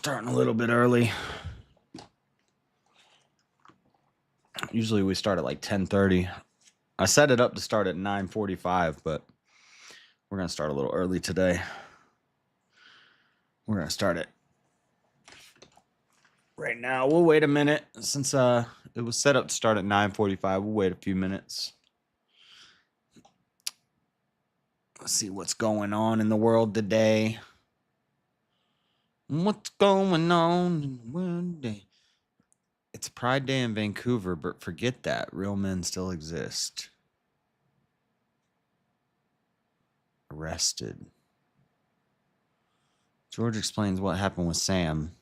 Starting a little bit early. Usually we start at like 10:30. I set it up to start at 9:45, but we're going to start a little early today. We're going to start it right now. We'll wait a minute since it was set up to start at 9:45. We'll wait a few minutes. Let's see what's going on in the world today. What's going on in the world today? It's Pride Day in Vancouver, but forget that. Real men still exist. Arrested. George explains what happened with Sam.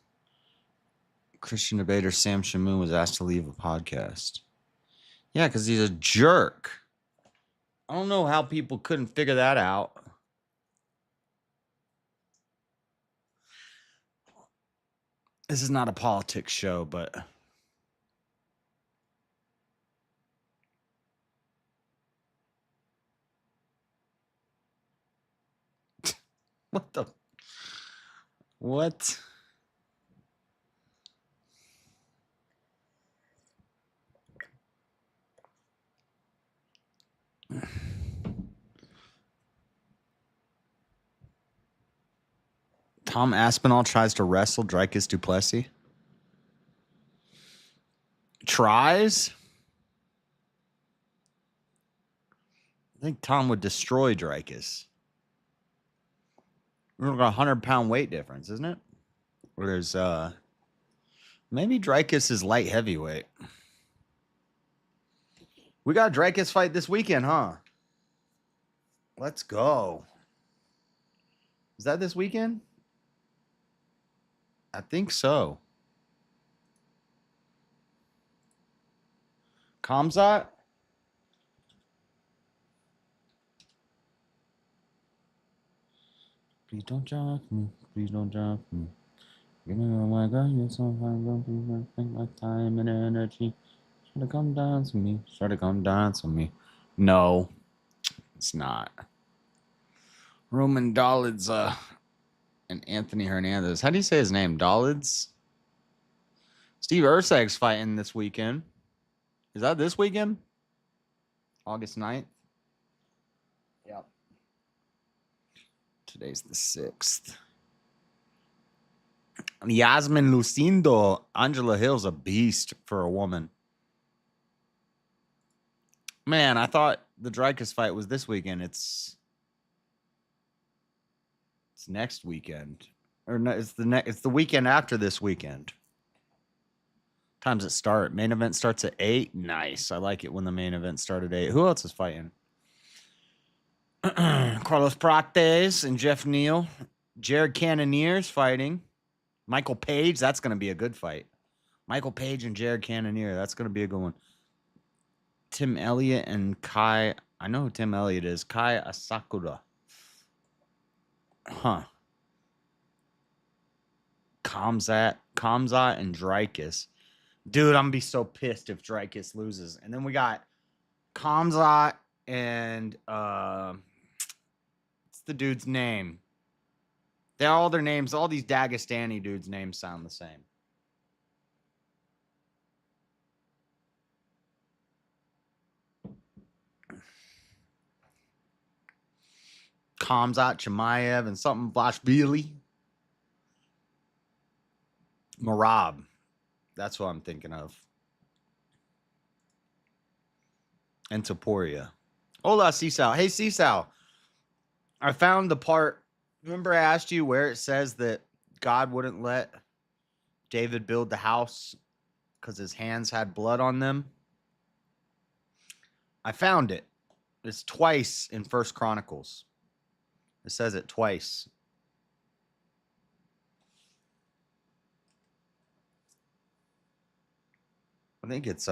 Christian debater Sam Shamoon was asked to leave a podcast. Yeah, because he's a jerk. I don't know how people couldn't figure that out. This is not a politics show, but... What the... What? Tom Aspinall tries to wrestle Dricus du Plessis. Tries? I think Tom would destroy Dricus. We're got a 100-pound weight difference, isn't it? Or there's maybe Dricus is light heavyweight. We got a Dricus fight this weekend, huh? Let's go. Is that this weekend? I think so. Kamzat? Please don't drop me. Please don't drop me. You know, my God, you're so fine. Don't be think my time and energy. Try to come down to me. Try to come down to me. No, it's not. Roman Dollids and Anthony Hernandez. How do you say his name? Dollids? Steve Ursag's fighting this weekend. Is that this weekend? August 9th? Yep. Today's the 6th. Yasmin Lucindo. Angela Hill's a beast for a woman. Man, I thought the Dricus fight was this weekend. It's next weekend. Or no, it's the weekend after this weekend. Times it start. Main event starts at 8. Nice. I like it when the main event started at 8. Who else is fighting? Carlos Prates and Jeff Neal. Jared Cannonier's fighting. Michael Page. That's going to be a good fight. Michael Page and Jared Cannonier. That's going to be a good one. Tim Elliott and Kai. I know who Tim Elliott is. Kai Asakura. Huh. Kamzat and Dricus. Dude, I'm going to be so pissed if Dricus loses. And then we got Kamzat and what's the dude's name? All their names, all these Dagestani dudes' names sound the same. Kamzat Chimaev and something Vlashvili. Marab. That's what I'm thinking of. And Topuria. Hola, Sisal. Hey, Sisal. I found the part. Remember I asked you where it says that God wouldn't let David build the house because his hands had blood on them? I found it. It's twice in 1 Chronicles. It says it twice. I think it's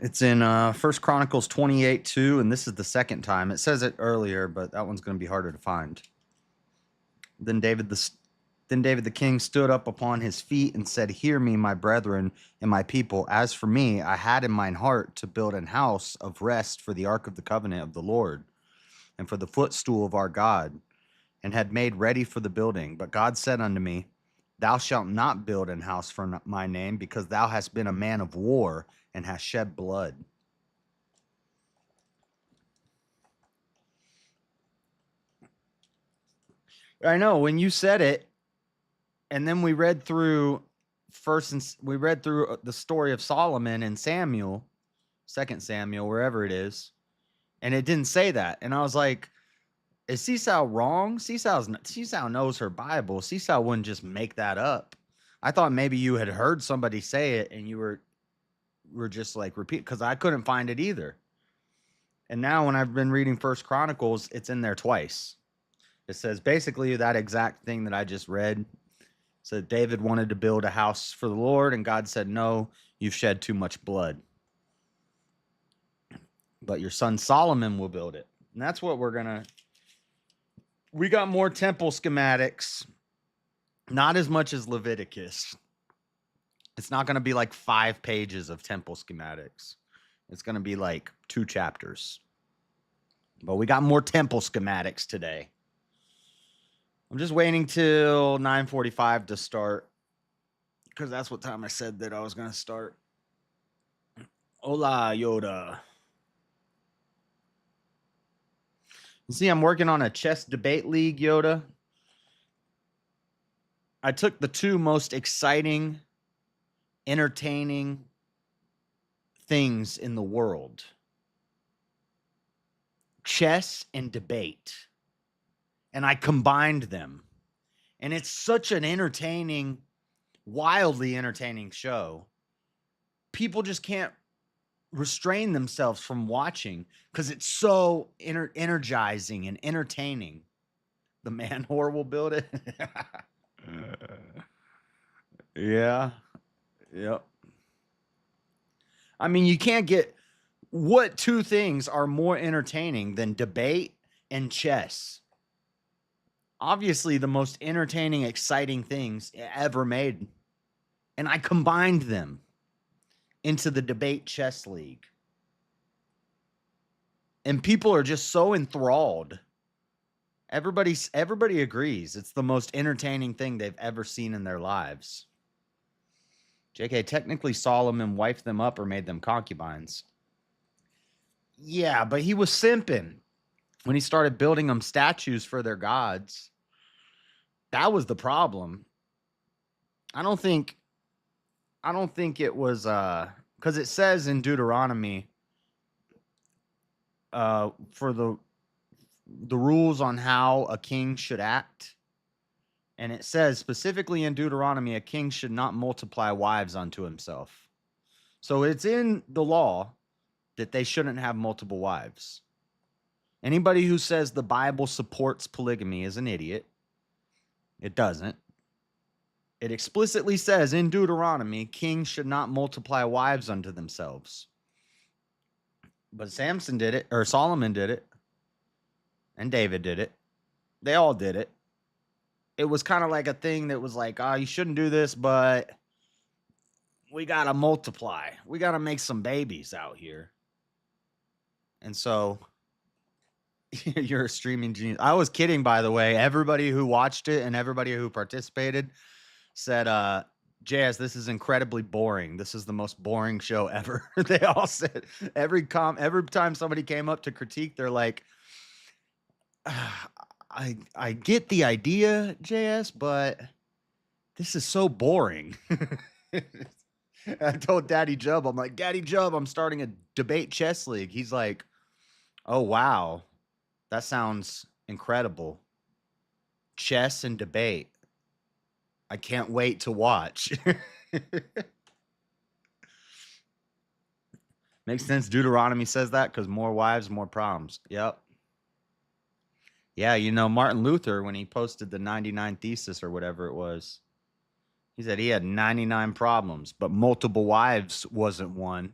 It's in First Chronicles 28:2, and this is the second time. It says it earlier, but that one's going to be harder to find. Then David the king stood up upon his feet and said, "Hear me, my brethren and my people. As for me, I had in mine heart to build an house of rest for the ark of the covenant of the Lord, and for the footstool of our God, and had made ready for the building. But God said unto me, Thou shalt not build an house for my name, because thou hast been a man of war and hast shed blood." I know, when you said it, and then we read through the story of Solomon and Samuel, Second Samuel, wherever it is, and it didn't say that. And I was like, is Seesaw wrong? Seesaw knows her Bible. Seesaw wouldn't just make that up. I thought maybe you had heard somebody say it and you were just like repeat, because I couldn't find it either. And now when I've been reading First Chronicles, it's in there twice. It says basically that exact thing that I just read. Said David wanted to build a house for the Lord, and God said, "No, you've shed too much blood. But your son Solomon will build it." And that's what we got more temple schematics, not as much as Leviticus. It's not going to be like 5 pages of temple schematics. It's going to be like 2 chapters. But we got more temple schematics today. I'm just waiting till 9:45 to start, because that's what time I said that I was going to start. Hola, Yoda. You see, I'm working on a chess debate league, Yoda. I took the 2 most exciting, entertaining things in the world: chess and debate. And I combined them. And it's such an entertaining, wildly entertaining show. People just can't restrain themselves from watching because it's so energizing and entertaining. The man whore will build it. Yeah. Yep. I mean, you can't get what 2 things are more entertaining than debate and chess? Obviously, the most entertaining, exciting things ever made. And I combined them into the debate chess league. And people are just so enthralled. Everybody agrees it's the most entertaining thing they've ever seen in their lives. JK, technically Solomon wifed them up or made them concubines. Yeah, but he was simping when he started building them statues for their gods. That was the problem. I don't think it was because it says in Deuteronomy for the rules on how a king should act. And it says specifically in Deuteronomy, a king should not multiply wives unto himself. So it's in the law that they shouldn't have multiple wives. Anybody who says the Bible supports polygamy is an idiot. It doesn't. It explicitly says in Deuteronomy, kings should not multiply wives unto themselves. But Samson did it, or Solomon did it, and David did it. They all did it. It was kind of like a thing that was like, oh, you shouldn't do this, but we got to multiply. We got to make some babies out here. And so you're a streaming genius. I was kidding, by the way. Everybody who watched it and everybody who participated said, JS, this is incredibly boring. This is the most boring show ever. They all said, every time somebody came up to critique, they're like, I get the idea, JS, but this is so boring. I told Daddy Jub, I'm like, Daddy Jub, I'm starting a debate chess league. He's like, oh, wow. That sounds incredible. Chess and debate. I can't wait to watch. Makes sense. Deuteronomy says that because more wives, more problems. Yep. Yeah, you know, Martin Luther, when he posted the 99 Thesis or whatever it was, he said he had 99 problems, but multiple wives wasn't one.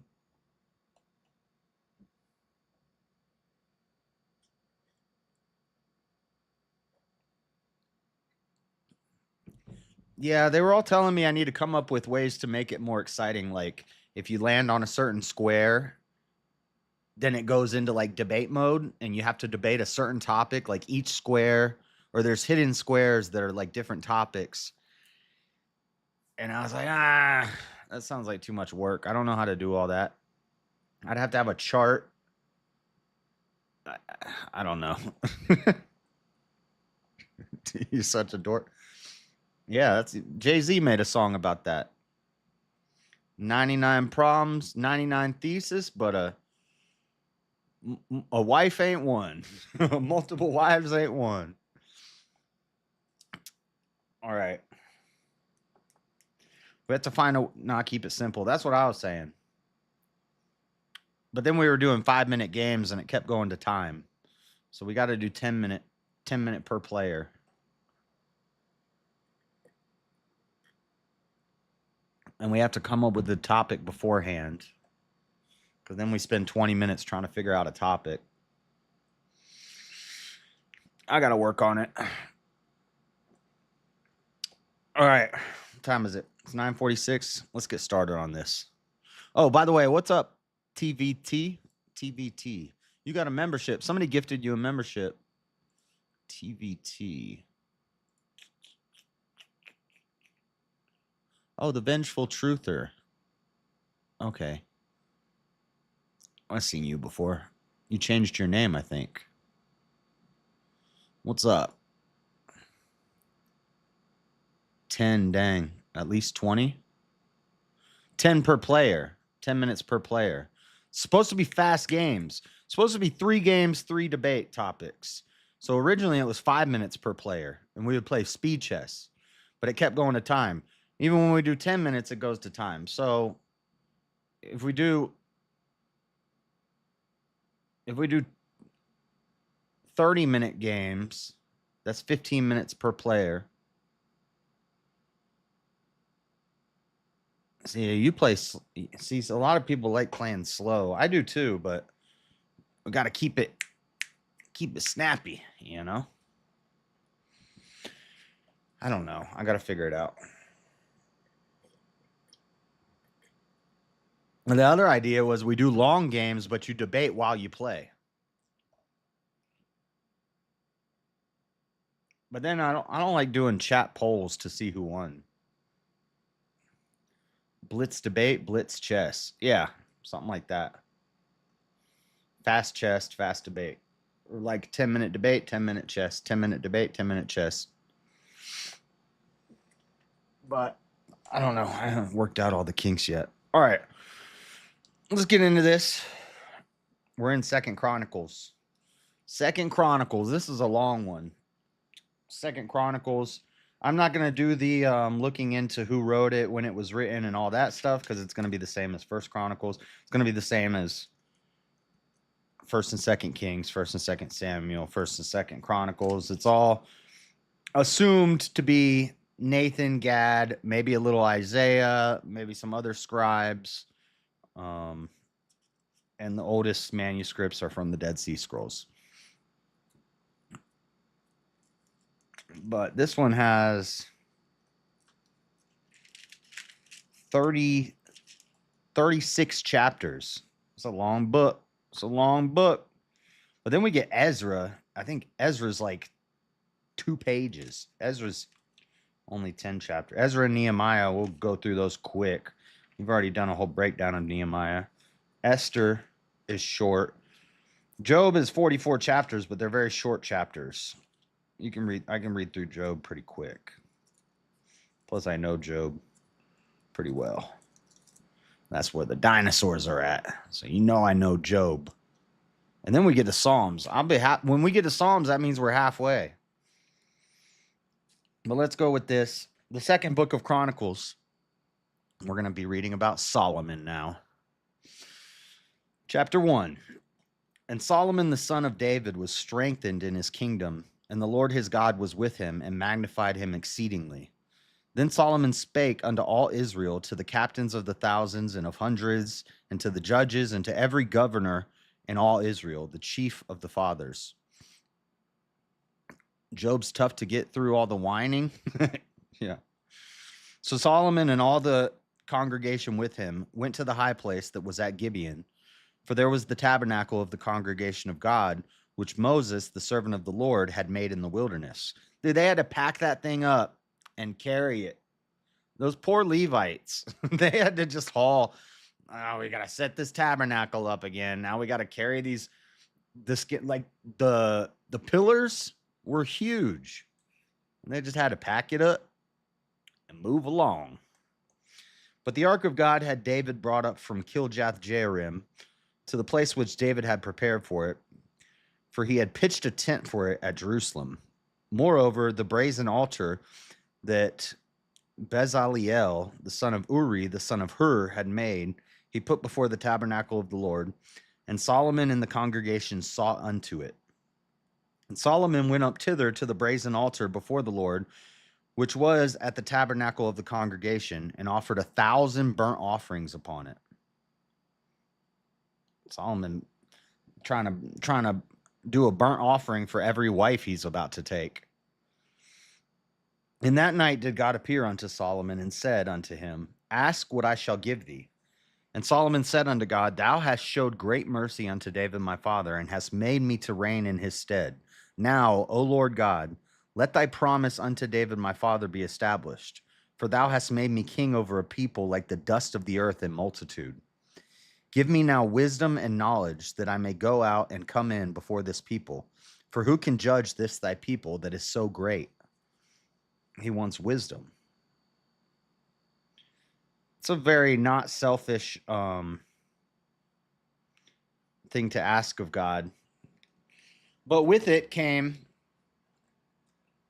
Yeah, they were all telling me I need to come up with ways to make it more exciting. Like if you land on a certain square, then it goes into like debate mode and you have to debate a certain topic, like each square, or there's hidden squares that are like different topics. And I was like, that sounds like too much work. I don't know how to do all that. I'd have to have a chart. I, I don't know. You're such a dork. Yeah, that's Jay-Z made a song about that. 99 problems, 99 thesis, but a wife ain't one. Multiple wives ain't one. All right. We have to find a not keep it simple. That's what I was saying. But then we were doing 5-minute games and it kept going to time. So we got to do 10 minute per player. And we have to come up with the topic beforehand. Because then we spend 20 minutes trying to figure out a topic. I got to work on it. All right. What time is it? It's 9:46. Let's get started on this. Oh, by the way, what's up, TVT? TVT. You got a membership. Somebody gifted you a membership. TVT. Oh, the Vengeful Truther. Okay. I've seen you before. You changed your name, I think. What's up? 10, dang. At least 20? 10 per player. 10 minutes per player. Supposed to be fast games. Supposed to be 3 games, 3 debate topics. So originally it was 5 minutes per player, and we would play speed chess. But it kept going to time. Even when we do 10 minutes, it goes to time. So if we do 30-minute games, that's 15 minutes per player. See, you play. See, a lot of people like playing slow. I do too, but we got to keep it snappy. You know. I don't know. I got to figure it out. And the other idea was we do long games, but you debate while you play. But then I don't like doing chat polls to see who won. Blitz debate, blitz chess. Yeah, something like that. Fast chess, fast debate. Or like 10-minute debate, 10-minute chess, 10-minute debate, 10-minute chess. But I don't know. I haven't worked out all the kinks yet. All right. Let's get into this. We're in Second Chronicles. Second Chronicles. This is a long one. Second Chronicles. I'm not going to do the looking into who wrote it, when it was written, and all that stuff, because it's going to be the same as First Chronicles. It's going to be the same as First and Second Kings, First and Second Samuel, First and Second Chronicles. It's all assumed to be Nathan, Gad, maybe a little Isaiah, maybe some other scribes. And the oldest manuscripts are from the Dead Sea Scrolls. But this one has 36 chapters. It's a long book. But then we get Ezra. I think Ezra's like 2 pages. Ezra's only 10 chapters. Ezra and Nehemiah, we'll go through those quick. We've already done a whole breakdown of Nehemiah. Esther is short. Job is 44 chapters, but they're very short chapters. I can read through Job pretty quick. Plus, I know Job pretty well. That's where the dinosaurs are at. So I know Job. And then we get to Psalms. When we get to Psalms, that means we're halfway. But let's go with this. The second book of Chronicles. We're going to be reading about Solomon now. Chapter 1. And Solomon the son of David was strengthened in his kingdom, and the Lord his God was with him and magnified him exceedingly. Then Solomon spake unto all Israel, to the captains of the thousands and of hundreds, and to the judges, and to every governor in all Israel, the chief of the fathers. Job's tough to get through all the whining. Yeah. So Solomon and all the congregation with him went to the high place that was at Gibeon, for there was the tabernacle of the congregation of God, which Moses, the servant of the Lord, had made in the wilderness. Dude, they had to pack that thing up and carry it. Those poor Levites, they had to just haul. Oh, we gotta set this tabernacle up again. Now we gotta carry these. Like the pillars were huge, and they just had to pack it up and move along. But the ark of God had David brought up from Kiljath Jearim to the place which David had prepared for it, for he had pitched a tent for it at Jerusalem. Moreover, the brazen altar that Bezaleel, the son of Uri, the son of Hur, had made, he put before the tabernacle of the Lord, and Solomon and the congregation saw unto it. And Solomon went up thither to the brazen altar before the Lord, which was at the tabernacle of the congregation, and offered 1,000 burnt offerings upon it. Solomon trying to do a burnt offering for every wife he's about to take. And that night did God appear unto Solomon and said unto him, Ask what I shall give thee. And Solomon said unto God, Thou hast showed great mercy unto David my father, and hast made me to reign in his stead. Now, O Lord God, let thy promise unto David my father be established. For thou hast made me king over a people like the dust of the earth in multitude. Give me now wisdom and knowledge, that I may go out and come in before this people. For who can judge this thy people that is so great? He wants wisdom. It's a very not selfish thing to ask of God. But with it came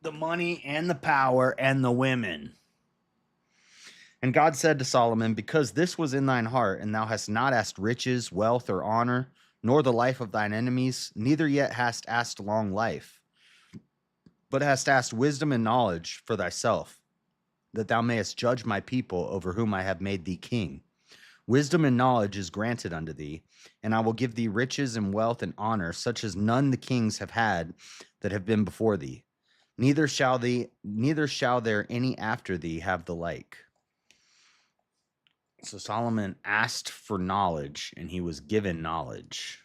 the money and the power and the women. And God said to Solomon, Because this was in thine heart, and thou hast not asked riches, wealth, or honor, nor the life of thine enemies, neither yet hast asked long life, but hast asked wisdom and knowledge for thyself, that thou mayest judge my people over whom I have made thee king. Wisdom and knowledge is granted unto thee, and I will give thee riches and wealth and honor, such as none the kings have had that have been before thee. Neither shall there any after thee have the like. So Solomon asked for knowledge, and he was given knowledge.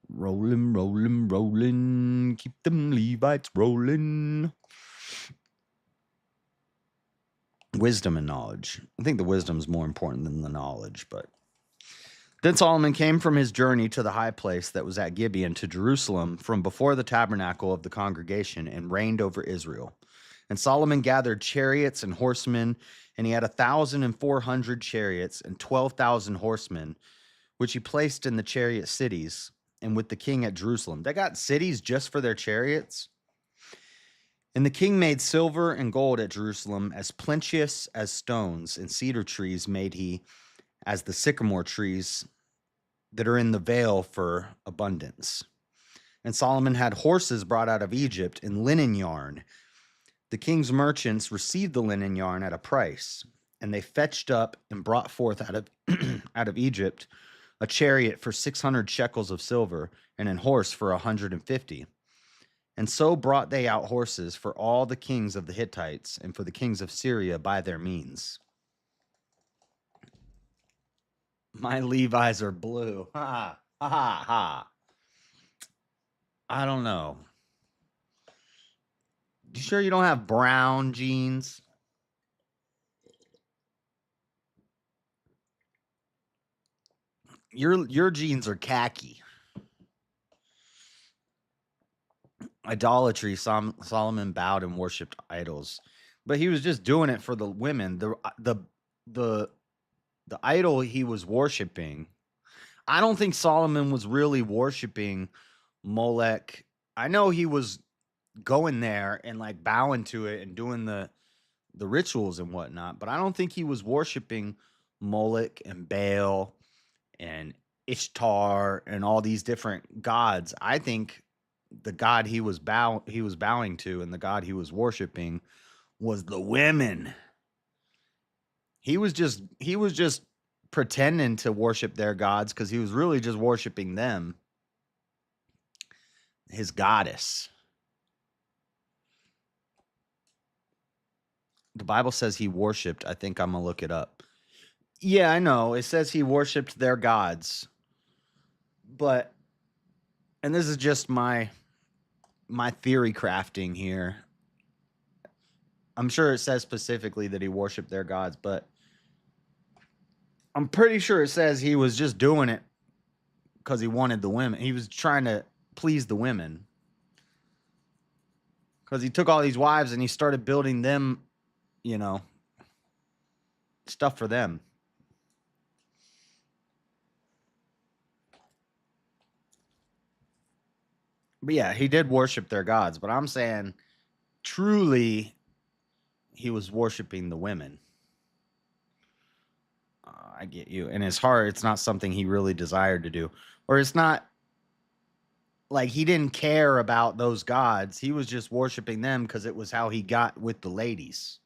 Rolling, rolling, rolling. Keep them Levites rolling. Wisdom and knowledge. I think the wisdom is more important than the knowledge, but. Then Solomon came from his journey to the high place that was at Gibeon to Jerusalem from before the tabernacle of the congregation, and reigned over Israel. And Solomon gathered chariots and horsemen, and he had 1,400 chariots and 12,000 horsemen, which he placed in the chariot cities and with the king at Jerusalem. They got cities just for their chariots. And the king made silver and gold at Jerusalem as plenteous as stones, and cedar trees made he as the sycamore trees that are in the vale for abundance. And Solomon had horses brought out of Egypt in linen yarn. The king's merchants received the linen yarn at a price, and they fetched up and brought forth out of out of Egypt a chariot for 600 shekels of silver, and an horse for 150. And so brought they out horses for all the kings of the Hittites and for the kings of Syria by their means. My Levi's are blue. Ha ha ha ha. I don't know. You sure you don't have brown jeans? Your jeans are khaki. Idolatry. Solomon bowed and worshipped idols, but he was just doing it for the women. The idol he was worshiping. I don't think Solomon was really worshiping Molech. I know he was going there and like bowing to it and doing the rituals and whatnot, but I don't think he was worshiping Molech and Baal and Ishtar and all these different gods. I think the god he was bowing to, and the god he was worshiping, was the women. He was just pretending to worship their gods, because he was really just worshiping them, his goddess. The Bible says he worshipped. I think I'm going to look it up. Yeah, I know. It says he worshipped their gods. But, and this is just my theory crafting here. I'm sure it says specifically that he worshipped their gods, but I'm pretty sure it says he was just doing it because he wanted the women. He was trying to please the women. Because he took all these wives and he started building them, you know, stuff for them. But yeah, he did worship their gods. But I'm saying truly he was worshiping the women. I get you. In his heart, it's not something he really desired to do. Or it's not like he didn't care about those gods. He was just worshiping them because it was how he got with the ladies.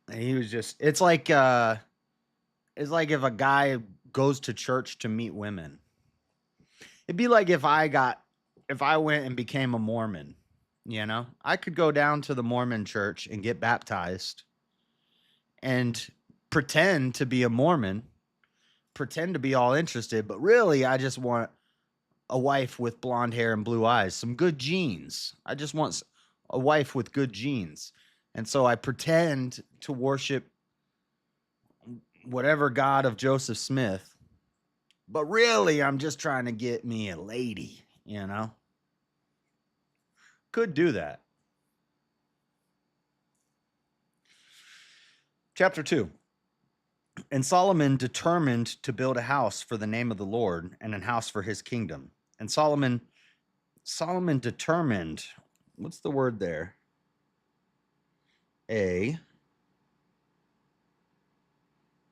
And he was just, it's like if a guy goes to church to meet women. It'd be like if I went and became a Mormon, you know? I could go down to the Mormon church and get baptized and pretend to be a Mormon, pretend to be all interested, but really I just want a wife with blonde hair and blue eyes, some good genes. I just want a wife with good genes. And so I pretend to worship whatever God of Joseph Smith, but really I'm just trying to get me a lady, you know? Could do that. Chapter 2. And Solomon determined to build a house for the name of the Lord and a house for his kingdom. And Solomon determined, what's the word there?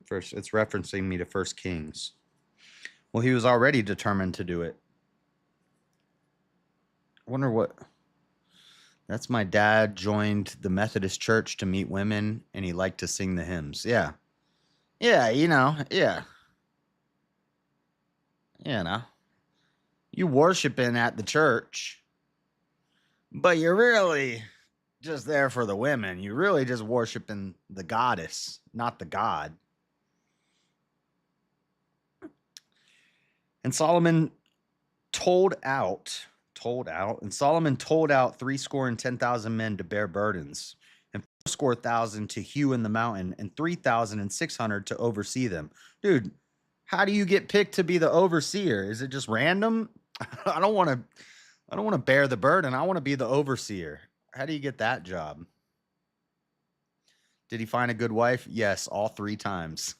First, it's referencing me to 1 Kings. Well, he was already determined to do it. I wonder what. That's my dad joined the Methodist Church to meet women, and he liked to sing the hymns. Yeah. Yeah, yeah. You worshiping at the church, but you're really just there for the women. You're really just worshiping the goddess, not the god. And Solomon told out 10,000 men to bear burdens, and 4,000 to hew in the mountain, and 3,600 to oversee them. Dude, how do you get picked to be the overseer? Is it just random? I don't want to bear the burden. I want to be the overseer. How do you get that job? Did he find a good wife? Yes, all 3 times.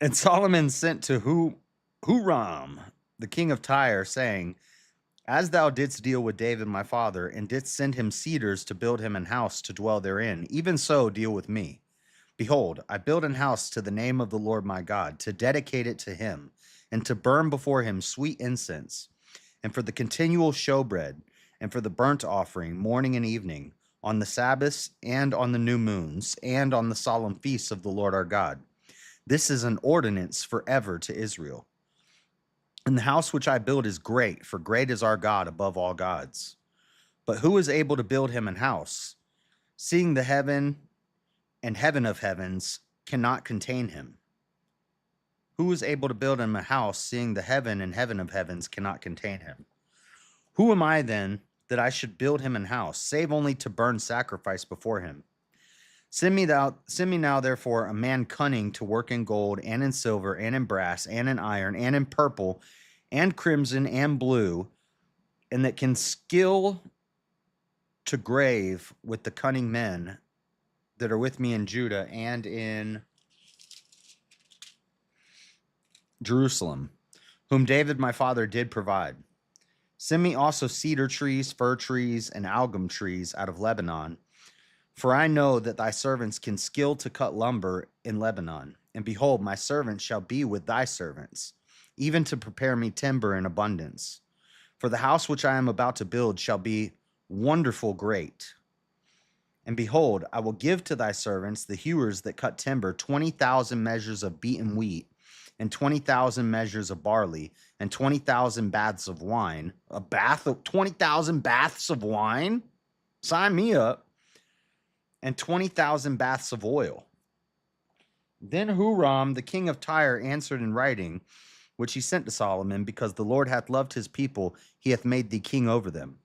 And Solomon sent to Huram, the king of Tyre, saying, as thou didst deal with David my father, and didst send him cedars to build him an house to dwell therein, even so deal with me. Behold, I build an house to the name of the Lord my God, to dedicate it to him, and to burn before him sweet incense, and for the continual showbread, and for the burnt offering morning and evening, on the Sabbaths, and on the new moons, and on the solemn feasts of the Lord our God. This is an ordinance forever to Israel. And the house which I build is great, for great is our God above all gods. But who is able to build him an house, seeing the heaven and heaven of heavens cannot contain him? Who is able to build him a house, seeing the heaven and heaven of heavens cannot contain him? Who am I then that I should build him an house, save only to burn sacrifice before him? Send me now, therefore, a man cunning to work in gold, and in silver, and in brass, and in iron, and in purple, and crimson, and blue, and that can skill to grave with the cunning men that are with me in Judah and in Jerusalem, whom David my father did provide. Send me also cedar trees, fir trees, and algum trees out of Lebanon, for I know that thy servants can skill to cut lumber in Lebanon. And behold, my servants shall be with thy servants, even to prepare me timber in abundance. For the house which I am about to build shall be wonderful great. And behold, I will give to thy servants, the hewers that cut timber, 20,000 measures of beaten wheat, and 20,000 measures of barley, and 20,000 baths of wine. A bath of 20,000 baths of wine? Sign me up. And 20,000 baths of oil. Then Huram, the king of Tyre, answered in writing, which he sent to Solomon, because the Lord hath loved his people, he hath made thee king over them.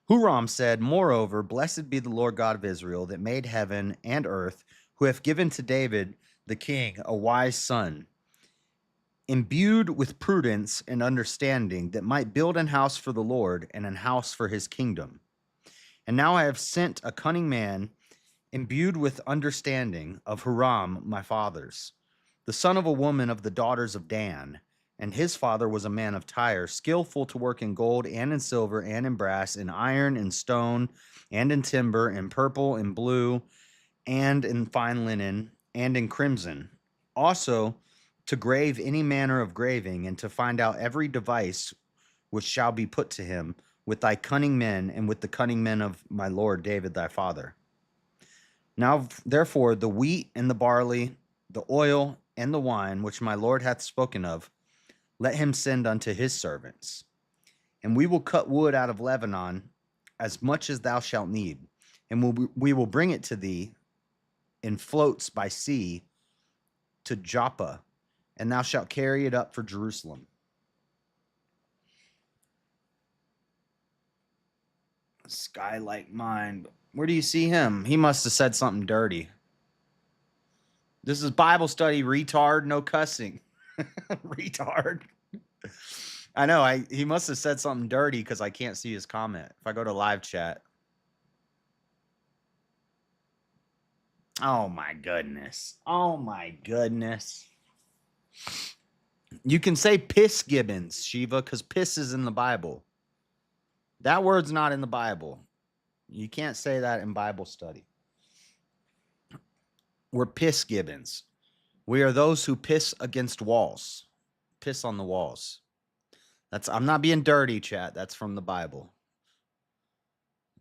Huram said, moreover, blessed be the Lord God of Israel, that made heaven and earth, who hath given to David the king a wise son, imbued with prudence and understanding, that might build an house for the Lord and an house for his kingdom. And now I have sent a cunning man, imbued with understanding, of Huram my father's, the son of a woman of the daughters of Dan. And his father was a man of Tyre, skillful to work in gold and in silver and in brass, in iron and stone and in timber, in purple and blue, and in fine linen, and in crimson. Also to grave any manner of graving, and to find out every device which shall be put to him, with thy cunning men and with the cunning men of my lord David thy father. Now therefore the wheat and the barley, the oil and the wine, which my lord hath spoken of, let him send unto his servants. And we will cut wood out of Lebanon, as much as thou shalt need, and we will bring it to thee in floats by sea to Joppa, and thou shalt carry it up for Jerusalem. Skylight mind. Where do you see him? He must have said something dirty. This is Bible study, retard, no cussing. Retard. I know, he must have said something dirty because I can't see his comment. If I go to live chat. Oh my goodness. Oh my goodness. You can say piss gibbons, Shiva, because piss is in the Bible. That word's not in the Bible. You can't say that in Bible study. We're piss gibbons. We are those who piss against walls. Piss on the walls. I'm not being dirty, chat. That's from the Bible.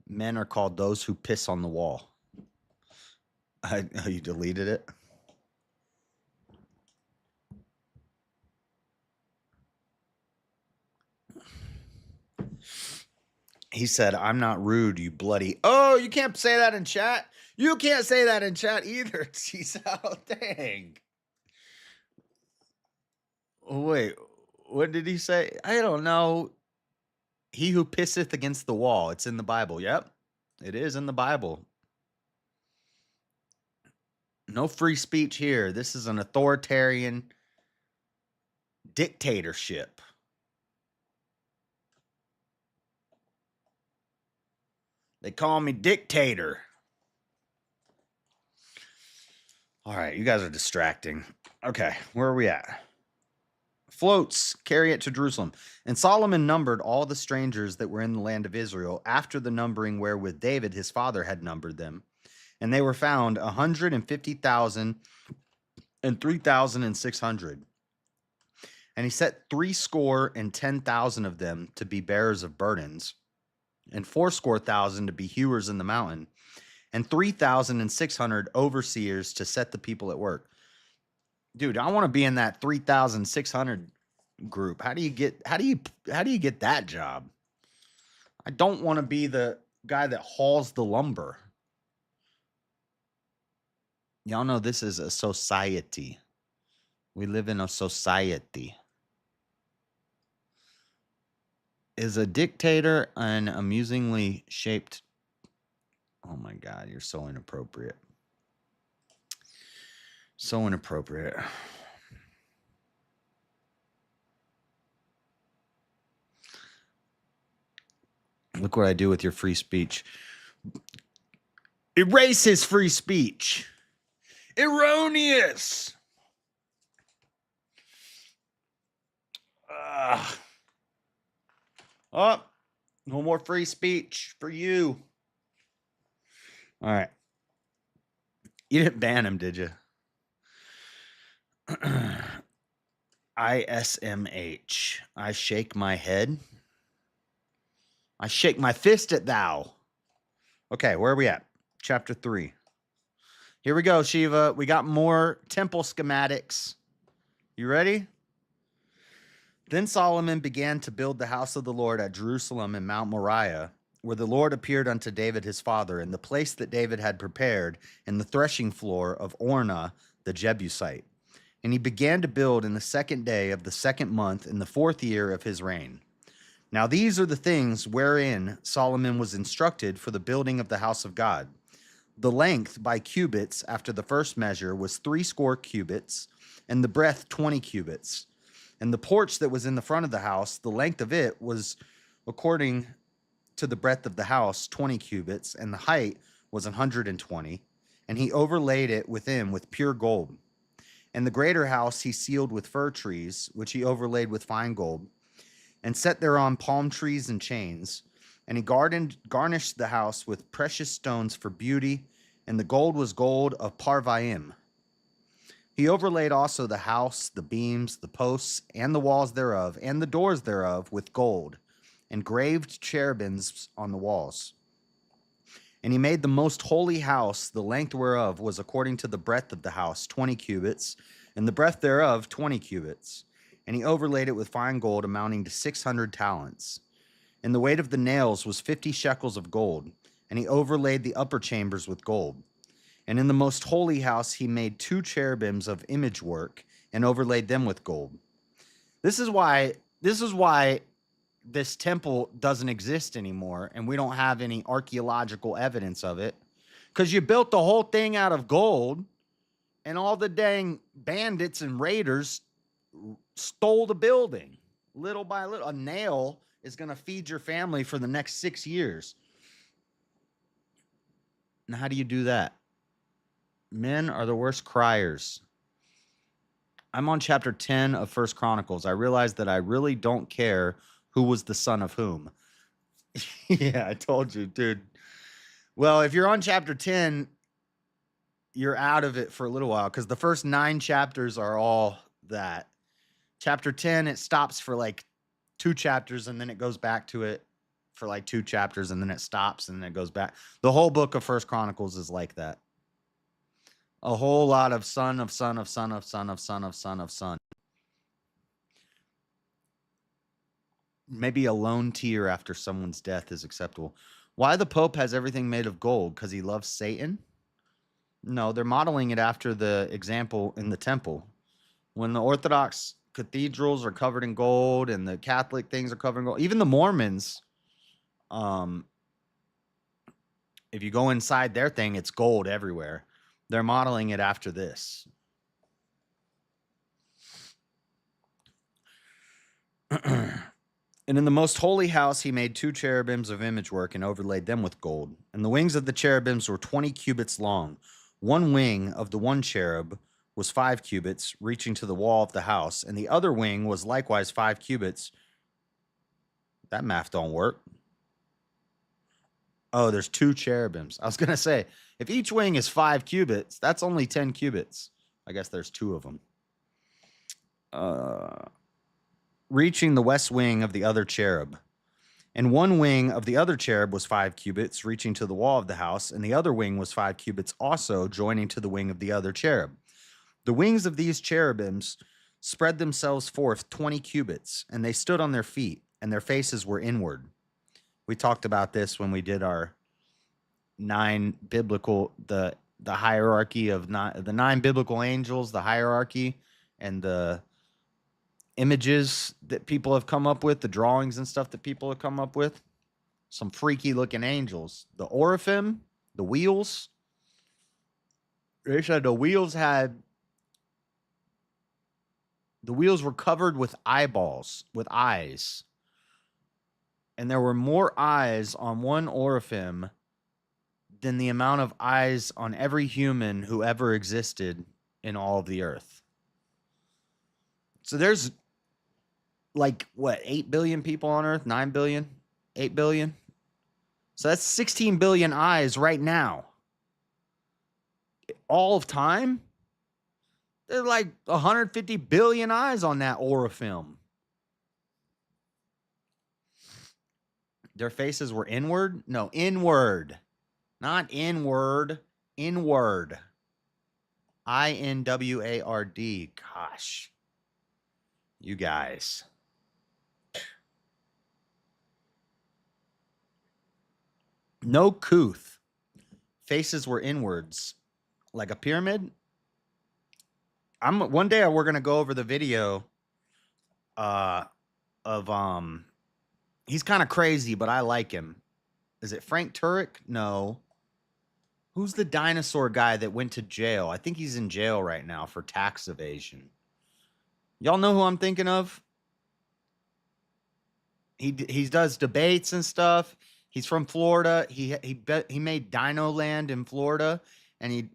Men are called those who piss on the wall. You deleted it? He said, I'm not rude, you bloody. Oh, you can't say that in chat. You can't say that in chat either. Jeez, oh, dang. Wait, what did he say? I don't know. He who pisseth against the wall. It's in the Bible. Yep, it is in the Bible. No free speech here. This is an authoritarian dictatorship. They call me dictator. All right, you guys are distracting. Okay, where are we at? Floats, carry it to Jerusalem. And Solomon numbered all the strangers that were in the land of Israel after the numbering wherewith David his father had numbered them. And they were found 150,000 and 3,600. And he set 70,010 of them to be bearers of burdens, and 80,000 to be hewers in the mountain, and 3,600 overseers to set the people at work. Dude, I want to be in that 3,600 group. How do you get that job? I don't want to be the guy that hauls the lumber. Y'all know this is a society. We live in a society. Is a dictator an amusingly shaped... Oh my God, you're so inappropriate. So inappropriate. Look what I do with your free speech. Erase his free speech. Erroneous. Oh, no more free speech for you. All right. You didn't ban him, did you? ISMH. I shake my head. I shake my fist at thou. Okay, where are we at? Chapter 3. Here we go, Shiva. We got more temple schematics. You ready? Then Solomon began to build the house of the Lord at Jerusalem and Mount Moriah, where the Lord appeared unto David his father, in the place that David had prepared, in the threshing floor of Ornah the Jebusite. And he began to build in the 2nd day of the 2nd month, in the 4th year of his reign. Now these are the things wherein Solomon was instructed for the building of the house of God. The length by cubits after the first measure was 60 cubits, and the breadth 20 cubits. And the porch that was in the front of the house, the length of it was according to the breadth of the house, 20 cubits, and the height was 120. And he overlaid it within with pure gold. And the greater house he sealed with fir trees, which he overlaid with fine gold, and set thereon palm trees and chains. And he garnished the house with precious stones for beauty, and the gold was gold of Parvaim. He overlaid also the house, the beams, the posts, and the walls thereof, and the doors thereof with gold, and graved cherubims on the walls. And he made the most holy house, the length whereof was according to the breadth of the house, 20 cubits, and the breadth thereof 20 cubits. And he overlaid it with fine gold, amounting to 600 talents. And the weight of the nails was 50 shekels of gold. And he overlaid the upper chambers with gold. And in the most holy house he made 2 cherubims of image work, and overlaid them with gold. This is why this temple doesn't exist anymore, and we don't have any archaeological evidence of it, because you built the whole thing out of gold, and all the dang bandits and raiders stole the building little by little. A nail is going to feed your family for the next 6 years. Now, how do you do that? Men are the worst criers. I'm on chapter 10 of First Chronicles. I realized that I really don't care who was the son of whom. Yeah, I told you, dude. Well, if you're on chapter 10, you're out of it for a little while, because the first 9 chapters are all that. Chapter 10, it stops for like 2 chapters, and then it goes back to it for like 2 chapters, and then it stops, and then it goes back. The whole book of First Chronicles is like that. A whole lot of son of son of son of son of son of son of son. Maybe a lone tear after someone's death is acceptable. Why the Pope has everything made of gold? Because he loves Satan? No, they're modeling it after the example in the temple. When the Orthodox cathedrals are covered in gold and the Catholic things are covered in gold, even the Mormons, if you go inside their thing, it's gold everywhere. They're modeling it after this. And in the most holy house he made 2 cherubims of image work, and overlaid them with gold. And the wings of the cherubims were 20 cubits long. One wing of the one cherub was 5 cubits, reaching to the wall of the house, and the other wing was likewise 5 cubits. That math don't work. Oh, there's 2 cherubims. I was going to say, if each wing is 5 cubits, that's only 10 cubits. I guess there's 2 of them. Reaching the west wing of the other cherub. And one wing of the other cherub was 5 cubits, reaching to the wall of the house, and the other wing was 5 cubits also, joining to the wing of the other cherub. The wings of these cherubims spread themselves forth 20 cubits, and they stood on their feet, and their faces were inward. We talked about this when we did our 9 biblical, the hierarchy of the 9 biblical angels, the hierarchy, and the images that people have come up with, the drawings and stuff that people have come up with. Some freaky looking angels. The Oraphim, the wheels. They said the wheels were covered with eyeballs, with eyes. And there were more eyes on one Oraphim than the amount of eyes on every human who ever existed in all of the earth. So there's like, what, 8 billion people on Earth? 9 billion? 8 billion? So that's 16 billion eyes right now. All of time? There's like 150 billion eyes on that aura film. Their faces were inward? No, inward. Not inward. Inward. INWARD. Gosh. You guys. No couth. Faces were inwards, like a pyramid. One day we're gonna go over the video of he's kind of crazy, but I like him. Is it Frank Turek? No. Who's the dinosaur guy that went to jail? I think he's in jail right now for tax evasion. Y'all know who I'm thinking of? He does debates and stuff. He's from Florida. He made Dino Land in Florida, and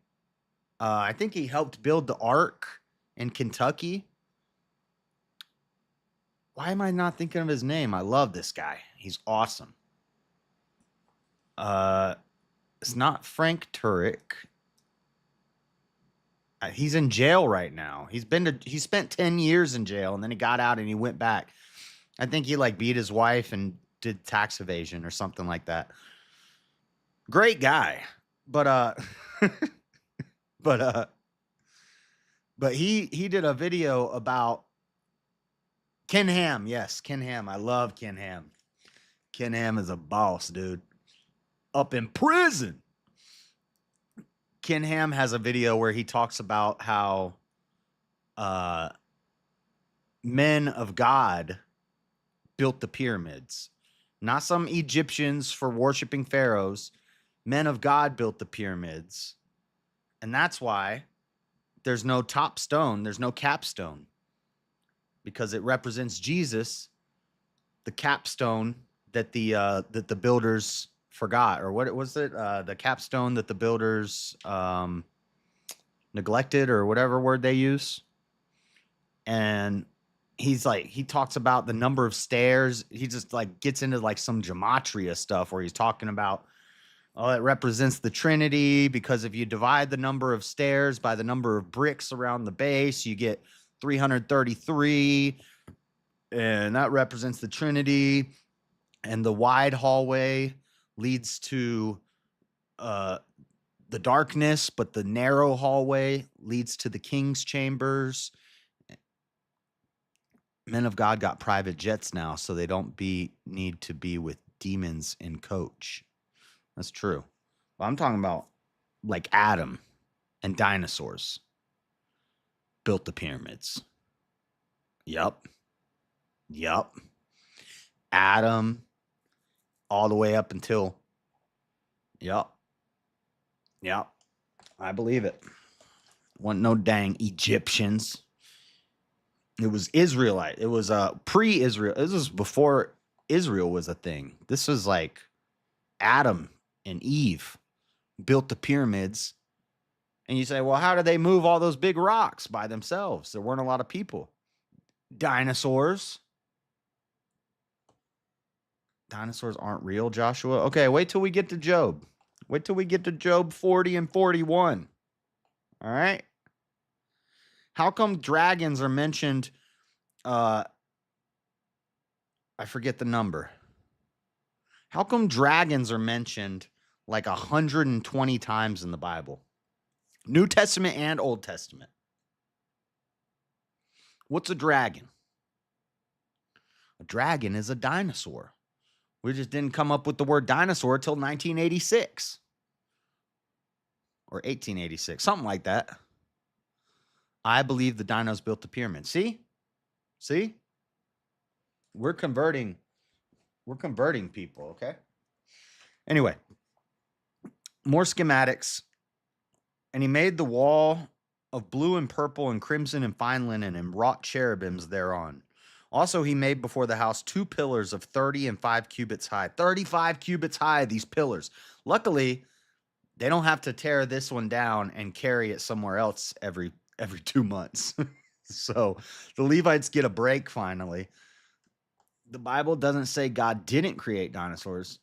I think he helped build the Ark in Kentucky. Why am I not thinking of his name? I love this guy. He's awesome. It's not Frank Turek. He's in jail right now. He spent 10 years in jail, and then he got out and he went back. I think he like beat his wife and did tax evasion or something like that. Great guy. But he did a video about Ken Ham. Yes, Ken Ham. I love Ken Ham. Ken Ham is a boss, dude. Up in prison. Ken Ham has a video where he talks about how men of God built the pyramids. Not some Egyptians for worshiping pharaohs. Men of God built the pyramids. And that's why there's no top stone, there's no capstone. Because it represents Jesus, the capstone that the builders forgot, or what was it? The capstone that the builders neglected, or whatever word they use. And he talks about the number of stairs. He just like gets into like some gematria stuff where he's talking about, oh, it represents the Trinity, because if you divide the number of stairs by the number of bricks around the base, you get 333, and that represents the Trinity. And the wide hallway leads to the darkness, but the narrow hallway leads to the king's chambers. Men of God got private jets now, so they don't need to be with demons in coach. That's true. But I'm talking about like Adam and dinosaurs built the pyramids. Yup. Adam, all the way up until, Yup. I believe it. Wasn't no dang Egyptians. It was Israelite. It was pre-Israel. This was before Israel was a thing. This was like Adam and Eve built the pyramids. And you say, well, how did they move all those big rocks by themselves? There weren't a lot of people. Dinosaurs. Dinosaurs aren't real, Joshua. Okay, wait till we get to Job. Wait till we get to Job 40 and 41. All right? How come dragons are mentioned? I forget the number. How come dragons are mentioned like 120 times in the Bible? New Testament and Old Testament. What's a dragon? A dragon is a dinosaur. We just didn't come up with the word dinosaur until 1986 or 1886, something like that. I believe the dinos built the pyramid. See? We're converting people, okay? Anyway, more schematics. And he made the wall of blue and purple and crimson and fine linen and wrought cherubims thereon. Also, he made before the house 2 pillars of 30 and 5 cubits high. 35 cubits high, these pillars. Luckily, they don't have to tear this one down and carry it somewhere else every 2 months. So the Levites get a break finally. The Bible doesn't say God didn't create dinosaurs.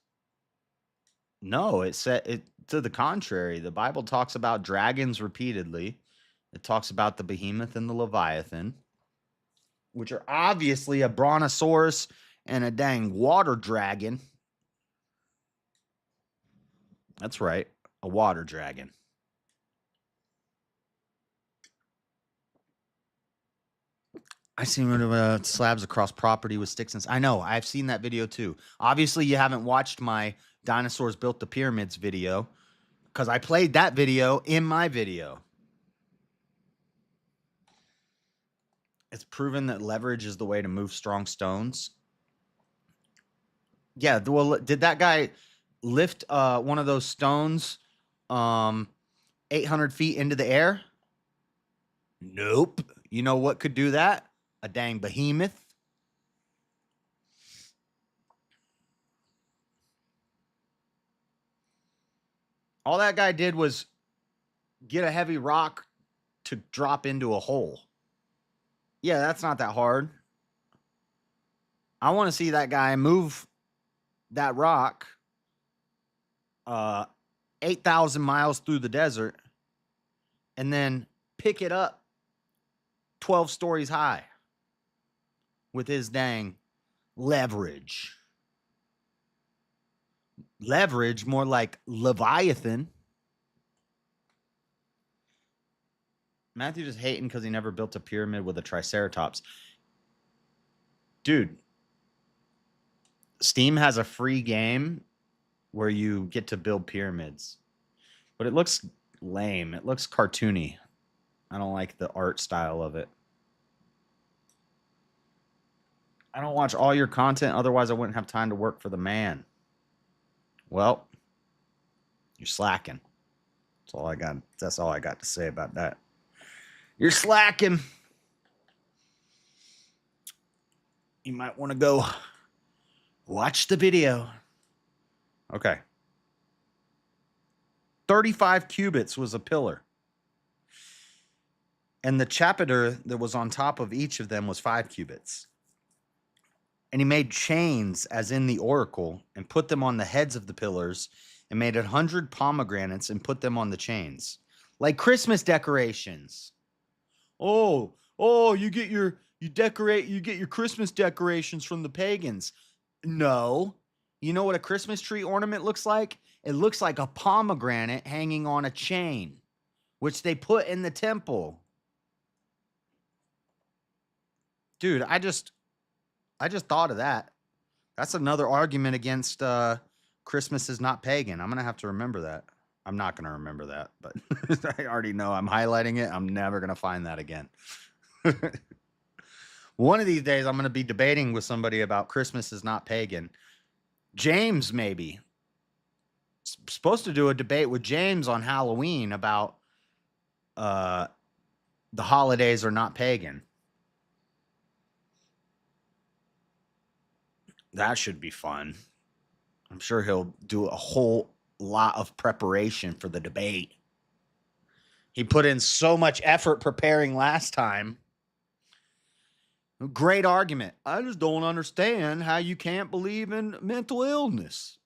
No, it said it to the contrary. The Bible talks about dragons repeatedly. It talks about the behemoth and the leviathan, which are obviously a brontosaurus and a dang water dragon. That's right, a water dragon. I seen slabs across property with sticks and I know, I've seen that video too. Obviously, you haven't watched my Dinosaurs Built the Pyramids video, because I played that video in my video. It's proven that leverage is the way to move strong stones. Yeah, well, did that guy lift one of those stones 800 feet into the air? Nope. You know what could do that? A dang behemoth. All that guy did was get a heavy rock to drop into a hole. Yeah, that's not that hard. I want to see that guy move that rock 8,000 miles through the desert and then pick it up 12 stories high with his dang leverage. Leverage, more like Leviathan. Matthew just hating because he never built a pyramid with a Triceratops. Dude, Steam has a free game where you get to build pyramids, but it looks lame. It looks cartoony. I don't like the art style of it. I don't watch all your content, otherwise I wouldn't have time to work for the man. Well, you're slacking. That's all I got. That's all I got to say about that. You're slacking. You might want to go watch the video. Okay. 35 cubits was a pillar. And the chapiter that was on top of each of them was 5 cubits. And he made chains, as in the oracle, and put them on the heads of the pillars, and made 100 pomegranates and put them on the chains, like Christmas decorations. Oh, you get your Christmas decorations from the pagans. No. You know what a Christmas tree ornament looks like? It looks like a pomegranate hanging on a chain, which they put in the temple. Dude, I just thought of that. That's another argument against Christmas is not pagan. I'm going to have to remember that. I'm not going to remember that, but I already know I'm highlighting it. I'm never going to find that again. One of these days, I'm going to be debating with somebody about Christmas is not pagan. James, maybe. Supposed to do a debate with James on Halloween about the holidays are not pagan. That should be fun. I'm sure he'll do a whole lot of preparation for the debate. He put in so much effort preparing last time. Great argument. I just don't understand how you can't believe in mental illness.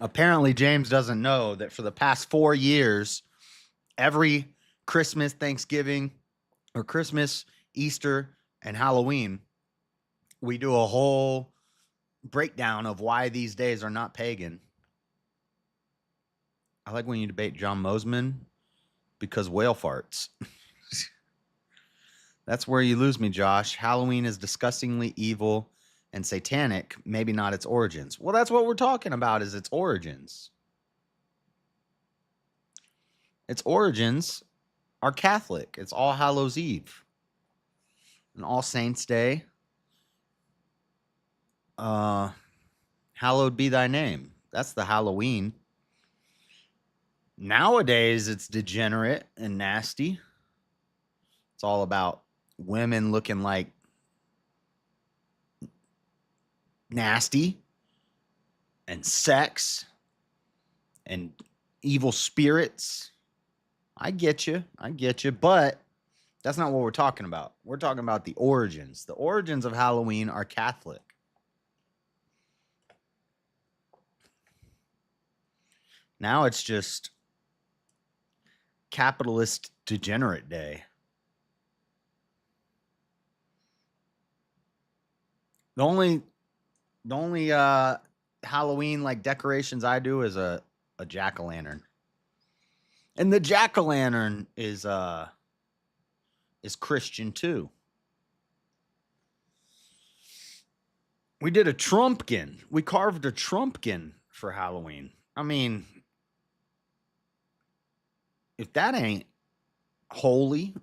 Apparently, James doesn't know that for the past 4 years, every Christmas, Thanksgiving, or Christmas, Easter, and Halloween, we do a whole breakdown of why these days are not pagan. I like when you debate John Mosman because whale farts. That's where you lose me, Josh. Halloween is disgustingly evil and satanic, maybe not its origins. Well, that's what we're talking about, is its origins. Its origins are Catholic. It's All Hallows Eve and All Saints Day. Hallowed be thy name. That's the Halloween. Nowadays, it's degenerate and nasty. It's all about women looking like nasty and sex and evil spirits. I get you, but that's not what we're talking about. We're talking about the origins. The origins of Halloween are Catholic. Now it's just capitalist degenerate day. The only Halloween like decorations I do is a jack-o'-lantern. And the jack-o'-lantern is Christian too. We did a Trumpkin. We carved a Trumpkin for Halloween. I mean, if that ain't holy,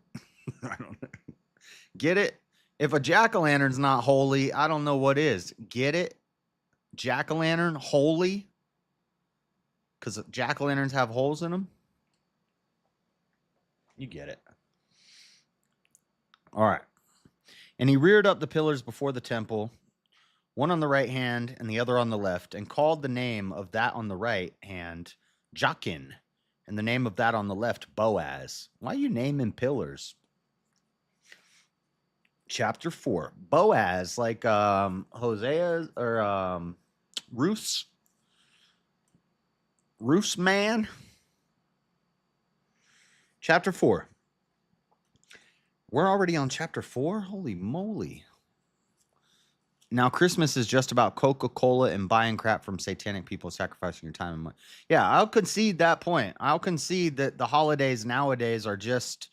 I don't know. Get it? If a jack-o'-lantern's not holy, I don't know what is. Get it? Jack-o'-lantern, holy? Because jack-o'-lanterns have holes in them? You get it. All right. And he reared up the pillars before the temple, one on the right hand and the other on the left, and called the name of that on the right hand Jachin, and the name of that on the left Boaz. Why are you naming pillars? Chapter 4. Boaz, like Hosea or Ruth's man. Chapter 4. We're already on chapter 4? Holy moly. Now, Christmas is just about Coca-Cola and buying crap from satanic people, sacrificing your time and money. Yeah, I'll concede that point. I'll concede that the holidays nowadays are just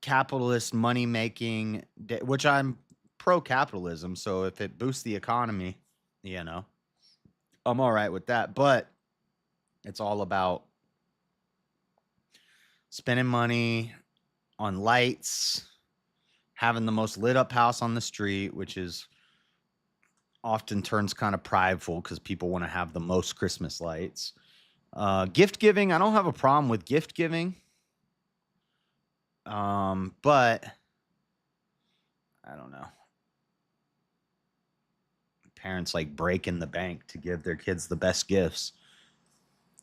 capitalist money-making, which I'm pro-capitalism. So if it boosts the economy, I'm all right with that. But it's all about spending money on lights, having the most lit up house on the street, which is often turns kind of prideful because people want to have the most Christmas lights. Gift giving, I don't have a problem with gift giving. But I don't know. Parents like breaking the bank to give their kids the best gifts.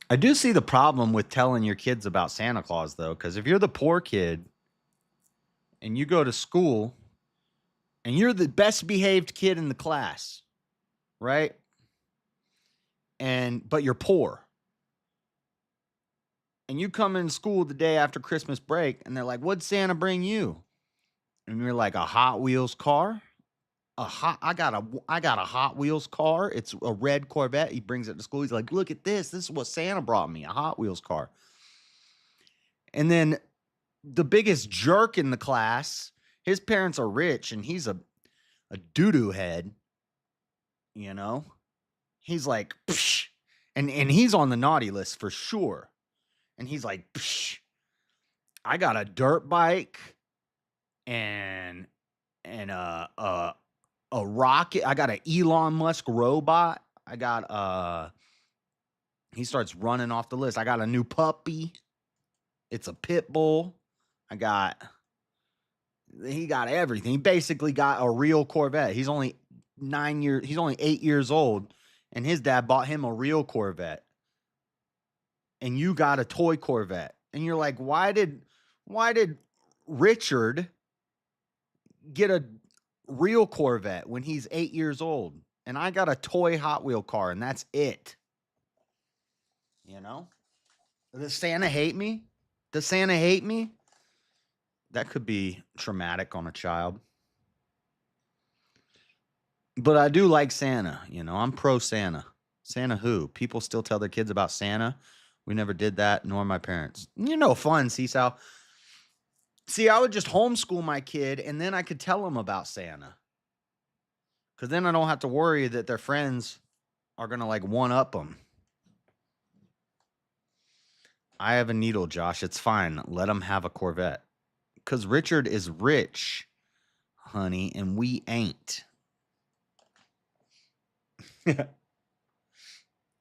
I do see the problem with telling your kids about Santa Claus, though, because if you're the poor kid and you go to school and you're the best behaved kid in the class, right? But you're poor. And you come in school the day after Christmas break and they're like, "What'd Santa bring you?" And you're like, "A Hot Wheels car." I got a Hot Wheels car. It's a red Corvette. He brings it to school. He's like, "Look at this. This is what Santa brought me, a Hot Wheels car." And then the biggest jerk in the class, his parents are rich and he's a doo-doo head, He's like, psh, and he's on the naughty list for sure. And he's like, psh, I got a dirt bike and a rocket. I got an Elon Musk robot. I got he starts running off the list. I got a new puppy. It's a pit bull. He got everything. He basically got a real Corvette. He's only 8 years old, and his dad bought him a real Corvette. And you got a toy Corvette. And you're like, why did Richard get a real Corvette when he's 8 years old? And I got a toy Hot Wheel car, and that's it. Does Santa hate me? Does Santa hate me? That could be traumatic on a child. But I do like Santa. I'm pro Santa. Santa who? People still tell their kids about Santa. We never did that, nor my parents. Fun, Seesaw. See, I would just homeschool my kid, and then I could tell them about Santa. Because then I don't have to worry that their friends are going to, one-up them. I have a needle, Josh. It's fine. Let him have a Corvette. Because Richard is rich, honey, and we ain't.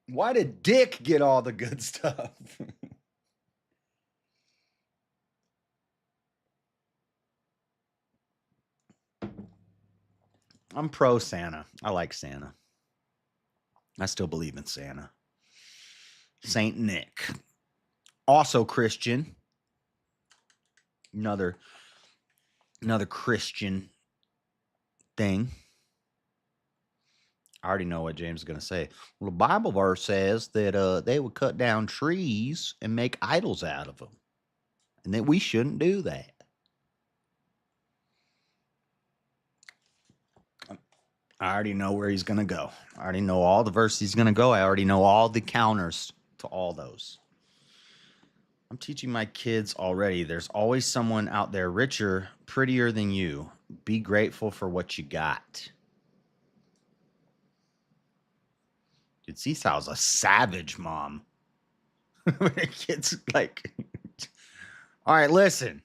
Why did Dick get all the good stuff? I'm pro Santa. I like Santa. I still believe in Santa. Saint Nick. Also Christian. Another Christian thing. I already know what James is going to say. Well, the Bible verse says that they would cut down trees and make idols out of them. And that we shouldn't do that. I already know where he's going to go. I already know all the verses he's going to go. I already know all the counters to all those. I'm teaching my kids already. There's always someone out there richer, prettier than you. Be grateful for what you got. Dude, Seesaw's a savage mom. Kids like, all right, listen.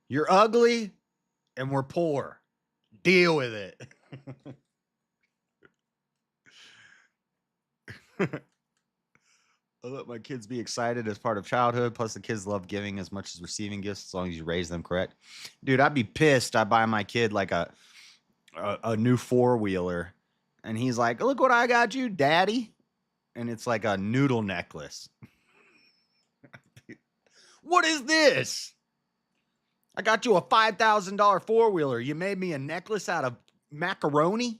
You're ugly and we're poor. Deal with it. I let my kids be excited as part of childhood. Plus, the kids love giving as much as receiving gifts, as long as you raise them correct. Dude, I'd be pissed. I buy my kid like a new 4-wheeler, and he's like, "Look what I got you, Daddy," and it's like a noodle necklace. What is this? I got you a $5,000 4-wheeler. You made me a necklace out of macaroni?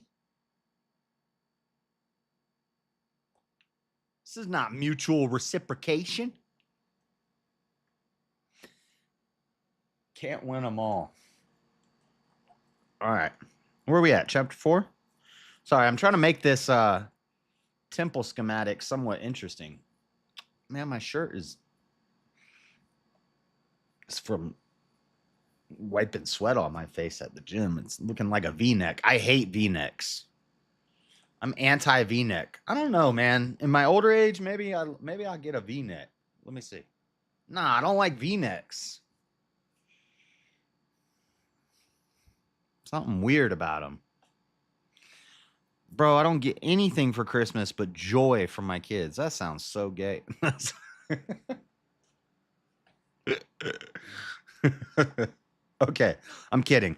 This is not mutual reciprocation. Can't win them all. All right. Where are we at? Chapter 4? Sorry, I'm trying to make this temple schematic somewhat interesting. Man, my shirt is from wiping sweat on my face at the gym. It's looking like a V-neck. I hate V-necks. I'm anti V-neck. I don't know, man. In my older age, maybe I'll get a V-neck. Let me see. Nah, I don't like V-necks. Something weird about them. Bro, I don't get anything for Christmas but joy from my kids. That sounds so gay. Okay, I'm kidding.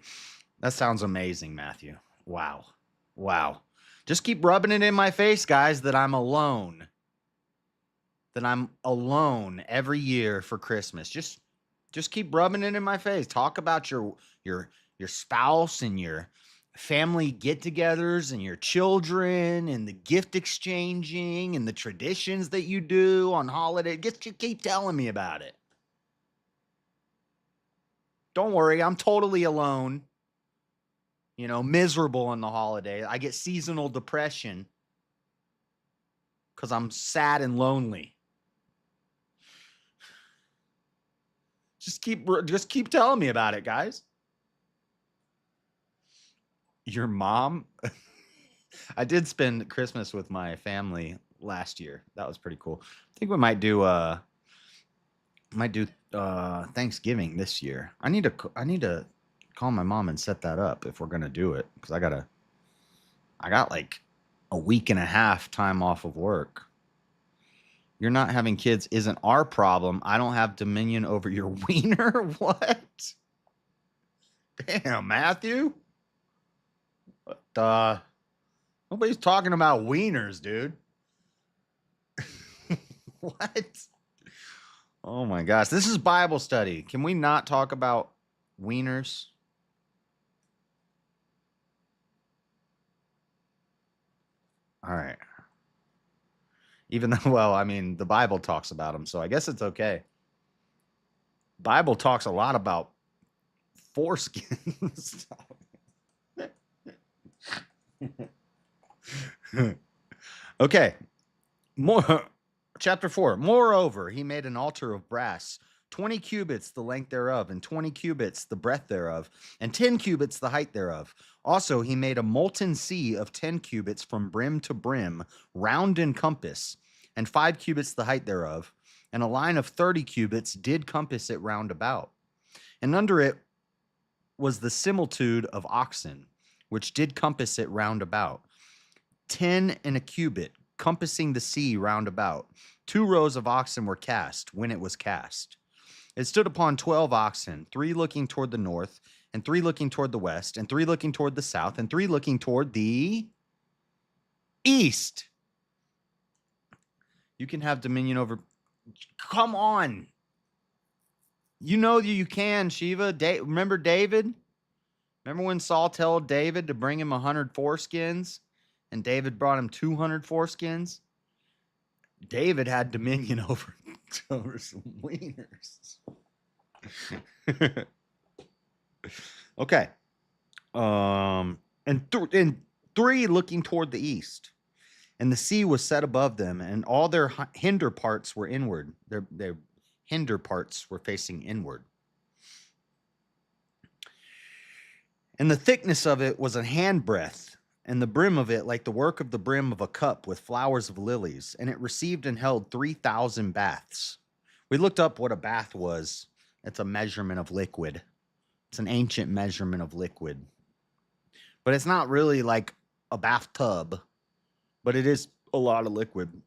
That sounds amazing, Matthew. Wow. Just keep rubbing it in my face, guys, that I'm alone. That I'm alone every year for Christmas. Just keep rubbing it in my face. Talk about your spouse and your family get-togethers and your children and the gift exchanging and the traditions that you do on holiday. Just keep telling me about it. Don't worry, I'm totally alone. You know, miserable in the holiday. I get seasonal depression because I'm sad and lonely. Just keep telling me about it, guys. Your mom? I did spend Christmas with my family last year. That was pretty cool. I think we might do Thanksgiving this year. I need to call my mom and set that up if we're gonna do it, because I got like a week and a half time off of work. You're not having kids isn't our problem. I don't have dominion over your wiener. What? Damn, Matthew. What? Nobody's talking about wieners, dude. What? Oh my gosh, this is Bible study. Can we not talk about wieners? All right. Even though, well, I mean, the Bible talks about them, so I guess it's okay. Bible talks a lot about foreskins. Okay. Chapter 4. Moreover, he made an altar of brass, 20 cubits the length thereof, and 20 cubits the breadth thereof, and 10 cubits the height thereof. Also, he made a molten sea of 10 cubits from brim to brim, round in compass, and 5 cubits the height thereof, and a line of 30 cubits did compass it round about. And under it was the similitude of oxen, which did compass it round about, 10 and a cubit, compassing the sea round about. 2 rows of oxen were cast when it was cast. It stood upon 12 oxen, 3 looking toward the north, and 3 looking toward the west, and 3 looking toward the south, and 3 looking toward the east. You can have dominion over. Come on. You know you can, Shiva. Remember David? Remember when Saul told David to bring him 100 foreskins, and David brought him 200 foreskins? David had dominion over some wieners. Okay. And 3 looking toward the east. And the sea was set above them, and all their hinder parts were inward. hinder parts were facing inward. And the thickness of it was a handbreadth, and the brim of it like the work of the brim of a cup with flowers of lilies, and it received and held 3,000 baths. We looked up what a bath was. It's a measurement of liquid. It's an ancient measurement of liquid. But it's not really like a bathtub, but it is a lot of liquid.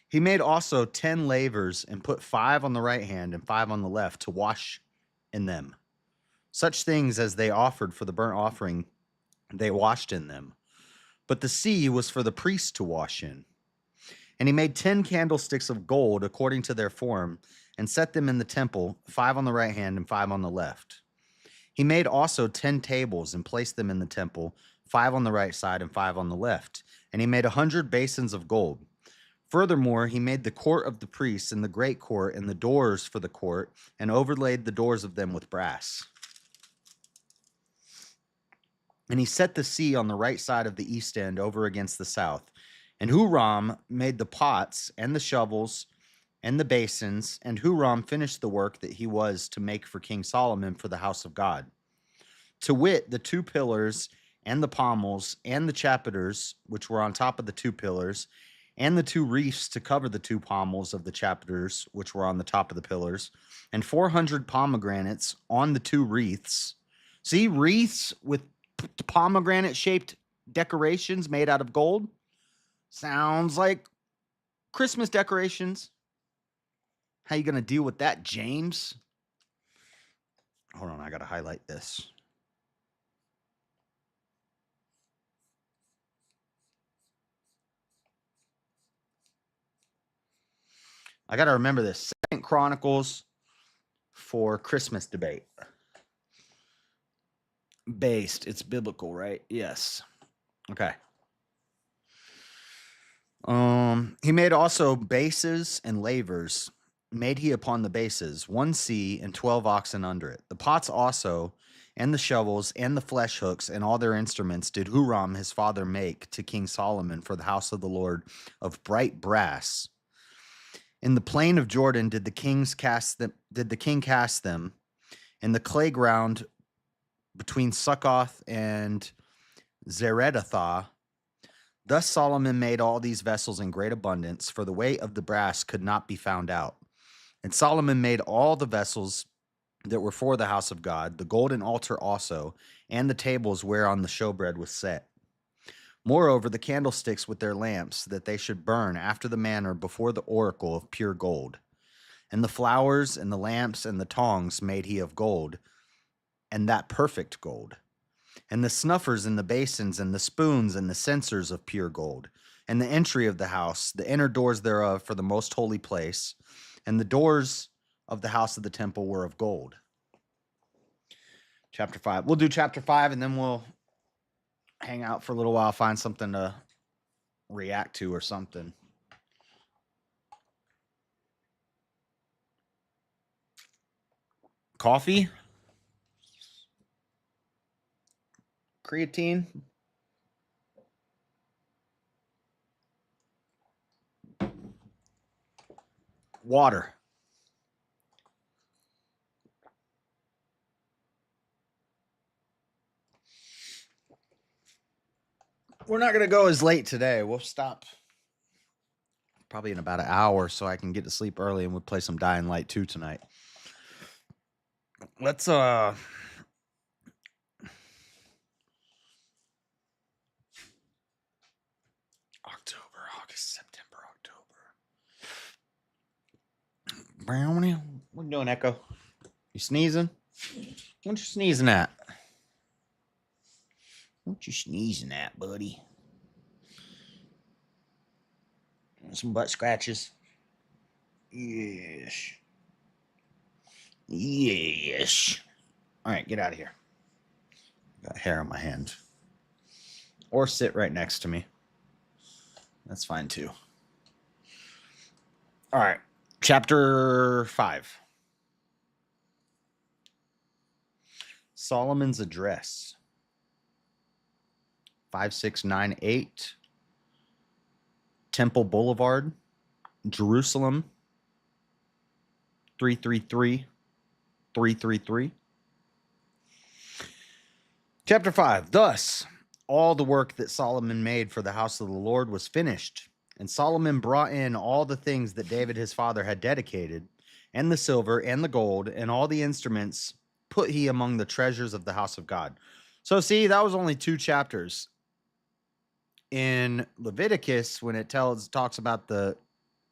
He made also 10 lavers and put 5 on the right hand and 5 on the left to wash in them. Such things as they offered for the burnt offering, they washed in them. But the sea was for the priests to wash in. And he made 10 candlesticks of gold according to their form, and set them in the temple, 5 on the right hand and 5 on the left. He made also 10 tables and placed them in the temple, 5 on the right side and 5 on the left. And he made 100 basins of gold. Furthermore, he made the court of the priests and the great court and the doors for the court, and overlaid the doors of them with brass. And he set the sea on the right side of the east end over against the south. And Huram made the pots and the shovels and the basins, and Huram finished the work that he was to make for King Solomon for the house of God. To wit, the 2 pillars and the pommels and the chapiters, which were on top of the 2 pillars, and the 2 reefs to cover the 2 pommels of the chapiters, which were on the top of the pillars, and 400 pomegranates on the 2 wreaths. See, wreaths with pomegranate-shaped decorations made out of gold? Sounds like Christmas decorations. How you going to deal with that, James? Hold on, I got to highlight this. I got to remember this. 2 Chronicles for Christmas debate. Based. It's biblical, right? Yes. Okay. He made also bases and lavers. Made he upon the bases 1 sea and 12 oxen under it. The pots also, and the shovels, and the flesh hooks, and all their instruments did Huram his father make to King Solomon for the house of the Lord of bright brass. In the plain of Jordan did the king cast them, in the clay ground between Succoth and Zeredathah. Thus Solomon made all these vessels in great abundance, for the weight of the brass could not be found out. And Solomon made all the vessels that were for the house of God, the golden altar also, and the tables whereon the showbread was set. Moreover, the candlesticks with their lamps, that they should burn after the manner before the oracle of pure gold. And the flowers and the lamps and the tongs made he of gold, and that perfect gold. And the snuffers and the basins and the spoons and the censers of pure gold. And the entry of the house, the inner doors thereof for the most holy place, and the doors of the house of the temple were of gold. Chapter 5. We'll do chapter 5 and then we'll hang out for a little while, find something to react to or something. Coffee? Creatine? Water. We're not going to go as late today. We'll stop probably in about an hour so I can get to sleep early, and we'll play some Dying Light 2 tonight. Let's October, August, September, October. Brownie, what you doing, Echo? You sneezing? What you sneezing at? What you sneezing at, buddy? Some butt scratches. Yes. Yes. All right, get out of here. Got hair on my hand. Or sit right next to me. That's fine too. All right, chapter 5. Solomon's address. 5698 Temple Boulevard, Jerusalem, 333. 333. Chapter 5. Thus, all the work that Solomon made for the house of the Lord was finished. And Solomon brought in all the things that David his father had dedicated, and the silver and the gold, and all the instruments put he among the treasures of the house of God. So see, that was only 2 chapters. In Leviticus, when it talks about the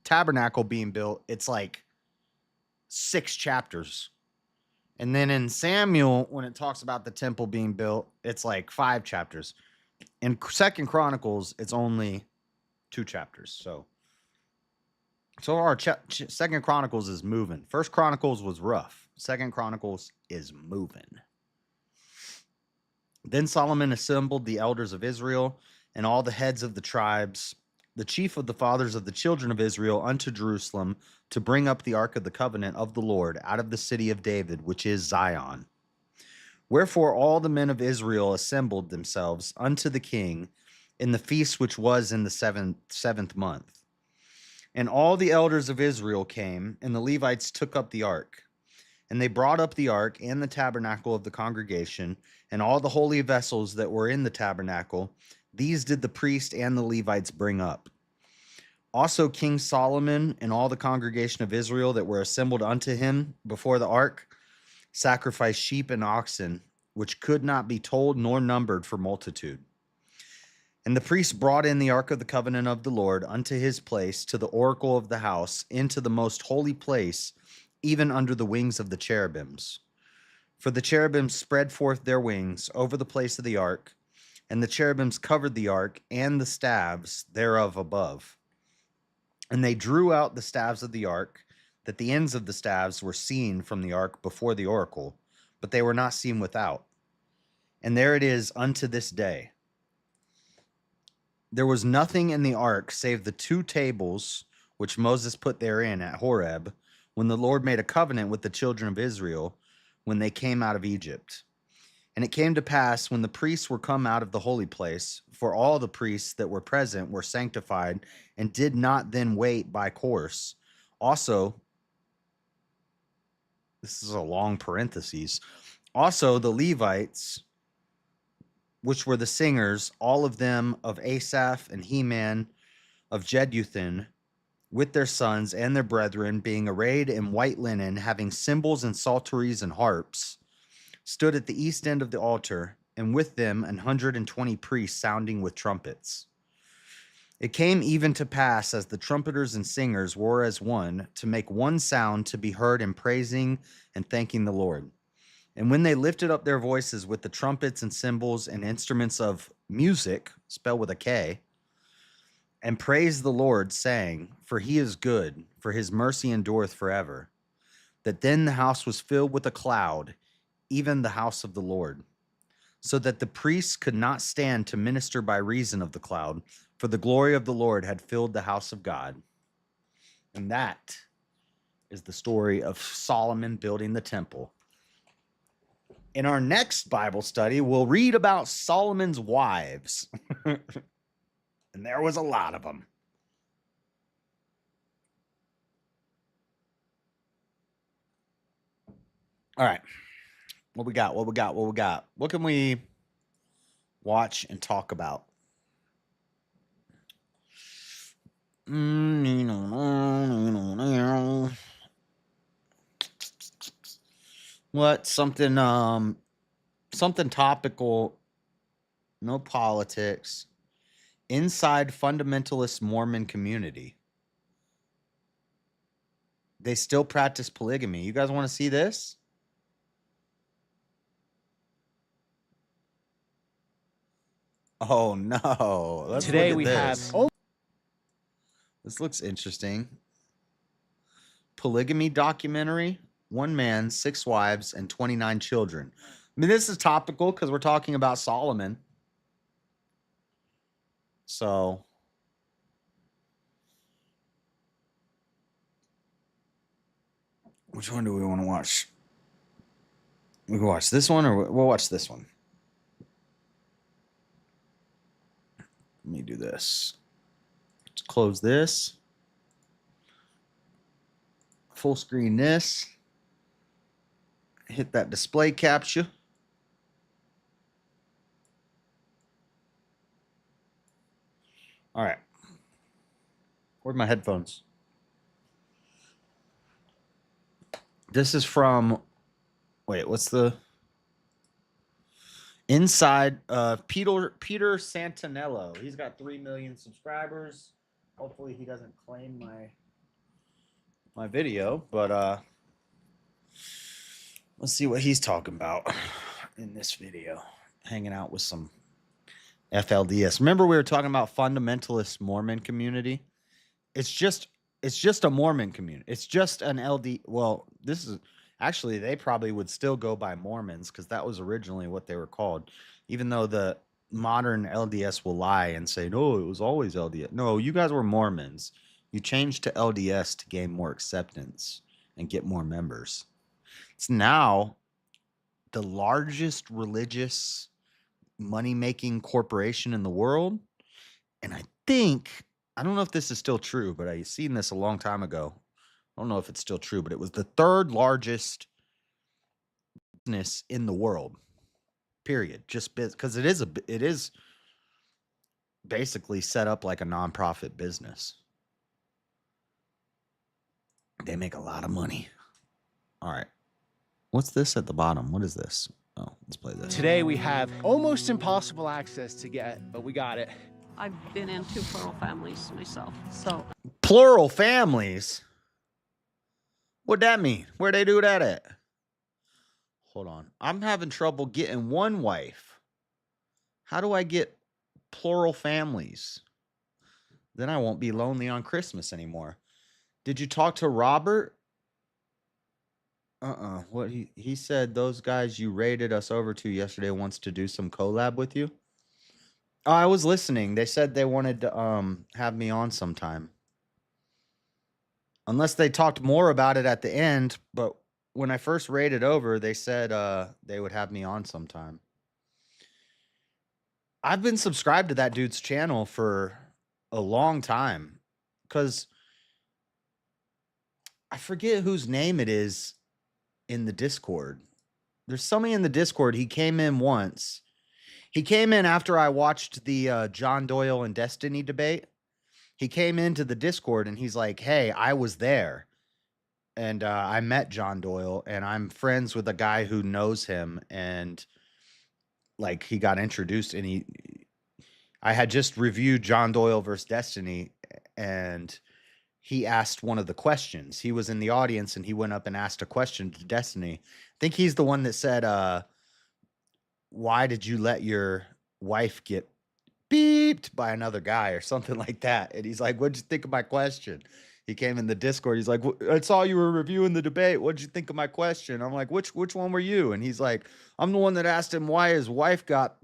tabernacle being built, it's like 6 chapters. And then in Samuel, when it talks about the temple being built, it's like 5 chapters. In Second Chronicles, it's only 2 chapters. So our Second Chronicles is moving. First Chronicles was rough. Second Chronicles is moving. Then Solomon assembled the elders of Israel and all the heads of the tribes, the chief of the fathers of the children of Israel, unto Jerusalem to bring up the ark of the covenant of the Lord out of the city of David, which is Zion. Wherefore all the men of Israel assembled themselves unto the king in the feast which was in the seventh month. And all the elders of Israel came, and the Levites took up the ark. And they brought up the ark and the tabernacle of the congregation, and all the holy vessels that were in the tabernacle. These did the priest and the Levites bring up. Also King Solomon and all the congregation of Israel that were assembled unto him before the ark sacrificed sheep and oxen, which could not be told nor numbered for multitude. And the priests brought in the ark of the covenant of the Lord unto his place, to the oracle of the house, into the most holy place, even under the wings of the cherubims. For the cherubims spread forth their wings over the place of the ark, and the cherubims covered the ark and the staves thereof above. And they drew out the staves of the ark, that the ends of the staves were seen from the ark before the oracle, but they were not seen without. And there it is unto this day. There was nothing in the ark save the 2 tables which Moses put therein at Horeb, when the Lord made a covenant with the children of Israel when they came out of Egypt. And it came to pass, when the priests were come out of the holy place, for all the priests that were present were sanctified, and did not then wait by course. Also, this is a long parenthesis. Also, the Levites, which were the singers, all of them of Asaph and Heman of Jeduthun, with their sons and their brethren, being arrayed in white linen, having cymbals and psalteries and harps, stood at the east end of the altar, and with them 120 priests sounding with trumpets. It came even to pass, as the trumpeters and singers were as one, to make one sound to be heard in praising and thanking the Lord. And when they lifted up their voices with the trumpets and cymbals and instruments of music, spelled with a K, and praised the Lord, saying, For he is good, for his mercy endureth forever, that then the house was filled with a cloud, even the house of the Lord, so that the priests could not stand to minister by reason of the cloud, for the glory of the Lord had filled the house of God. And that is the story of Solomon building the temple. In our next Bible study, we'll read about Solomon's wives. And there was a lot of them. All right. What we got? What can we watch and talk about? What? Something topical, no politics. Inside fundamentalist Mormon community. They still practice polygamy. You guys want to see this? Oh no. Let's Today look at we this. have This looks interesting. Polygamy documentary. 1 man, 6 wives, and 29 children. I mean, this is topical because we're talking about Solomon. So, which one do we want to watch? We can watch this one, or we'll watch this one. Let me do this. Let's close this. full screen this. Hit that display capture. All right. Where's my headphones? This is from, wait, what's the inside? Peter Santinello. He's got 3 million subscribers. Hopefully he doesn't claim my video, but let's see what he's talking about in this video. Hanging out with some FLDS. Remember we were talking about fundamentalist Mormon community? It's just a Mormon community. It's just an LD. Well, this is actually, they probably would still go by Mormons because that was originally what they were called. Even though the modern LDS will lie and say, no, it was always LDS. No, you guys were Mormons. You changed to LDS to gain more acceptance and get more members. It's now the largest religious money-making corporation in the world. And I don't know if this is still true, but I seen this a long time ago. I don't know if it's still true, but it was the third largest business in the world, period. Just because it is basically set up like a nonprofit business. They make a lot of money. All right. What's this at the bottom? What is this? Oh, let's play this. Today we have almost impossible access to get, but we got it. I've been in 2 plural families myself, so. Plural families? What'd that mean? Where'd they do that at? Hold on. I'm having trouble getting one wife. How do I get plural families? Then I won't be lonely on Christmas anymore. Did you talk to Robert? What he said those guys you raided us over to yesterday wants to do some collab with you. Oh, I was listening. They said they wanted to have me on sometime. Unless they talked more about it at the end, but when I first raided over, they said they would have me on sometime. I've been subscribed to that dude's channel for a long time because I forget whose name it is in the Discord. There's somebody in the Discord. He came in once. He came in after I watched the John Doyle and Destiny debate. He came into the Discord and he's like, hey, I was there. And I met John Doyle and I'm friends with a guy who knows him. And like he got introduced and I had just reviewed John Doyle versus Destiny and he asked one of the questions. He was in the audience and he went up and asked a question to Destiny. I think he's the one that said, why did you let your wife get beeped by another guy or something like that? And he's like, what'd you think of my question? He came in the Discord. He's like, I saw you were reviewing the debate. What'd you think of my question? I'm like, which one were you? And he's like, I'm the one that asked him why his wife got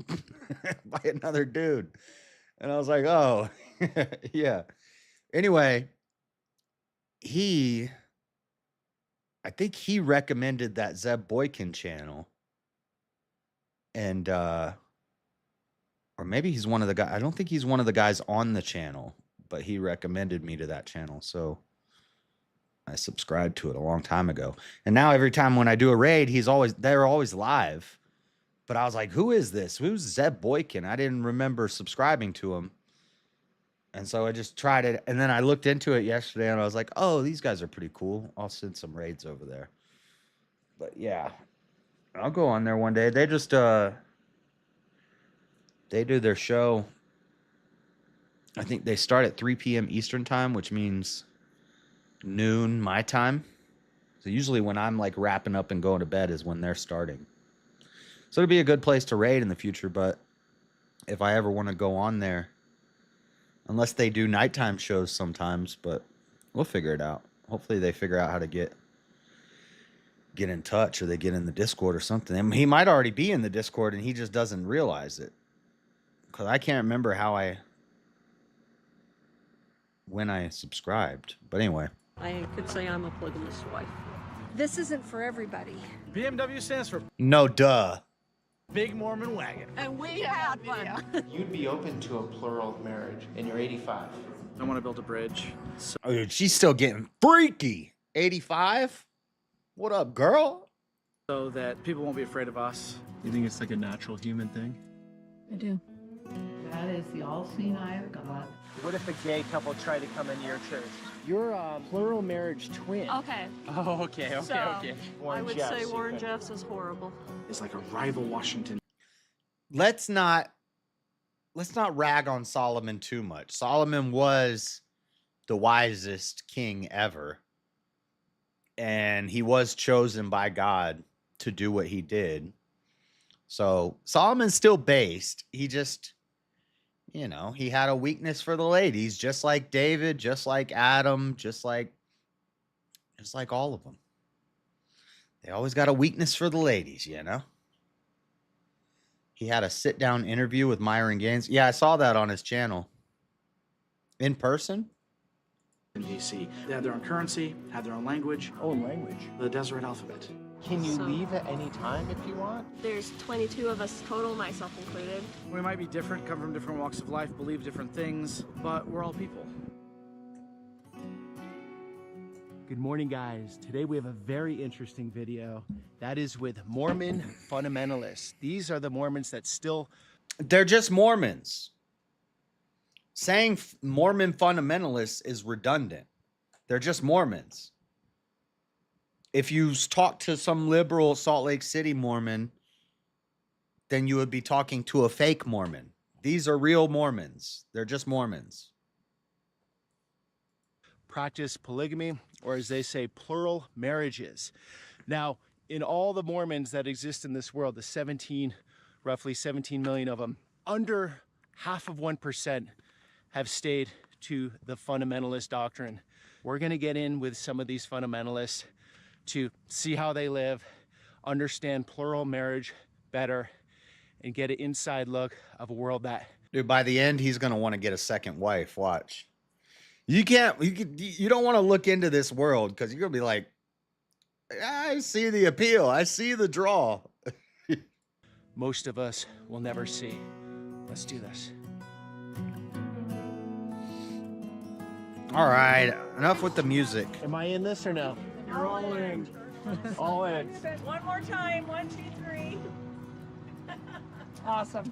by another dude. And I was like, oh, yeah. Anyway, I think he recommended that Zeb Boykin channel. And, or maybe he's one of the guys. I don't think he's one of the guys on the channel, but he recommended me to that channel. So I subscribed to it a long time ago. And now every time when I do a raid, they're always live. But I was like, who is this? Who's Zeb Boykin? I didn't remember subscribing to him. And so I just tried it. And then I looked into it yesterday and I was like, oh, these guys are pretty cool. I'll send some raids over there. But yeah, I'll go on there one day. They just, they do their show. I think they start at 3 p.m. Eastern time, which means noon my time. So usually when I'm like wrapping up and going to bed is when they're starting. So it'd be a good place to raid in the future. But if I ever want to go on there, unless they do nighttime shows sometimes, but we'll figure it out. Hopefully they figure out how to get in touch or they get in the Discord or something. I mean, he might already be in the Discord and he just doesn't realize it. Because I can't remember when I subscribed. But anyway. I could say I'm a polygamous wife. This isn't for everybody. BMW stands for No, duh. Big Mormon Wagon. And we had fun. You'd be open to a plural marriage, and you're 85. I want to build a bridge. Oh, dude, she's still getting freaky. 85? What up, girl? So that people won't be afraid of us. You think it's like a natural human thing? I do. That is the all-seeing eye of God. What if a gay couple tried to come into your church? You're a plural marriage twin. Okay. Oh, okay. I would Jeffs, say you Warren could- Jeffs is horrible. It's like a rival Washington. Let's not rag on Solomon too much. Solomon was the wisest king ever. And he was chosen by God to do what he did. So Solomon's still based. He just, he had a weakness for the ladies, just like David, just like Adam, just like all of them. They always got a weakness for the ladies, He had a sit-down interview with Myron Gaines. Yeah, I saw that on his channel. In person? In DC. They had their own currency, had their own language. Own language. The Deseret alphabet. Can you So- leave at any time if you want? There's 22 of us total, myself included. We might be different, come from different walks of life, believe different things, but we're all people. Good morning, guys. Today we have a very interesting video. That is with Mormon fundamentalists. These are the Mormons that still... They're just Mormons. Saying Mormon fundamentalists is redundant. They're just Mormons. If you talk to some liberal Salt Lake City Mormon, then you would be talking to a fake Mormon. These are real Mormons. They're just Mormons. practice polygamy, or as they say, plural marriages. Now, in all the Mormons that exist in this world, the roughly 17 million of them, under half of 1% have stayed to the fundamentalist doctrine. We're going to get in with some of these fundamentalists to see how they live, understand plural marriage better, and get an inside look of a world that... Dude, by the end, he's going to want to get a second wife. Watch. You don't want to look into this world because you're going to be like, I see the appeal. I see the draw. most of us will never see. Let's do this. All right, enough with the music. Am I in this or no? You're all in. All in. One more time. 1, 2, 3. Awesome.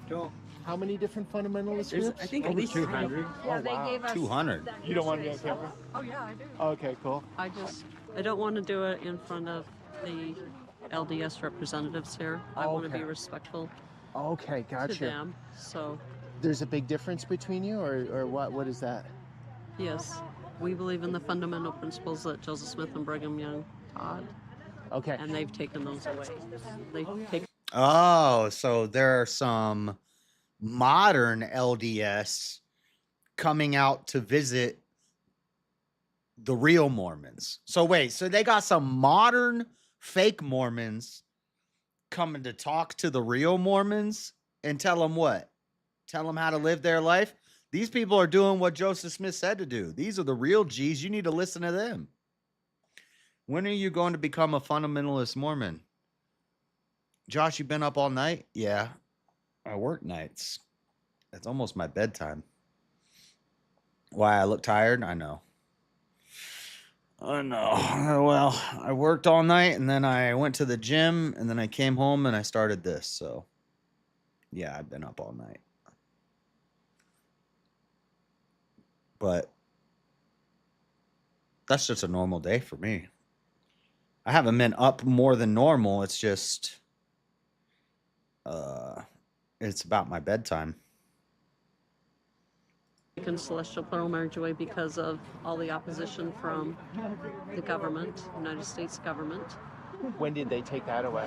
How many different fundamentalist There's, groups? I think, at least 200. Yeah, they gave us 200. You don't want to be on camera? Oh yeah, I do. Okay, cool. I don't want to do it in front of the LDS representatives here. I want to be Okay. respectful Okay, to gotcha. them. So, There's a big difference between you, or what? What is that? yes, we believe in the fundamental principles that Joseph Smith and Brigham Young taught, Okay. and they've taken those away. They've taken Oh, so there are some modern LDS coming out to visit the real Mormons. So wait, so they got some modern fake Mormons coming to talk to the real Mormons and tell them what? Tell them how to live their life? These people are doing what Joseph Smith said to do. These are the real G's. You need to listen to them. When are you going to become a fundamentalist Mormon? Josh, you been up all night? Yeah. I work nights. It's almost my bedtime. Why, I look tired? I know. I know. Well, I worked all night and then I went to the gym and then I came home and I started this. So, yeah, I've been up all night. But that's just a normal day for me. I haven't been up more than normal. It's just it's about my bedtime. taken celestial plural marriage away because of all the opposition from the government, United States government. When did they take that away?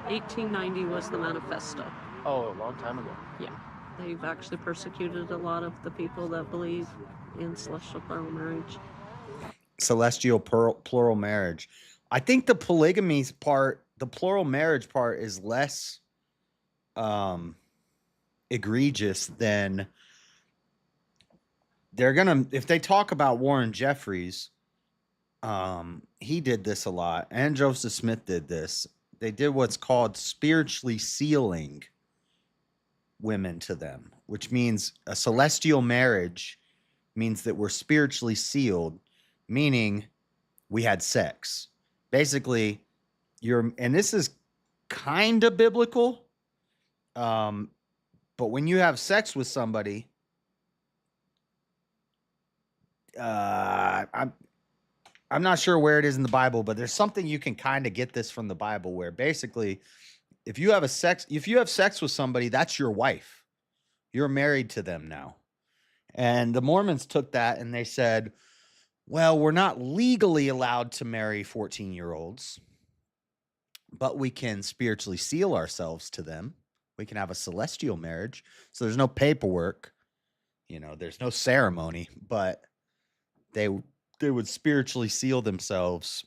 1890 was the manifesto. Oh, a long time ago. Yeah, they've actually persecuted a lot of the people that believe in celestial plural marriage. Celestial plural marriage. I think the polygamy part, the plural marriage part is less egregious than they're gonna, if they talk about Warren Jeffries, he did this a lot, and Joseph Smith did this. They did what's called spiritually sealing women to them, which means a celestial marriage means that we're spiritually sealed, meaning we had sex. Basically, and this is kind of biblical. But when you have sex with somebody, I'm not sure where it is in the Bible, but there's something you can kind of get this from the Bible where basically if you have sex with somebody, that's your wife. You're married to them now. And the Mormons took that and they said, well, we're not legally allowed to marry 14-year-olds, but we can spiritually seal ourselves to them. We can have a celestial marriage. So there's no paperwork, there's no ceremony, but they would spiritually seal themselves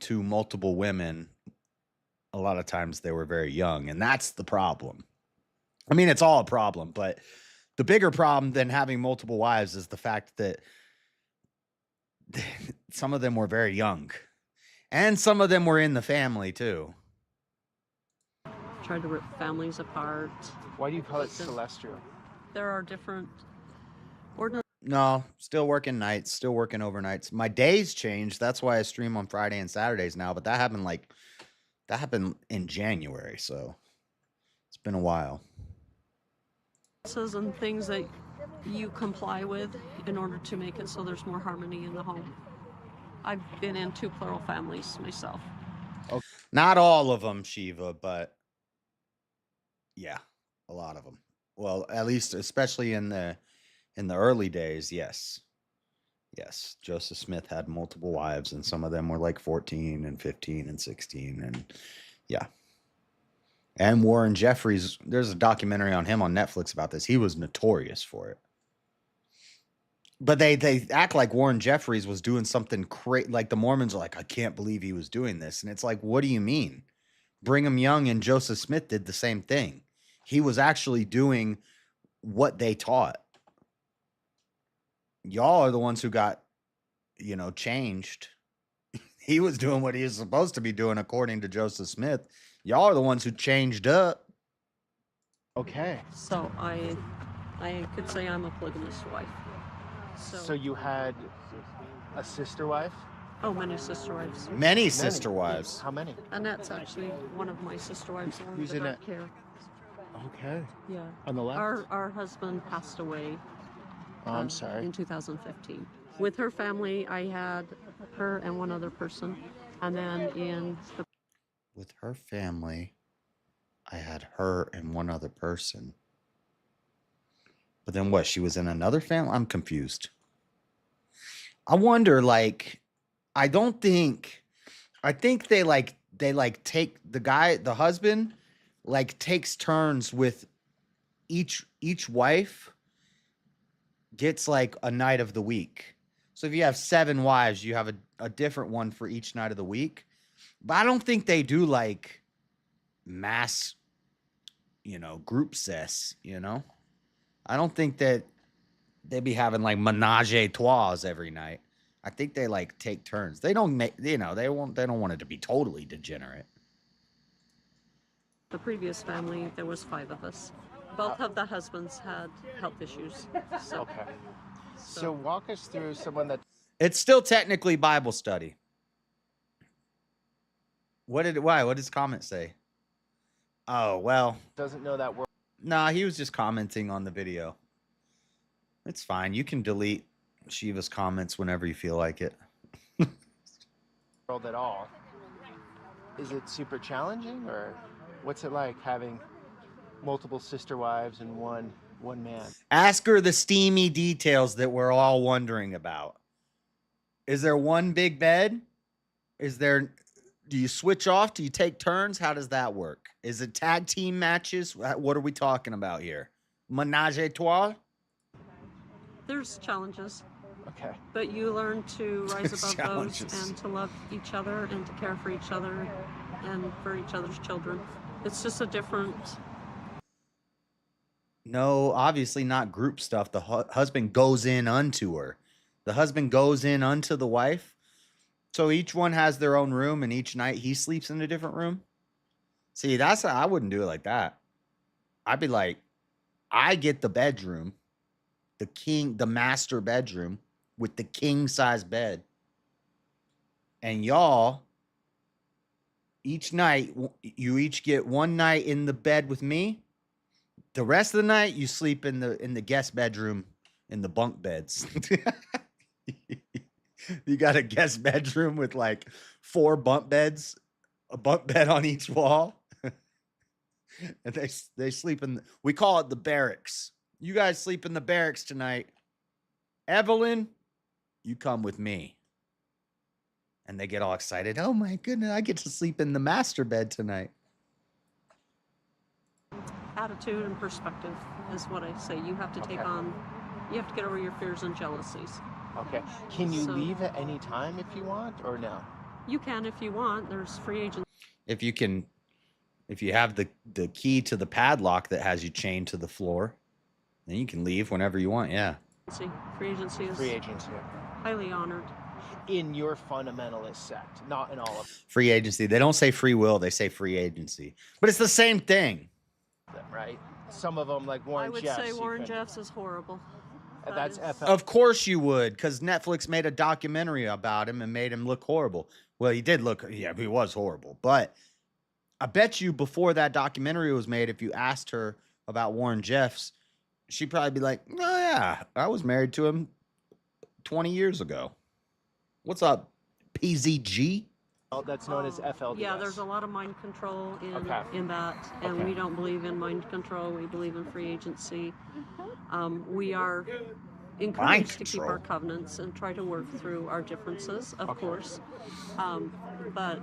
to multiple women. A lot of times they were very young, and that's the problem. I mean, it's all a problem, but the bigger problem than having multiple wives is the fact that some of them were very young, and some of them were in the family too. Tried to rip families apart. Why do you call it celestial? There are different ordinances. No, still working nights, still working overnights. My days changed. That's why I stream on Friday and Saturdays now, but that happened in January, so it's been a while. And things that you comply with in order to make it so there's more harmony in the home. I've been in 2 plural families myself. Okay. Not all of them, Shiva, but yeah, a lot of them. Well, at least, especially in the early days, yes. Yes, Joseph Smith had multiple wives, and some of them were like 14 and 15 and 16, and yeah. And Warren Jeffries, there's a documentary on him on Netflix about this. He was notorious for it. But they act like Warren Jeffries was doing something crazy. Like the Mormons are like, I can't believe he was doing this. And it's like, what do you mean? Brigham Young and Joseph Smith did the same thing. He was actually doing what they taught. Y'all are the ones who got, changed. He was doing what he was supposed to be doing according to Joseph Smith. Y'all are the ones who changed up. Okay. So I could say I'm a polygamous wife. So you had a sister wife? Oh, many sister wives. Many sister wives. How many? Annette's actually one of my sister wives. Who's in Annette? Care. Okay. Yeah. On the left? Our husband passed away. I'm sorry. In 2015. With her family, I had her and one other person. And then with her family, I had her and one other person. But then what? She was in another family? I'm confused. I wonder, I think they take the husband, takes turns with each wife gets a night of the week. So if you have 7 wives, you have a different one for each night of the week. But I don't think they do mass, group sex, I don't think that they be having menage a trois every night. I think they take turns. They don't make, they don't want it to be totally degenerate. The previous family, there was 5 of us. Both of the husbands had health issues. So. Okay. So walk us through someone that... It's still technically Bible study. What does comment say? Oh, well. Doesn't know that word. Nah, he was just commenting on the video. It's fine. You can delete Shiva's comments whenever you feel like it. World at all. Is it super challenging, or what's it like having multiple sister wives and one man? Ask her the steamy details that we're all wondering about. Is there one big bed? Do you switch off? Do you take turns? How does that work? Is it tag team matches? What are we talking about here? Menage a trois? There's challenges. Okay. But you learn to rise above those and to love each other and to care for each other and for each other's children. It's just a different... No, obviously not group stuff. The husband goes in unto her. The husband goes in unto the wife. So each one has their own room, and each night he sleeps in a different room. See, I wouldn't do it like that. I'd be like, I get the bedroom, the master bedroom with the king size bed. and y'all each night you each get one night in the bed with me. The rest of the night you sleep in the guest bedroom in the bunk beds. You got a guest bedroom with like 4 bunk beds, a bunk bed on each wall. And they sleep in we call it the barracks. You guys sleep in the barracks tonight. Evelyn, you come with me. And they get all excited. Oh my goodness, I get to sleep in the master bed tonight. Attitude and perspective is what I say. You have to take on, you have to get over your fears and jealousies. Okay. Can you leave at any time if you want, or no? You can if you want. There's free agents. If you have the key to the padlock that has you chained to the floor, then you can leave whenever you want. Yeah. Free agency is highly honored. In your fundamentalist sect, not in all of Free agency. They don't say free will, they say free agency. But it's the same thing. them, right? Some of them, like Warren Jeffs. I would say Warren Jeffs is horrible. That's FL. Of course you would, because Netflix made a documentary about him and made him look horrible. Well, he did look, yeah, he was horrible. But I bet you before that documentary was made, if you asked her about Warren Jeffs, she'd probably be like, oh yeah, I was married to him 20 years ago. What's up, PZG? That's known as FLDS. Yeah, there's a lot of mind control in that, and we don't believe in mind control. We believe in free agency. We are encouraged to keep our covenants and try to work through our differences, of course. But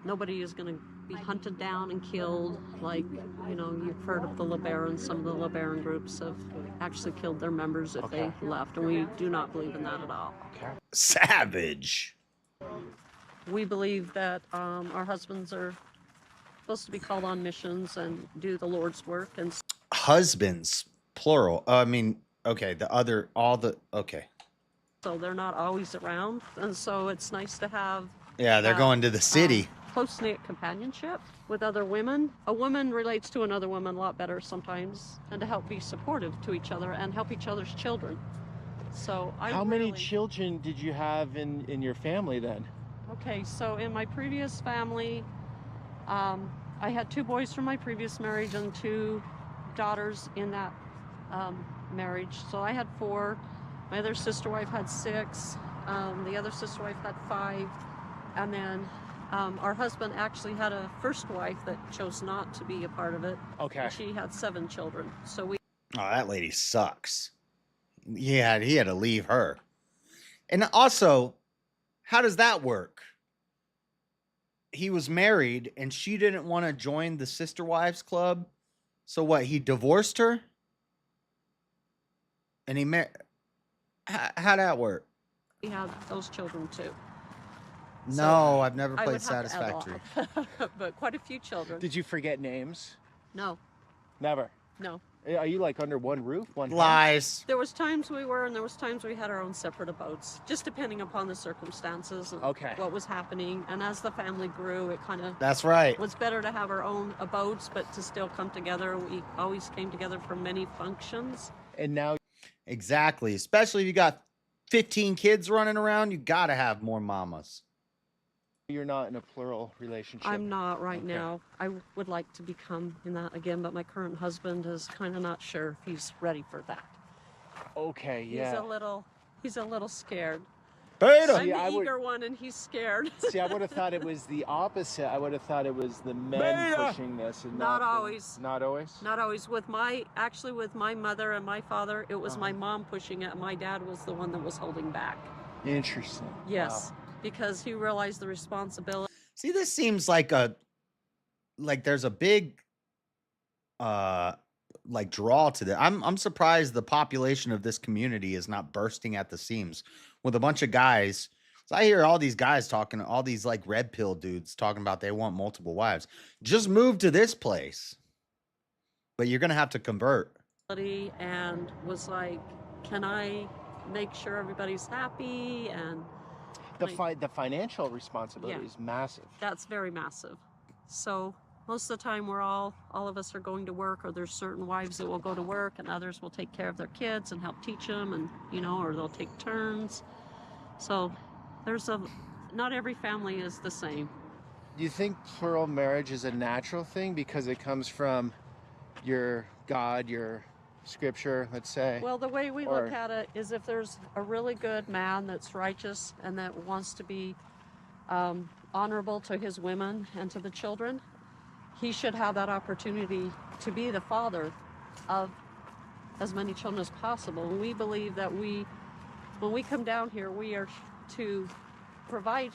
nobody is going to be hunted down and killed. Like, you know, you've heard of the LeBarons. Some of the LeBaron groups have actually killed their members if they left, and we do not believe in that at all. Savage. We believe that our husbands are supposed to be called on missions and do the Lord's work. And husbands, plural. I mean, okay, okay. So they're not always around, and so it's nice to have. Yeah, they're going to the city. Close-knit companionship with other women. A woman relates to another woman a lot better sometimes, and to help be supportive to each other and help each other's children. So how many children did you have in your family then? Okay, so in my previous family, I had 2 boys from my previous marriage and 2 daughters in that marriage. So I had 4. My other sister wife had 6. The other sister wife had 5. And then our husband actually had a first wife that chose not to be a part of it. Okay. And she had 7 children. So we. Oh, that lady sucks. He had to leave her. And also, how does that work? He was married and she didn't want to join the sister wives club. So what, he divorced her? And he married. How'd that work? We had those children too. No, So I've never I played would have to add Satisfactory. all. But quite a few children. Did you forget names? No, Never. no. Are you like under one roof? One house? Lies. There was times we were, and there was times we had our own separate abodes, just depending upon the circumstances and what was happening. And as the family grew, it kind of That's right. was better to have our own abodes, but to still come together. We always came together for many functions. And now, exactly. Especially if you got 15 kids running around, you gotta have more mamas. you're not in a plural relationship. I'm not right now. I would like to become in that again, but my current husband is kind of not sure if he's ready for that. Okay, yeah. He's a little scared. Beta. I'm the eager one, and he's scared. See, I would have thought it was the opposite. I would have thought it was the men pushing this, and Not always. Not always. Not always. With my mother and my father, it was my mom pushing it. My dad was the one that was holding back. Interesting. Yes, because he realized the responsibility. See, this seems like there's a big like draw to that. I'm surprised the population of this community is not bursting at the seams with a bunch of guys. So I hear all these guys talking, all these like red pill dudes talking about they want multiple wives. Just move to this place. But you're gonna have to convert. And was like, can I make sure everybody's happy? And the financial responsibility is massive. That's very massive. So most of the time all of us are going to work, or there's certain wives that will go to work and others will take care of their kids and help teach them, and or they'll take turns. So not every family is the same. Do you think plural marriage is a natural thing because it comes from your God, your scripture, let's say? Well, the way we Or- look at it is if there's a really good man that's righteous and that wants to be honorable to his women and to the children, he should have that opportunity to be the father of as many children as possible. And we believe that when we come down here, we are to provide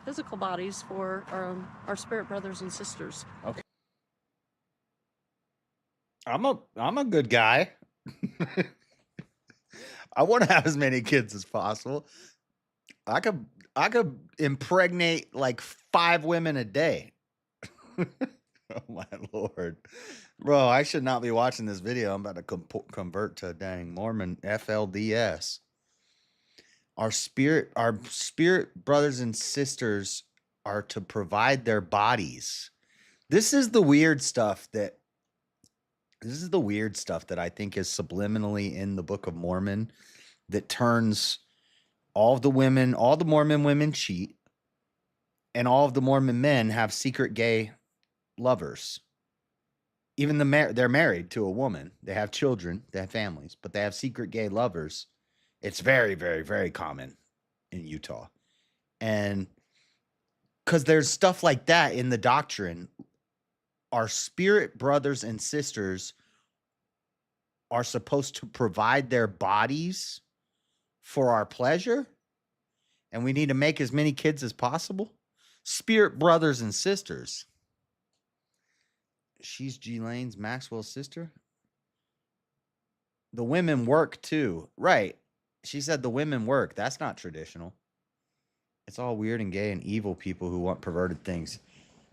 physical bodies for our spirit brothers and sisters. Okay. I'm a good guy. I want to have as many kids as possible. I could impregnate like 5 women a day. Oh my Lord. Bro, I should not be watching this video. I'm about to convert to dang Mormon FLDS. Our spirit brothers and sisters are to provide their bodies. This is the weird stuff that I think is subliminally in the Book of Mormon that turns all the Mormon women cheat, and all of the Mormon men have secret gay lovers. Even they're married to a woman. They have children, they have families, but they have secret gay lovers. It's very, very, very common in Utah. And because there's stuff like that in the doctrine, our spirit brothers and sisters are supposed to provide their bodies for our pleasure, and we need to make as many kids as possible. Spirit brothers and sisters. She's G-Lane's Maxwell's sister. The women work too. Right. She said the women work. That's not traditional. It's all weird and gay and evil people who want perverted things.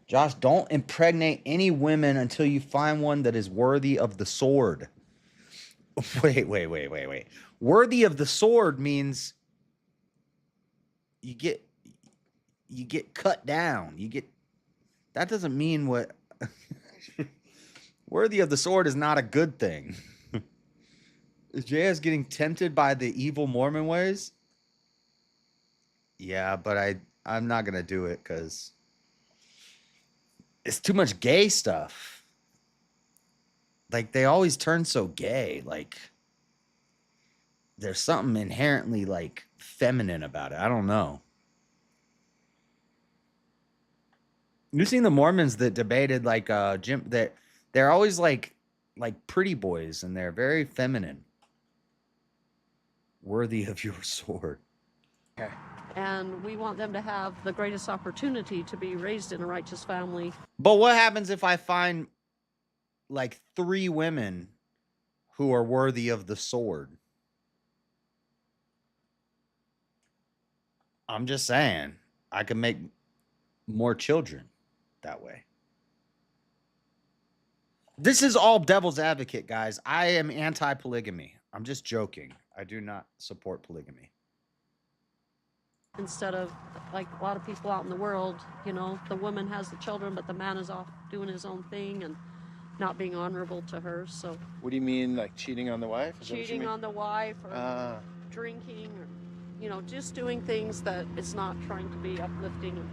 Josh, don't impregnate any women until you find one that is worthy of the sword. Wait. Worthy of the sword means you get cut down. That doesn't mean what worthy of the sword is not a good thing. Is JS getting tempted by the evil Mormon ways? Yeah, but I'm not gonna do it because it's too much gay stuff. Like, they always turn so gay. Like, there's something inherently like feminine about it. I don't know. You've seen the Mormons that debated like Jim, that they're always like pretty boys, and they're very feminine. Worthy of your sword. Okay. And we want them to have the greatest opportunity to be raised in a righteous family. But what happens if I find like 3 women who are worthy of the sword? I'm just saying, I can make more children that way. This is all devil's advocate, guys. I am anti-polygamy. I'm just joking. I do not support polygamy. Instead of like a lot of people out in the world, the woman has the children, but the man is off doing his own thing and not being honorable to her. So what do you mean, like cheating on the wife? Is cheating on the wife, or drinking, or just doing things that is not trying to be uplifting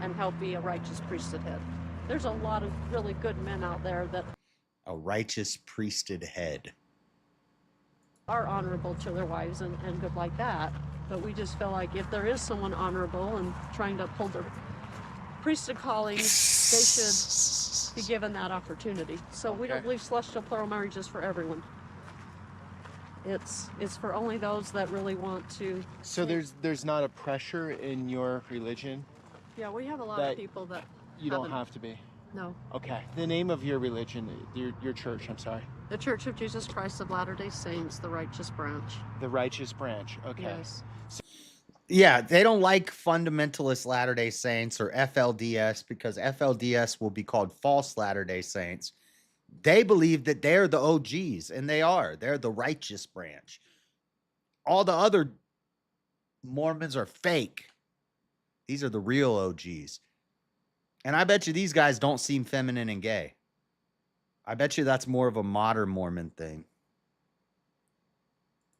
and help be a righteous priesthood head. There's a lot of really good men out there that a righteous priesthood head are honorable to their wives and good like that. But we just feel like if there is someone honorable and trying to uphold their priesthood callings, they should be given that opportunity. So we don't believe celestial plural marriage is for everyone. It's for only those that really want to. So there's not a pressure in your religion? Yeah, we have a lot of people that you don't have to be. No. Okay. The name of your religion, your church, I'm sorry. The Church of Jesus Christ of Latter-day Saints, the Righteous Branch. The Righteous Branch. Okay. Yes. Yeah, they don't like fundamentalist Latter-day Saints or FLDS because FLDS will be called false Latter-day Saints. They believe that they're the OGs, and they are. They're the righteous branch. All the other Mormons are fake. These are the real OGs. And I bet you these guys don't seem feminine and gay. I bet you that's more of a modern Mormon thing.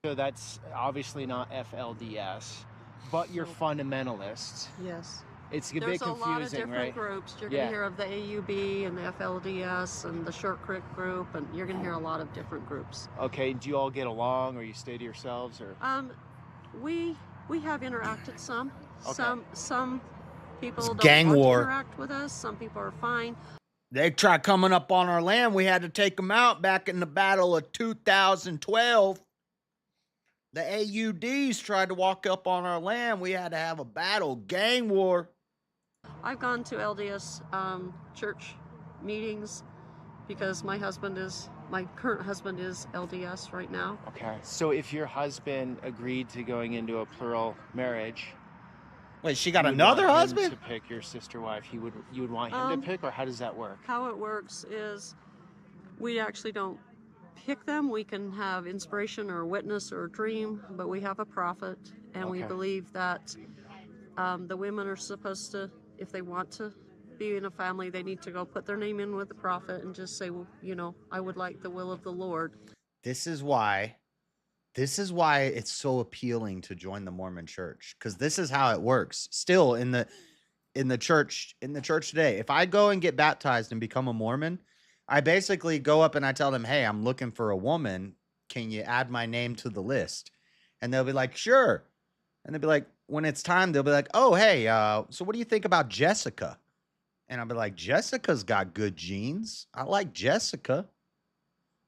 So that's obviously not FLDS. but you're So, fundamentalists. yes. It's a bit There's a confusing, lot of different right? groups. You're going to hear of the AUB and the FLDS and the Short Creek group, and you're going to hear a lot of different groups. Okay, do you all get along, or you stay to yourselves, or? We have interacted some. Okay. Some people It's don't gang want war. to interact with us. Some people are fine. They tried coming up on our land. We had to take them out back in the battle of 2012. The AUDs tried to walk up on our land. We had to have a battle, gang war. I've gone to LDS church meetings because my current husband is LDS right now. Okay. So if your husband agreed to going into a plural marriage, Wait, she got you would another want him husband? to pick your sister wife, you would want him to pick, or how does that work? How it works is we actually don't pick them. We can have inspiration or witness or dream, but we have a prophet, and we Okay. believe that the women are supposed to, if they want to be in a family, they need to go put their name in with the prophet and just say, well, I would like the will of the Lord. This is why it's so appealing to join the Mormon church, because this is how it works. Still in the church today, if I go and get baptized and become a Mormon, I basically go up and I tell them, hey, I'm looking for a woman. Can you add my name to the list? And they'll be like, sure. And they'll be like, when it's time, they'll be like, oh, hey, so what do you think about Jessica? And I'll be like, Jessica's got good genes. I like Jessica.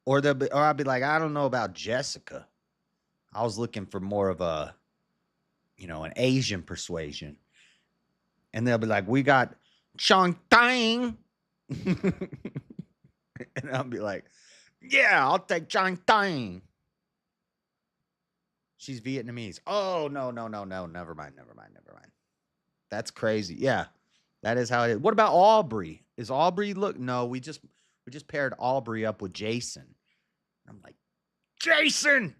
Or I'll be like, I don't know about Jessica. I was looking for more of a, an Asian persuasion. And they'll be like, we got Chong Tang. And I'll be like, yeah, I'll take Chong Tang. She's Vietnamese. Oh, no. Never mind. That's crazy. Yeah, that is how it is. What about Aubrey? Is Aubrey No, we just paired Aubrey up with Jason. I'm like, Jason!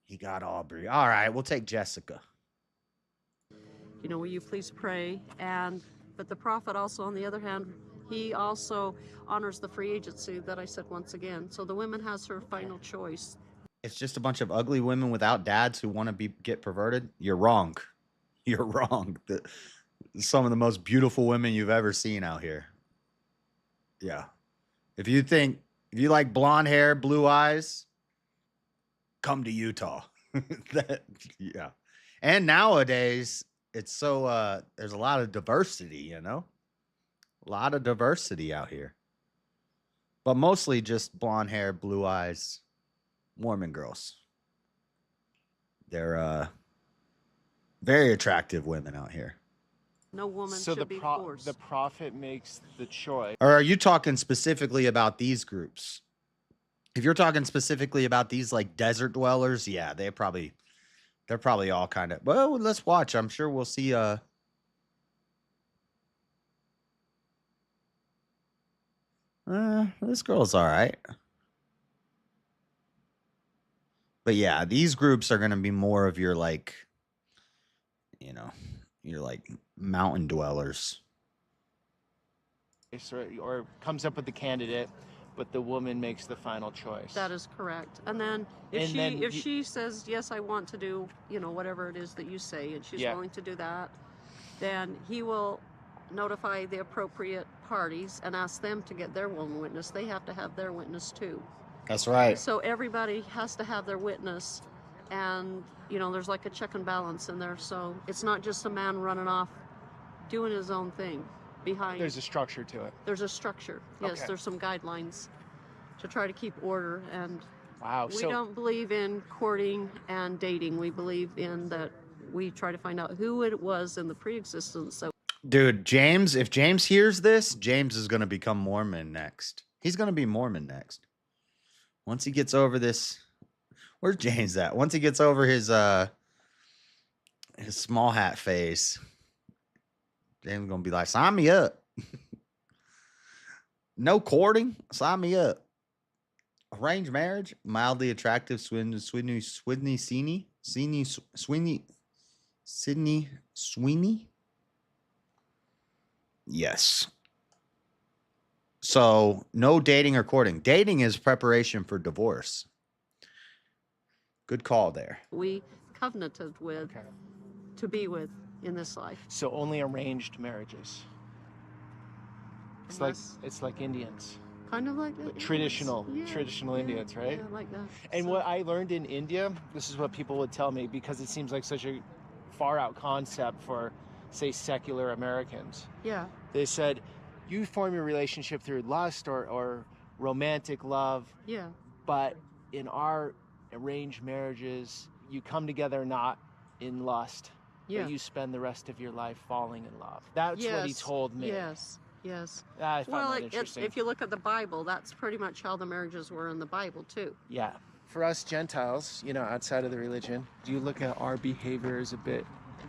He got Aubrey. All right, we'll take Jessica. Will you please pray? But the prophet also, on the other hand, he also honors the free agency that I said once again. So the woman has her final choice. It's just a bunch of ugly women without dads who want to get perverted. You're wrong. You're wrong. Some of the most beautiful women you've ever seen out here. Yeah. If you like blonde hair, blue eyes, come to Utah. Yeah. And nowadays, it's so there's a lot of diversity, a lot of diversity out here. But mostly just blonde hair, blue eyes, Mormon girls. They're very attractive women out here. No woman So should be forced. the prophet makes the choice. Or are you talking specifically about these groups? If you're talking specifically about these like desert dwellers, yeah, they're probably all kind of. Well, let's watch. I'm sure we'll see. This girl's all right. But yeah, these groups are gonna be more of your like, your like mountain dwellers. Or comes up with the candidate, but the woman makes the final choice. That is correct. And then if she says, yes, I want to do, whatever it is that you say, and she's willing to do that, then he will notify the appropriate parties and ask them to get their one witness. They have to have their witness too. That's right. So everybody has to have their witness, and there's like a check and balance in there. So it's not just a man running off doing his own thing. There's a structure to it. There's a structure. Yes, Okay. There's some guidelines to try to keep order. And wow, we don't believe in courting and dating. We believe in that we try to find out who it was in the pre-existence. Dude, if James hears this, James is going to become Mormon next. He's going to be Mormon next. Once he gets over this, where's James at? Once he gets over his small hat phase, James is going to be like, sign me up. No courting, sign me up. Arranged marriage, mildly attractive Sydney Sweeney. Yes. So no dating or courting. Dating is preparation for divorce. Good call there. We covenanted with Okay. to be with in this life. So only arranged marriages. Unless- It's like Indians. Kind of like that. But traditional Yeah, Indians, right? Yeah, like that. And So- what I learned in India, this is what people would tell me because it seems like such a far out concept for, say, secular Americans. Yeah. They said, you form your relationship through lust or romantic love, Yeah. but in our arranged marriages, you come together not in lust, Yeah. but you spend the rest of your life falling in love. That's what he Yes, told me. Yes. Yes. I found Well, that interesting. if you look at the Bible, that's pretty much how the marriages were in the Bible too. Yeah. For us Gentiles, outside of the religion, do you look at our behavior as a bit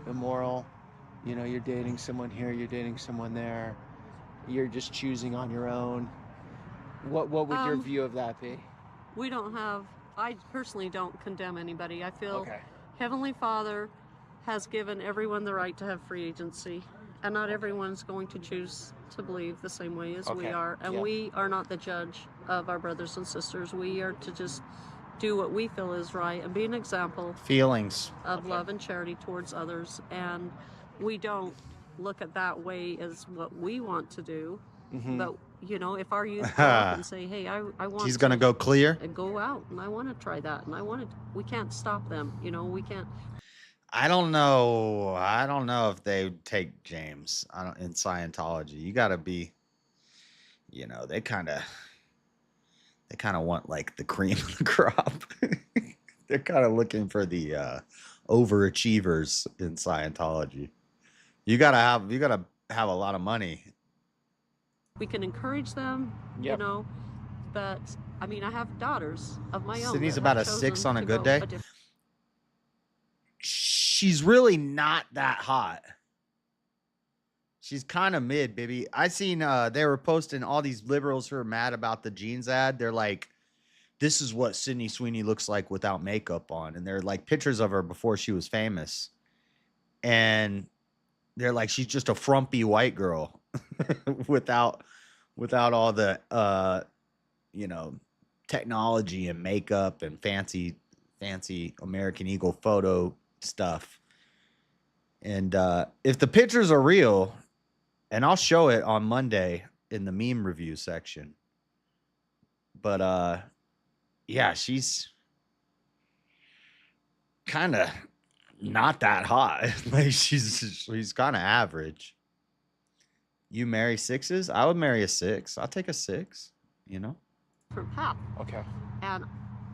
immoral? You're dating someone here, you're dating someone there, you're just choosing on your own. What would your view of that be? We don't have, I personally don't condemn anybody. I feel Okay. Heavenly Father has given everyone the right to have free agency, and not everyone's going to choose to believe the same way as we Okay. are. And Yeah. we are not the judge of our brothers and sisters. We are to just do what we feel is right and be an example Feelings. of love and charity towards others. And we don't look at that way as what we want to do. Mm-hmm. But, if our youth go up and say, hey, I want He's gonna go clear. go out and I want to try that and we can't stop them. We can't. I don't know. I don't know if they take James. In Scientology. You got to be. They kind of want like the cream of the crop. They're kind of looking for the overachievers in Scientology. You gotta have a lot of money. We can encourage them, Yep. but I mean, I have daughters of my own. Sydney's that about have a 6 chosen on a to good go day. different- She's really not that hot. She's kind of mid, baby. I seen they were posting all these liberals who are mad about the jeans ad. They're like, this is what Sydney Sweeney looks like without makeup on. And they're like pictures of her before she was famous. And they're like, she's just a frumpy white girl without all the technology and makeup and fancy American Eagle photo stuff. And if the pictures are real, and I'll show it on Monday in the meme review section. But yeah, she's kind of not that hot. Like she's kind of average. You marry 6s? I would marry a 6. I'll take a 6, different path. Okay. And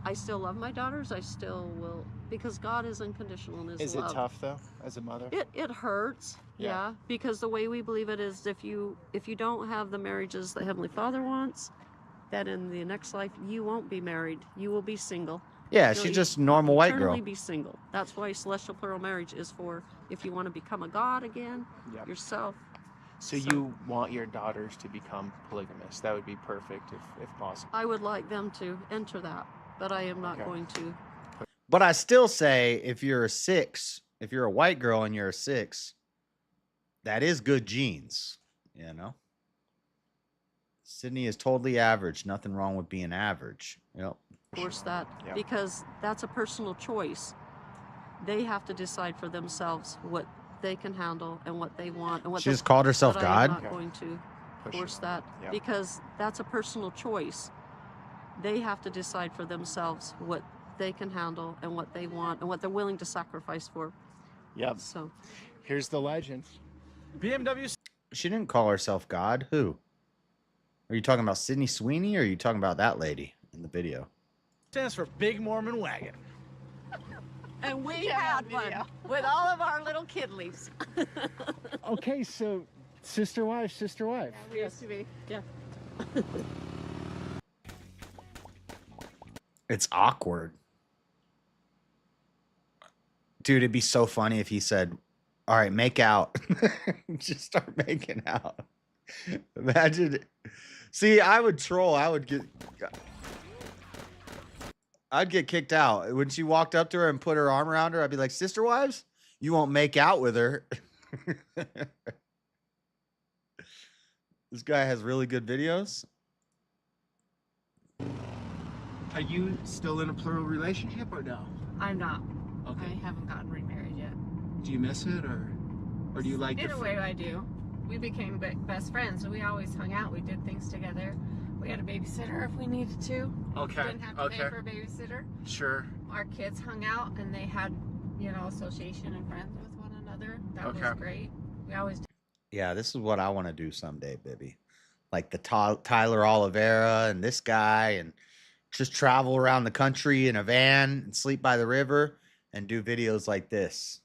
I still love my daughters. I still will, because God is unconditional in his Is love. it tough though, as a mother? It hurts, Yeah. yeah, because the way we believe it is if you don't have the marriages that Heavenly Father wants, that in the next life you won't be married. You will be single. Yeah, You'll she's just a normal white girl. eternally be single. That's why celestial plural marriage is for if you want to become a god again, Yep. yourself. So you want your daughters to become polygamous? That would be perfect if possible. I would like them to enter that, but I am not Okay. going to. But I still say if you're a 6, if you're a white girl and you're a 6, that is good genes, Sydney is totally average. Nothing wrong with being average. Yep. Force that Yeah. because that's a personal choice. They have to decide for themselves what they can handle and what they want and what She just called herself but I am God. not going to Push force it. that Yeah. because that's a personal choice. They have to decide for themselves what they can handle and what they want and what they're willing to sacrifice for. Yep. So Here's the legend. BMW She didn't call herself God. Who? Are you talking about Sydney Sweeney or are you talking about that lady in the video? stands for Big Mormon Wagon. and we had one with all of our little kidleys. Okay, so sister wife. We used to be. Yeah. It's awkward. Dude, it'd be so funny if he said, all right, make out. Just start making out. Imagine. See, I would troll. I'd get kicked out. When she walked up to her and put her arm around her, I'd be like, sister wives, you won't make out with her. This guy has really good videos. Are you still in a plural relationship or no? I'm not. Okay. I haven't gotten remarried yet. Do you miss it, or do you like In a way, I do. We became best friends, so we always hung out. We did things together. We had a babysitter if we needed to. Okay. Didn't have to pay for a babysitter. Sure. Our kids hung out, and they had, association and friends with one another. That was great. We always did. Yeah, this is what I want to do someday, Bibby. Like the Tyler Oliveira and this guy, and just travel around the country in a van and sleep by the river and do videos like this.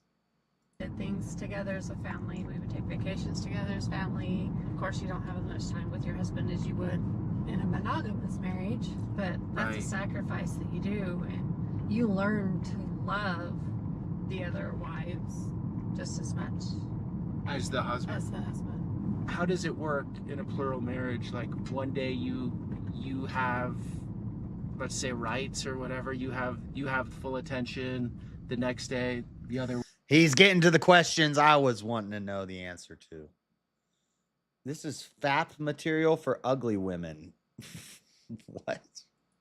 Did things together as a family. We would take vacations together as family. Of course, you don't have as much time with your husband as you would in a monogamous marriage, but that's a sacrifice that you do, and you learn to love the other wives just as much as the husband. How does it work in a plural marriage? Like one day you have, let's say, rights or whatever. You have full attention. The next day, the other. He's getting to the questions I was wanting to know the answer to. This is FAP material for ugly women. What?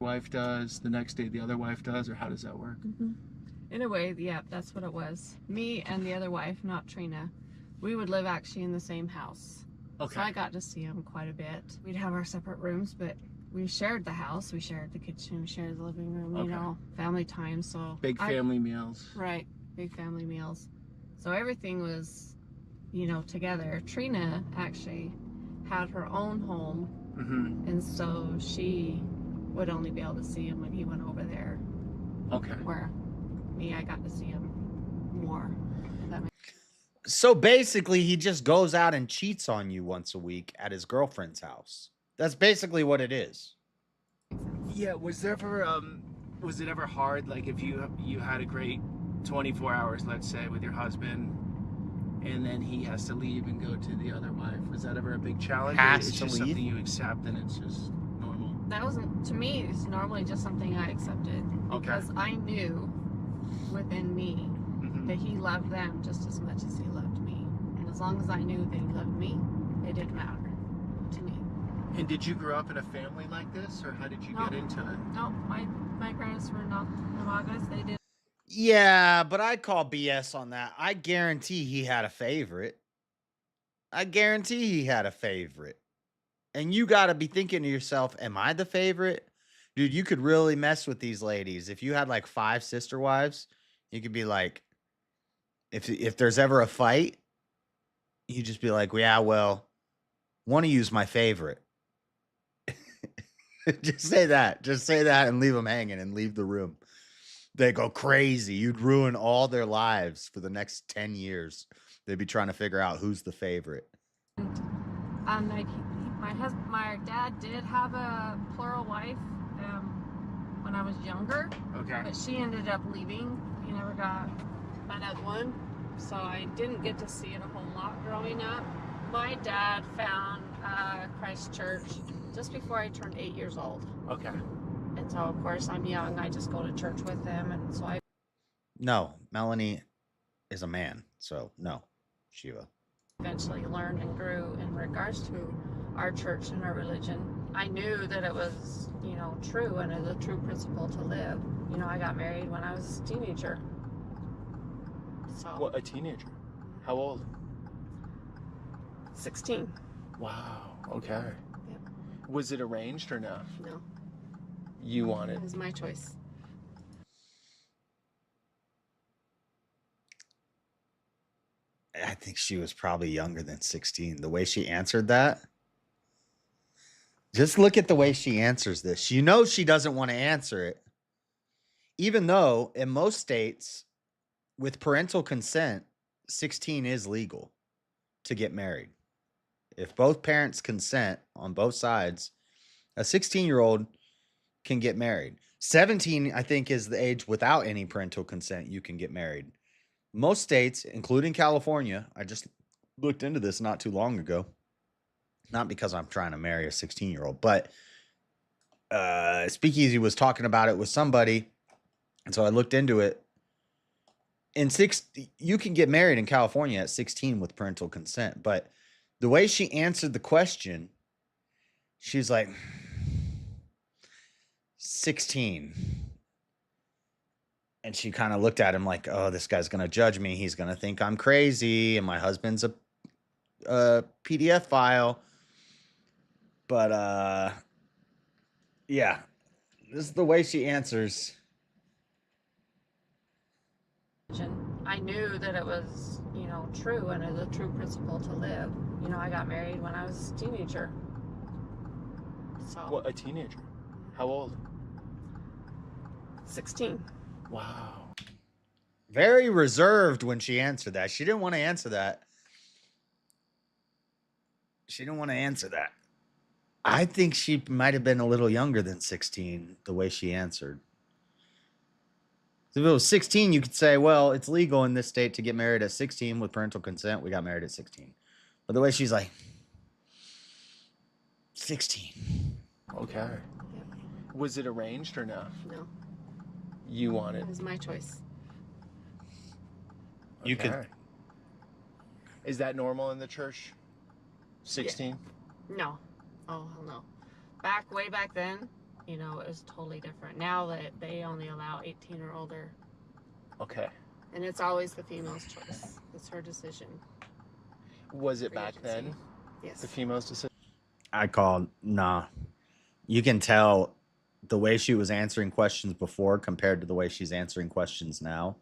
Wife does, the next day the other wife does, or how does that work? Mm-hmm. In a way, yeah, that's what it was. Me and the other wife, not Trina, we would live actually in the same house. Okay. So I got to see him quite a bit. We'd have our separate rooms, but we shared the house, we shared the kitchen, we shared the living room, family time. So big family meals. Right, big family meals. So everything was, together. Trina actually had her own home, and so she would only be able to see him when he went over there. Okay. Where me, I got to see him more. So basically, he just goes out and cheats on you once a week at his girlfriend's house. That's basically what it is. Yeah. Was it ever hard? Like if you had a great 24 hours, let's say, with your husband, and then he has to leave and go to the other wife. Was that ever a big challenge? It's just leave? Something you accept, and it's just normal. That wasn't, to me, it's normally just something I accepted. Because I knew within me that he loved them just as much as he loved me. And as long as I knew that he loved me, it didn't matter to me. And did you grow up in a family like this, or how did you get into it? No, my parents were not monogamous. They did. Yeah, but I call BS on that. I guarantee he had a favorite. And you got to be thinking to yourself, am I the favorite? Dude, you could really mess with these ladies. If you had like 5 sister wives, you could be like, if there's ever a fight, you just be like, yeah, well, one of you's my favorite. Just say that and leave them hanging and leave the room. They go crazy. You'd ruin all their lives for the next 10 years. They'd be trying to figure out who's the favorite. My dad did have a plural wife when I was younger. Okay. But she ended up leaving. He never got another one. So I didn't get to see it a whole lot growing up. My dad found Christ Church just before I turned 8 years old. Okay. And so, of course, I'm young. I just go to church with them. And so I... No, Melanie is a man. So, no, Shiva. Eventually learned and grew in regards to our church and our religion. I knew that it was, true and is a true principle to live. I got married when I was a teenager. So. What, a teenager? How old? 16. Wow. Okay. Yep. Was it arranged or no? No. You wanted? It was my choice. I think she was probably younger than 16. The way she answered that. Just look at the way she answers this. She doesn't want to answer it. Even though in most states, with parental consent, 16 is legal to get married. If both parents consent on both sides, a 16-year-old can get married. 17, I think, is the age without any parental consent you can get married. Most states, including California, I just looked into this not too long ago. Not because I'm trying to marry a 16-year-old, but Speakeasy was talking about it with somebody, and so I looked into it. You can get married in California at 16 with parental consent, but the way she answered the question, she's like, 16. And she kind of looked at him like, oh, this guy's going to judge me. He's going to think I'm crazy. And my husband's a PDF file. But yeah, this is the way she answers. I knew that it was, true and is a true principle to live. I got married when I was a teenager. So. What, a teenager? How old? 16. Wow. Very reserved when she answered that. She didn't want to answer that. I think she might have been a little younger than 16, the way she answered. So if it was 16, you could say, well, it's legal in this state to get married at 16 with parental consent. We got married at 16. But the way she's like, 16. Okay. Was it arranged or no? No. You wanted? It was my choice. You could. Is that normal in the church? 16? Yeah. No. Oh, hell no. Way back then, it was totally different. Now that they only allow 18 or older. Okay. And it's always the female's choice. It's her decision. Was it back then? Yes. The female's decision? I called, nah. You can tell the way she was answering questions before compared to the way she's answering questions now.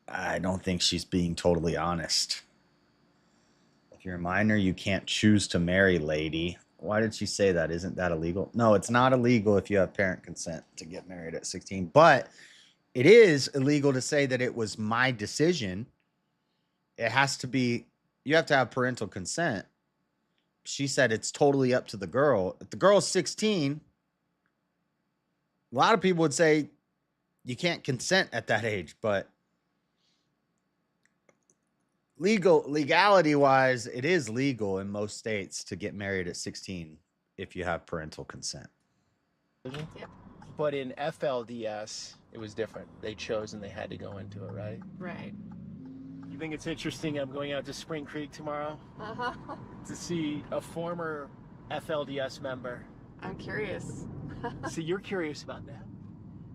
I don't think she's being totally honest. If you're a minor, you can't choose to marry, lady. Why did she say that? Isn't that illegal? No, it's not illegal if you have parent consent to get married at 16. But it is illegal to say that it was my decision. It has to be, you have to have parental consent. She said it's totally up to the girl. If the girl's 16, a lot of people would say you can't consent at that age, but legality wise, it is legal in most states to get married at 16 if you have parental consent. Yep. But in FLDS, it was different. They chose and they had to go into it, right? Right. You think it's interesting? I'm going out to Spring Creek tomorrow to see a former FLDS member. I'm curious. So you're curious about that?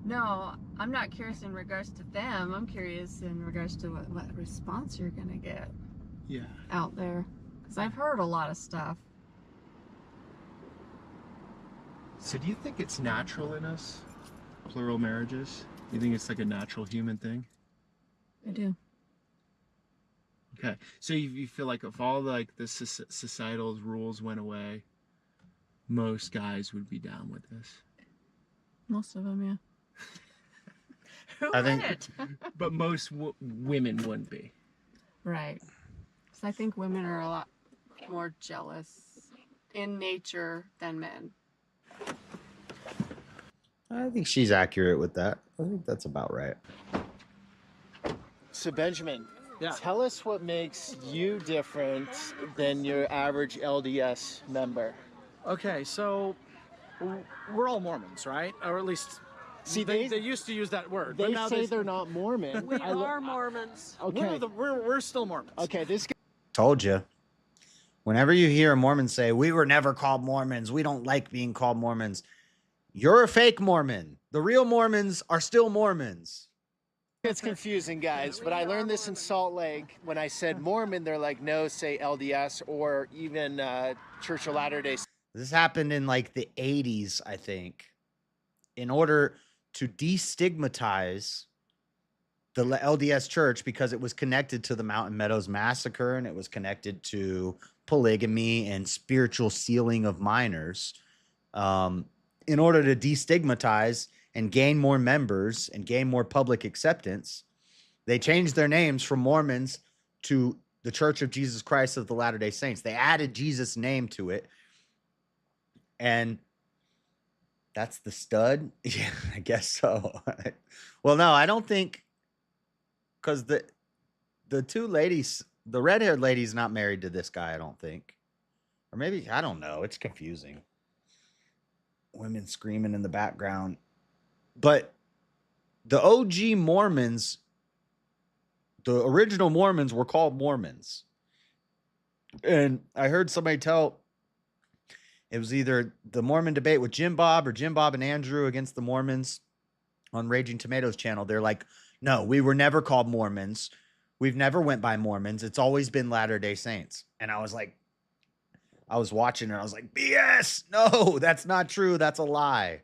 No, I'm not curious in regards to them. I'm curious in regards to what response you're going to get out there. Because I've heard a lot of stuff. So do you think it's natural in us, plural marriages? You think it's like a natural human thing? I do. Okay, so you feel like if all like the societal rules went away, most guys would be down with this? Most of them, yeah. Who I think, wouldn't? But most women wouldn't be. Right. So I think women are a lot more jealous in nature than men. I think she's accurate with that. I think that's about right. So Benjamin, tell us what makes you different than your average LDS member. Okay, so we're all Mormons, right? Or at least See, they used to use that word. They but now say they're not Mormon. We are Mormons. Okay. We're still Mormons. Okay, this guy. Told you. Whenever you hear a Mormon say, we were never called Mormons, we don't like being called Mormons, you're a fake Mormon. The real Mormons are still Mormons. It's confusing, guys, but I learned this in Salt Lake. When I said Mormon, they're like, no, say LDS or even Church of Latter-day Saints. This happened in like the 80s, I think. In order to destigmatize the LDS church, because it was connected to the Mountain Meadows Massacre and it was connected to polygamy and spiritual sealing of minors. In order to destigmatize and gain more members and gain more public acceptance, they changed their names from Mormons to the Church of Jesus Christ of the Latter-day Saints. They added Jesus' name to it. And that's the stud? Yeah, I guess so. Well, no, I don't think, because the two ladies, the red-haired lady's not married to this guy, I don't think. Or maybe, I don't know. It's confusing. Women screaming in the background. But the OG Mormons, the original Mormons were called Mormons. And I heard somebody tell, it was either the Mormon debate with Jim Bob or Jim Bob and Andrew against the Mormons. on Raging Tomatoes channel. They're like, no, we were never called Mormons. We've never went by Mormons. It's always been Latter-day Saints. And I was like, I was watching and I was like, BS. No, that's not true. That's a lie.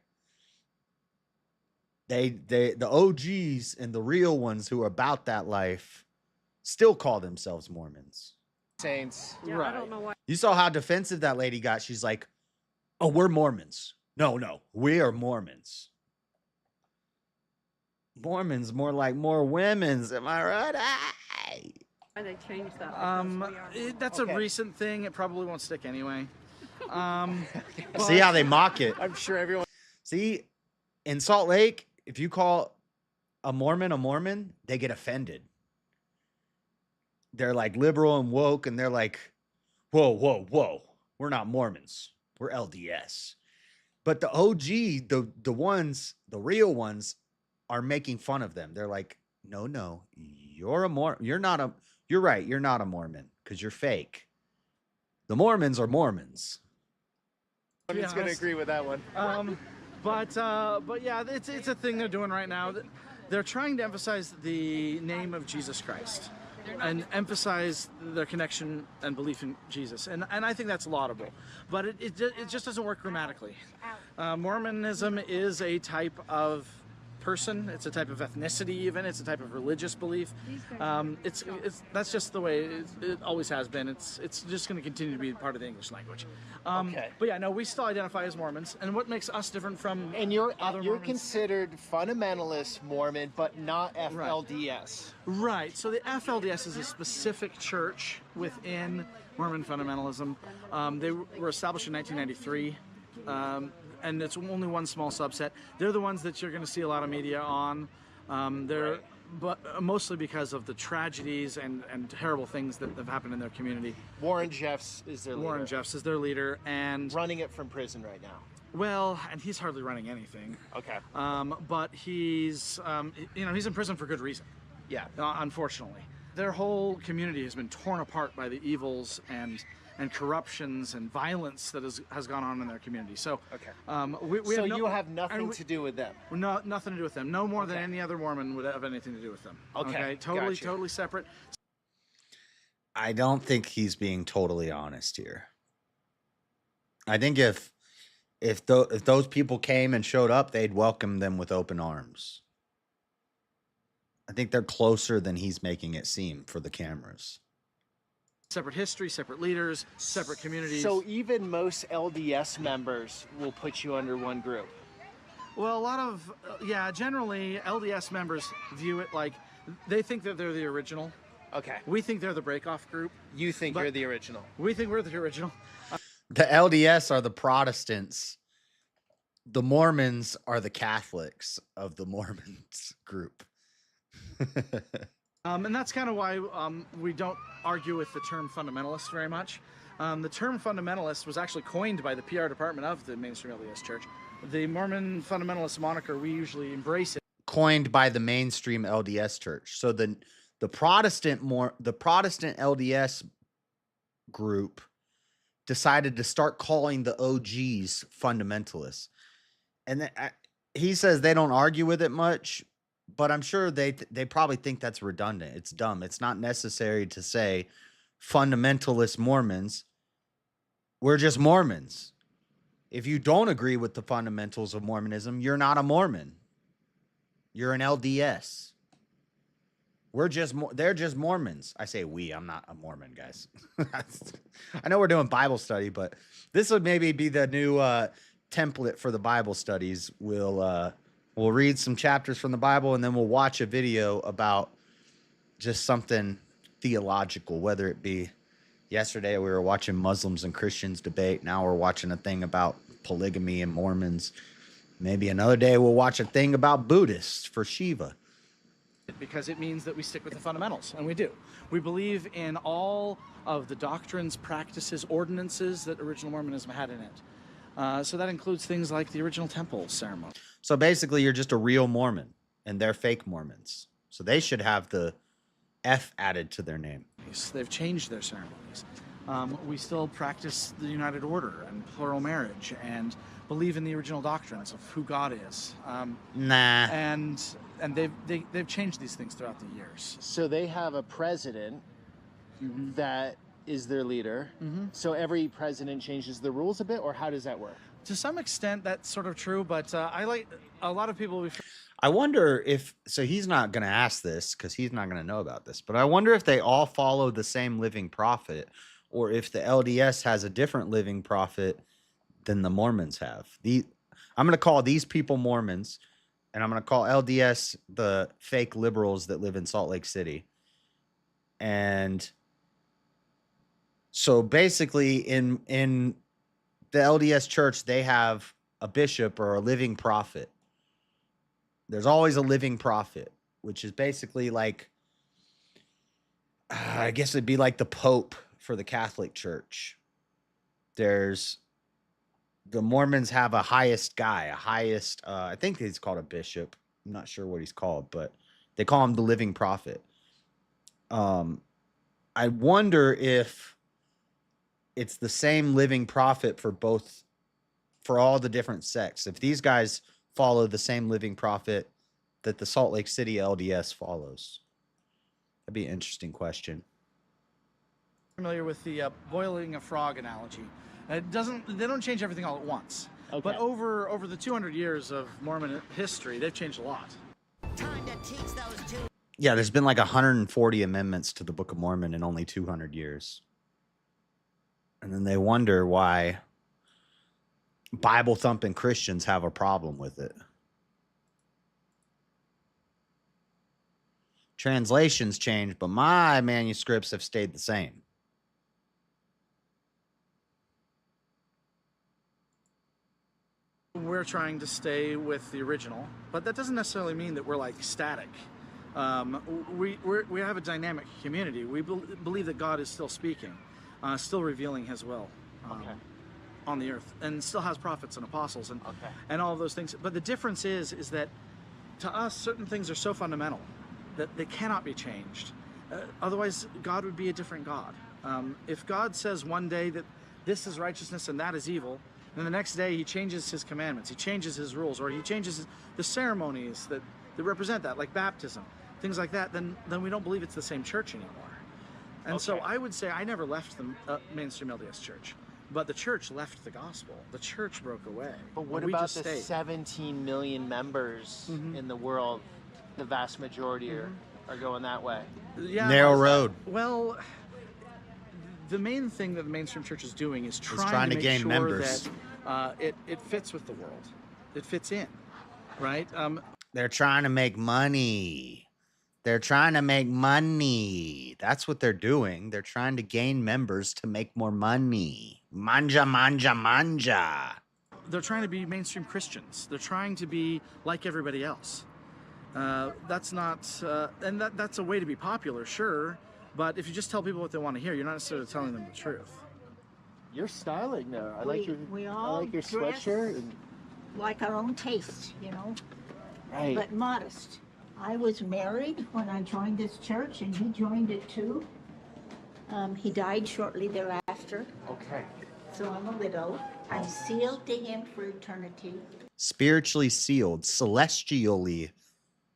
The OGs and the real ones who are about that life still call themselves Mormons. Saints. Yeah, Right. I don't know why. You saw how defensive that lady got. She's like, oh, we're Mormons. No, we are Mormons. Mormons, more like more women's. Am I right? Why they changed that? because we are- That's a recent thing. It probably won't stick anyway. See how they mock it. I'm sure everyone. See, in Salt Lake, if you call a Mormon, they get offended. They're like liberal and woke, and they're like, whoa. We're not Mormons. We're LDS. But the OG, the ones, the real ones, are making fun of them. They're like, no, you're a Mormon. You're right. You're not a Mormon because you're fake. The Mormons are Mormons. Everyone's going to agree with that one. But yeah, it's a thing they're doing right now. They're trying to emphasize the name of Jesus Christ and emphasize their connection and belief in Jesus. And I think that's laudable. But it just doesn't work grammatically. Mormonism is a type of person. It's a type of ethnicity even. It's a type of religious belief. That's just the way it always has been. It's just going to continue to be part of the English language. Okay. But yeah, no, we still identify as Mormons. And what makes us different from And you're Mormons? considered fundamentalist Mormon, but not FLDS. Right. So the FLDS is a specific church within Mormon fundamentalism. They were established in 1993. And it's only one small subset. They're the ones that you're going to see a lot of media on. But mostly because of the tragedies and terrible things that have happened in their community. Warren Jeffs is their leader. Warren Jeffs is their leader, and running it from prison right now. well, and he's hardly running anything. Okay. But he's he's in prison for good reason. Yeah. Unfortunately, their whole community has been torn apart by the evils and corruptions and violence that has gone on in their community. So, Okay. So you have nothing to do with them. nothing to do with them. No more than any other Mormon would have anything to do with them. Okay, gotcha. Totally separate. I don't think he's being totally honest here. I think if those people came and showed up, they'd welcome them with open arms. I think they're closer than he's making it seem for the cameras. Separate history, separate leaders, separate communities. So even most LDS members will put you under one group. Well, a lot of, generally LDS members view it like they think that they're the original. Okay. We think they're the breakoff group. You think But- you're the original. We think we're the original. The LDS are the Protestants. The Mormons are the Catholics of the Mormons group. And that's kind of why we don't argue with the term fundamentalist very much. The term fundamentalist was actually coined by the PR department of the mainstream LDS Church. The Mormon fundamentalist moniker, we usually embrace it. Coined by the mainstream LDS church. So the Protestant LDS group decided to start calling the OGs fundamentalists. And he says they don't argue with it much, but I'm sure they probably think that's redundant. It's dumb. It's not necessary to say fundamentalist Mormons. We're just Mormons. If you don't agree with the fundamentals of Mormonism, you're not a Mormon. You're an LDS. They're just Mormons. I say we, I'm not a Mormon, guys. I know we're doing Bible study, but this would maybe be the new template for the Bible studies. We'll read some chapters from the Bible, and then we'll watch a video about just something theological, whether it be yesterday we were watching Muslims and Christians debate. Now we're watching a thing about polygamy and Mormons. Maybe another day we'll watch a thing about Buddhists for Shiva. Because it means that we stick with the fundamentals, and we do. We believe in all of the doctrines, practices, ordinances that original Mormonism had in it. So that includes things like the original temple ceremony. So basically, you're just a real Mormon, and they're fake Mormons. So they should have the F added to their name. They've changed their ceremonies. We still practice the United Order and plural marriage and believe in the original doctrines of who God is. Nah. And they've changed these things throughout the years. So they have a president that is their leader. So every president changes the rules a bit, or how does that work? To some extent, that's sort of true, but I like a lot of people. I wonder if, so he's not going to ask this because he's not going to know about this, but I wonder if they all follow the same living prophet, or if the LDS has a different living prophet than the Mormons have. I'm going to call these people Mormons, and I'm going to call LDS the fake liberals that live in Salt Lake City. And so basically in the LDS church, they have a bishop or a living prophet. There's always a living prophet, which is basically like, I guess it'd be like the Pope for the Catholic Church. The Mormons have a highest guy, I think he's called a bishop. I'm not sure what he's called, but they call him the living prophet. I wonder if it's the same living prophet for all the different sects. If these guys follow the same living prophet that the Salt Lake City LDS follows. That'd be an interesting question. Familiar with the boiling a frog analogy. They don't change everything all at once. Okay. But over the 200 years of Mormon history, they've changed a lot. Yeah, there's been like 140 amendments to the Book of Mormon in only 200 years. And then they wonder why Bible-thumping Christians have a problem with it. Translations change, but my manuscripts have stayed the same. We're trying to stay with the original, but that doesn't necessarily mean that we're like static. We have a dynamic community. We believe that God is still speaking, still revealing His will. On the earth, and still has prophets and apostles and all of those things. But the difference is that to us, certain things are so fundamental that they cannot be changed. Otherwise, God would be a different God. If God says one day that this is righteousness and that is evil, then the next day He changes His commandments, He changes His rules, or He changes the ceremonies that represent that, like baptism, things like that, then we don't believe it's the same church anymore. And so I would say I never left the mainstream LDS church. But the church left the gospel. The church broke away. But what about the 17 million members in the world? The vast majority are going that way. Yeah, narrow road. Well, the main thing that the mainstream church is doing is trying to make gain sure members. That it fits with the world. It fits in, right? They're trying to make money. They're trying to make money. That's what they're doing. They're trying to gain members to make more money. Manja, manja, manja. They're trying to be mainstream Christians. They're trying to be like everybody else. That's not, and that's a way to be popular, sure. But if you just tell people what they want to hear, you're not necessarily telling them the truth. You're styling there. I We like all your dress sweatshirt. And... like our own taste, you know, Right. but modest. I was married when I joined this church, and he joined it too. He died shortly thereafter, Okay. so I'm a widow. I'm sealed to him for eternity. Spiritually sealed. Celestially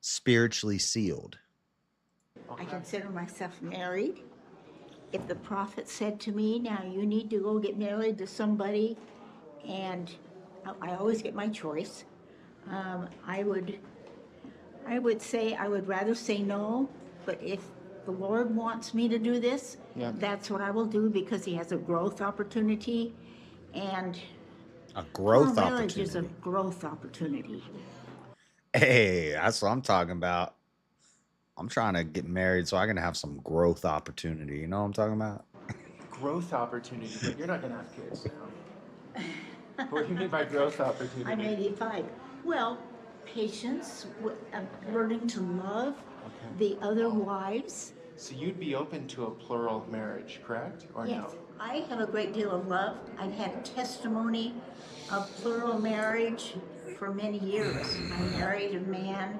spiritually sealed. I consider myself married. If the prophet said to me, now you need to go get married to somebody, and I always get my choice, I would say I would rather say no, but if the Lord wants me to do this, that's what I will do, because He has a growth opportunity, and A growth marriage is a opportunity. growth opportunity. Hey, that's what I'm talking about. I'm trying to get married so I can have some growth opportunity. You know what I'm talking about? Growth opportunity, but you're not going to have kids now. What do you mean by growth opportunity? I'm 85. Well, patience, learning to love the other wives. So you'd be open to a plural marriage, correct? Or Yes, no? I have a great deal of love. I've had testimony of plural marriage for many years. I married a man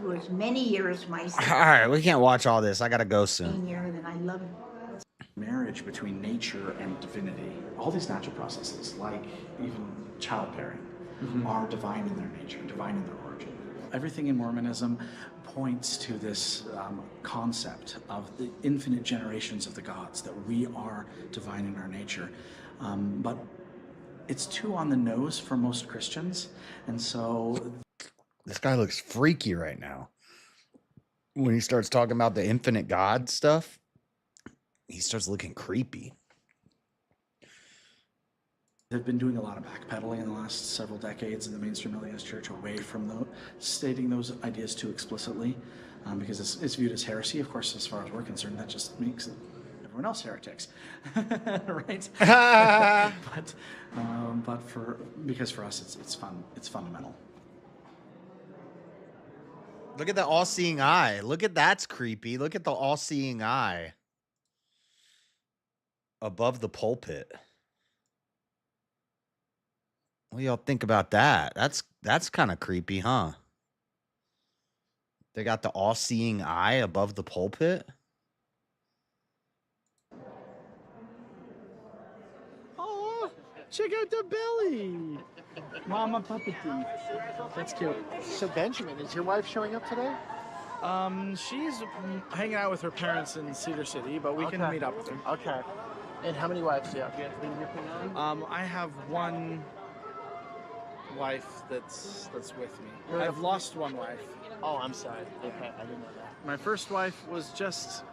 who was many years my All right, we can't watch all this. I got to go soon. senior, and I love Marriage between nature and divinity. All these natural processes, like even childbearing, are divine in their nature, divine in their origin. Everything in Mormonism points to this concept of the infinite generations of the gods, that we are divine in our nature. But it's too on the nose for most Christians, and so... This guy looks freaky right now. When he starts talking about the infinite God stuff, he starts looking creepy. They've been doing a lot of backpedaling in the last several decades in the mainstream LDS Church away from stating those ideas too explicitly, because it's viewed as heresy. Of course, as far as we're concerned, that just makes everyone else heretics, right? Because for us, it's fun. It's fundamental. Look at the all-seeing eye. Look at that's creepy. Look at the all-seeing eye above the pulpit. What do y'all think about that? That's kind of creepy, huh? They got the all-seeing eye above the pulpit. Oh, check out the belly. Mama puppety. That's cute. So Benjamin, is your wife showing up today? She's hanging out with her parents in Cedar City, but we can meet up with her. Okay. And how many wives do you have? I have one wife that's with me. I've lost one wife. Oh, I'm sorry. Okay, I didn't know that. My first wife was just...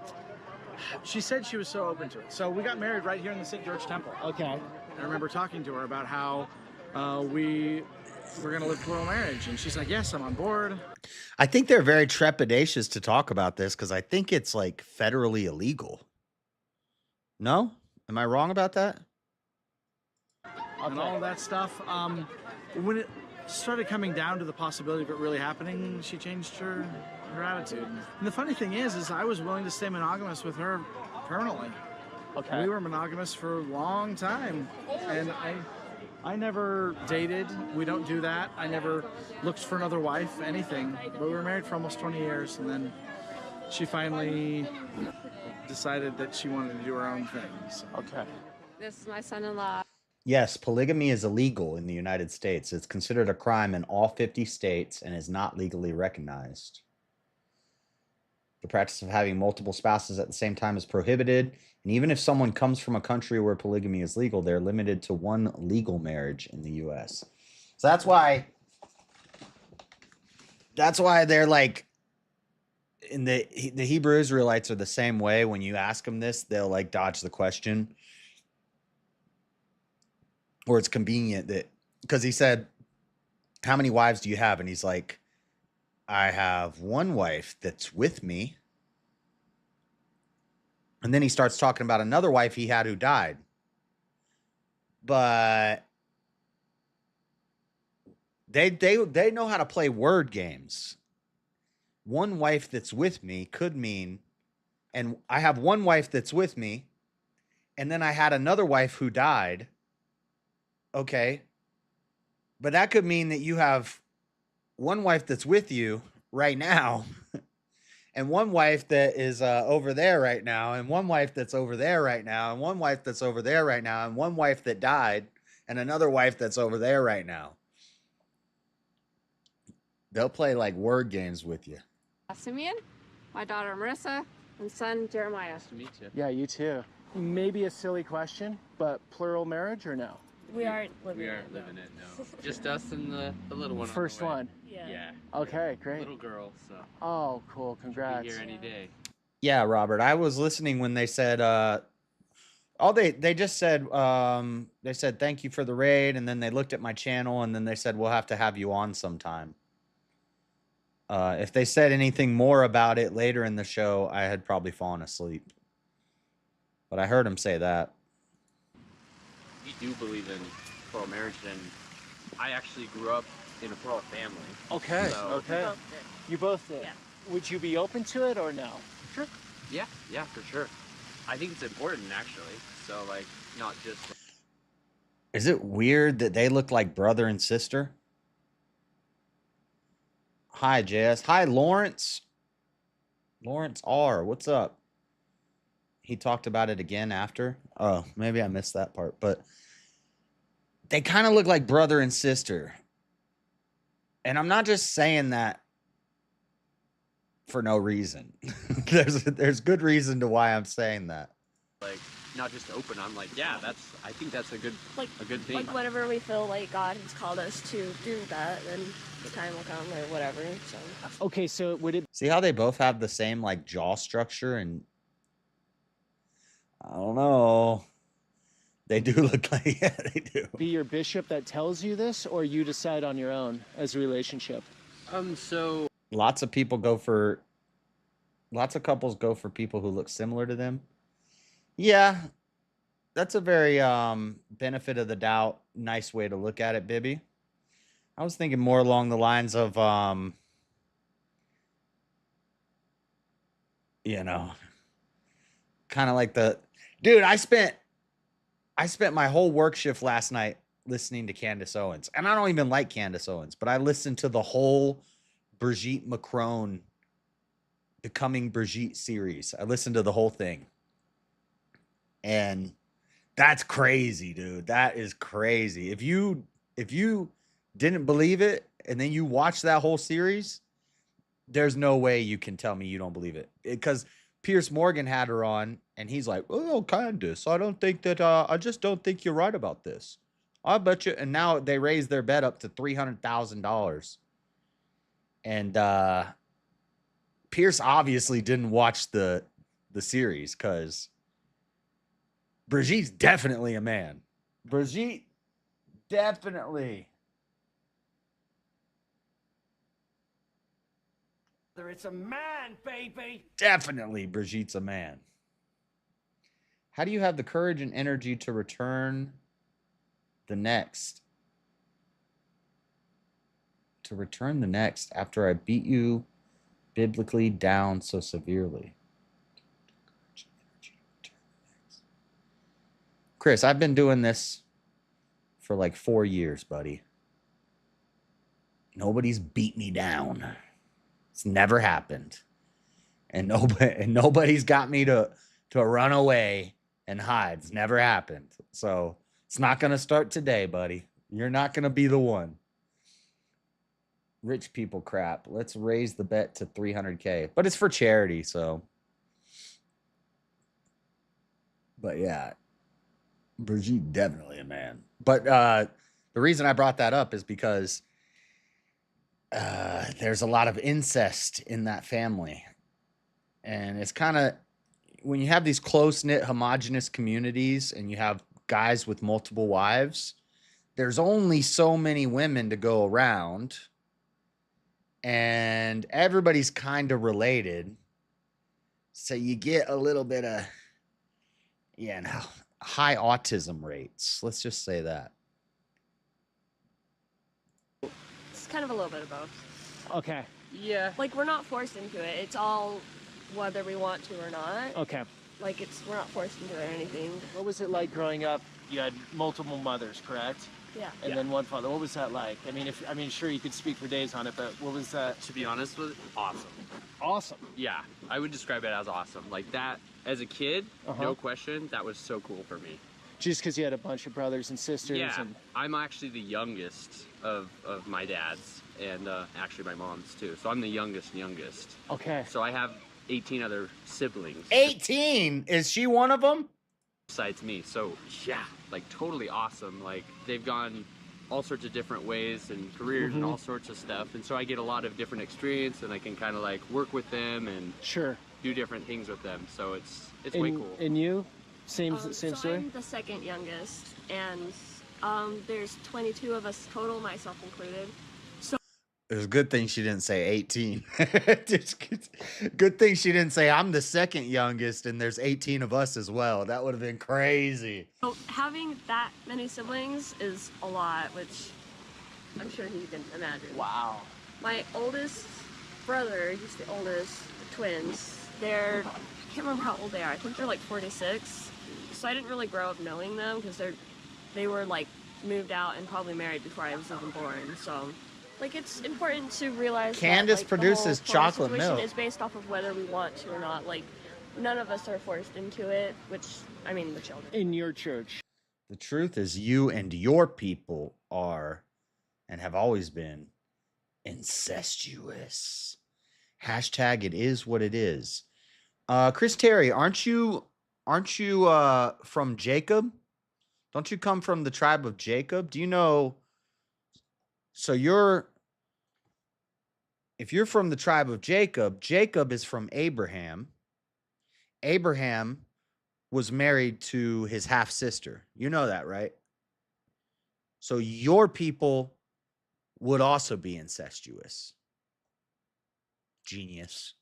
She said she was so open to it. So we got married right here in the St. George Temple. Okay. I remember talking to her about how we were going to live plural marriage. And she's like, yes, I'm on board. I think they're very trepidatious to talk about this because I think it's like federally illegal. No? Am I wrong about that? And all of that stuff. When it started coming down to the possibility of it really happening, she changed her attitude. And the funny thing is I was willing to stay monogamous with her permanently. Okay. We were monogamous for a long time. And I never dated. We don't do that. I never looked for another wife, anything. But we were married for almost 20 years. And then she finally decided that she wanted to do her own thing. So. Okay. This is my son-in-law. Yes, polygamy is illegal in the United States. It's considered a crime in all 50 states and is not legally recognized. The practice of having multiple spouses at the same time is prohibited. And even if someone comes from a country where polygamy is legal, they're limited to one legal marriage in the U.S. So that's why they're like, in the Hebrew Israelites are the same way. When you ask them this, they'll like dodge the question. Or it's convenient that, because he said, how many wives do you have? And he's like, I have one wife that's with me. And then he starts talking about another wife he had who died. But they know how to play word games. One wife that's with me could mean, and I have one wife that's with me, and then I had another wife who died. Okay. But that could mean that you have one wife that's with you right now, and one wife that is over there right now, and one wife that's over there right now, and one wife that's over there right now, and one wife that died, and another wife that's over there right now. They'll play like word games with you. Simeon, my daughter Marissa, and son Jeremiah. Nice to meet you. Yeah, you too. Maybe a silly question, but plural marriage or no? We aren't living We aren't living it, no. Just us and the little one. First on the way. one. Yeah. Okay, great. Little girl, so. Oh, cool. Congrats. Be here any day. Yeah, Robert. I was listening when they said they just said they said thank you for the raid, and then they looked at my channel and then they said we'll have to have you on sometime. If they said anything more about it later in the show, I had probably fallen asleep. But I heard him say that. We do believe in plural marriage, and I actually grew up in a plural family. Okay, So, okay. You both did? Yeah. Would you be open to it or no? Sure. Yeah, for sure. I think it's important, actually. So, like, not just... Is it weird that they look like brother and sister? Hi, Jess. Hi, Lawrence. Lawrence R. What's up? he talked about it again after. Oh, maybe I missed that part, but they kind of look like brother and sister. And I'm not just saying that for no reason. there's good reason to why I'm saying that. Like, not just open. I'm like, yeah, I think that's a good thing. Like whenever we feel like God has called us to do that, then the time will come or whatever. So. Okay, so would it See how they both have the same like jaw structure, and I don't know. They do look like, yeah, they do. be your bishop that tells you this, or you decide on your own as a relationship? So Lots of couples go for people who look similar to them. Yeah, that's a very benefit of the doubt, nice way to look at it, Bibby. I was thinking more along the lines of you know, kind of like dude, I spent my whole work shift last night listening to Candace Owens. And I don't even like Candace Owens, but I listened to the whole Brigitte Macron Becoming Brigitte series. I listened to the whole thing. And that's crazy, dude. That is crazy. If you didn't believe it and then you watch that whole series, there's no way you can tell me you don't believe it. Because Pierce Morgan had her on, and he's like, "Oh, Candace, I don't think that. I just don't think you're right about this. I bet you." And now they raised their bet up to $300,000. And Pierce obviously didn't watch the series because Brigitte's definitely a man. Brigitte, definitely. It's a man, baby. Definitely Brigitte's a man. How do you have the courage and energy to return the next? To return the next after I beat you biblically down so severely. Chris, I've been doing this for like 4 years, buddy. Nobody's beat me down. It's never happened. And nobody's got me to run away and hide. It's never happened. So it's not going to start today, buddy. You're not going to be the one. Rich people crap. Let's raise the bet to 300K. But it's for charity, so. But yeah, Brigitte definitely a man. But the reason I brought that up is because there's a lot of incest in that family. And it's kind of, when you have these close-knit, homogenous communities and you have guys with multiple wives, there's only so many women to go around. And everybody's kind of related. So you get a little bit of, high autism rates. Let's just say that. It's kind of a little bit of both. Okay. Yeah. Like, we're not forced into it. It's all whether we want to or not. Okay. Like, we're not forced into it or anything. What was it like growing up? You had multiple mothers, correct? Yeah. And then one father. What was that like? I mean, sure, you could speak for days on it, but what was that? To be honest with awesome. Awesome. Yeah, I would describe it as awesome. Like that, as a kid, no question, that was so cool for me. Just because you had a bunch of brothers and sisters? Yeah, and... I'm actually the youngest of my dads, and actually my mom's too. So I'm the youngest. Okay. So I have 18 other siblings. 18? Is she one of them? Besides me. So yeah, like totally awesome. Like they've gone all sorts of different ways and careers and all sorts of stuff. And so I get a lot of different experience, and I can kind of like work with them and do different things with them. So it's way cool. And you? Same story? I'm the second youngest, and there's 22 of us total, myself included. So It was a good thing she didn't say 18. Good thing she didn't say I'm the second youngest and there's 18 of us as well. That would have been crazy. So having that many siblings is a lot, which I'm sure he can imagine. Wow. My oldest brother, he's the oldest, the twins, I can't remember how old they are. I think they're like 46. So I didn't really grow up knowing them because they were like moved out and probably married before I was even born. So like it's important to realize Candace that, like, produces the whole chocolate situation milk. is based off of whether we want to or not. Like none of us are forced into it, which, I mean, the children. In your church. The truth is, you and your people are and have always been incestuous. Hashtag it is what it is. Chris Terry, aren't you from Jacob? Don't you come from the tribe of Jacob? Do you know? So if you're from the tribe of Jacob, Jacob is from Abraham. Abraham was married to his half sister. You know that, right? So your people would also be incestuous. Genius.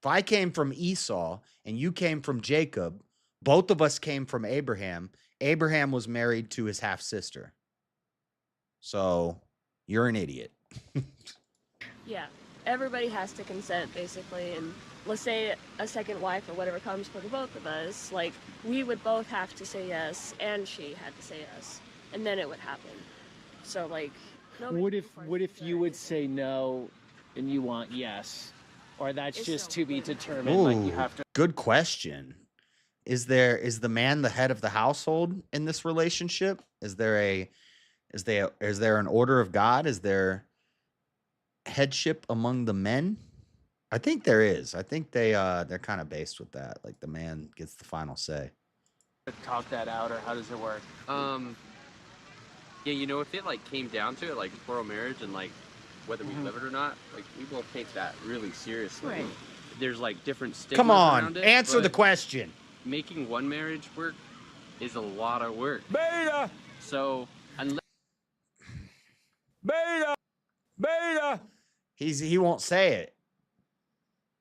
If I came from Esau and you came from Jacob, both of us came from Abraham. Abraham was married to his half sister. So you're an idiot. Yeah, everybody has to consent, basically, and let's say a second wife or whatever comes for the both of us, like, we would both have to say yes, and she had to say yes, and then it would happen. So, like, What if you would say no and you want yes? Or that's just to be determined, like you have to. Good question. Is the man the head of the household in this relationship? Is there an order of God? Is there headship among the men? I think there is. I think they're kind of based with that. Like the man gets the final say. Talk that out, or how does it work? Yeah, you know, if it like came down to it, like plural marriage, and like whether we live it or not, like we both take that really seriously. Right. There's like different stigmas Come on, around it, answer the but question. Making one marriage work is a lot of work. Beta! So unless Beta! He won't say it.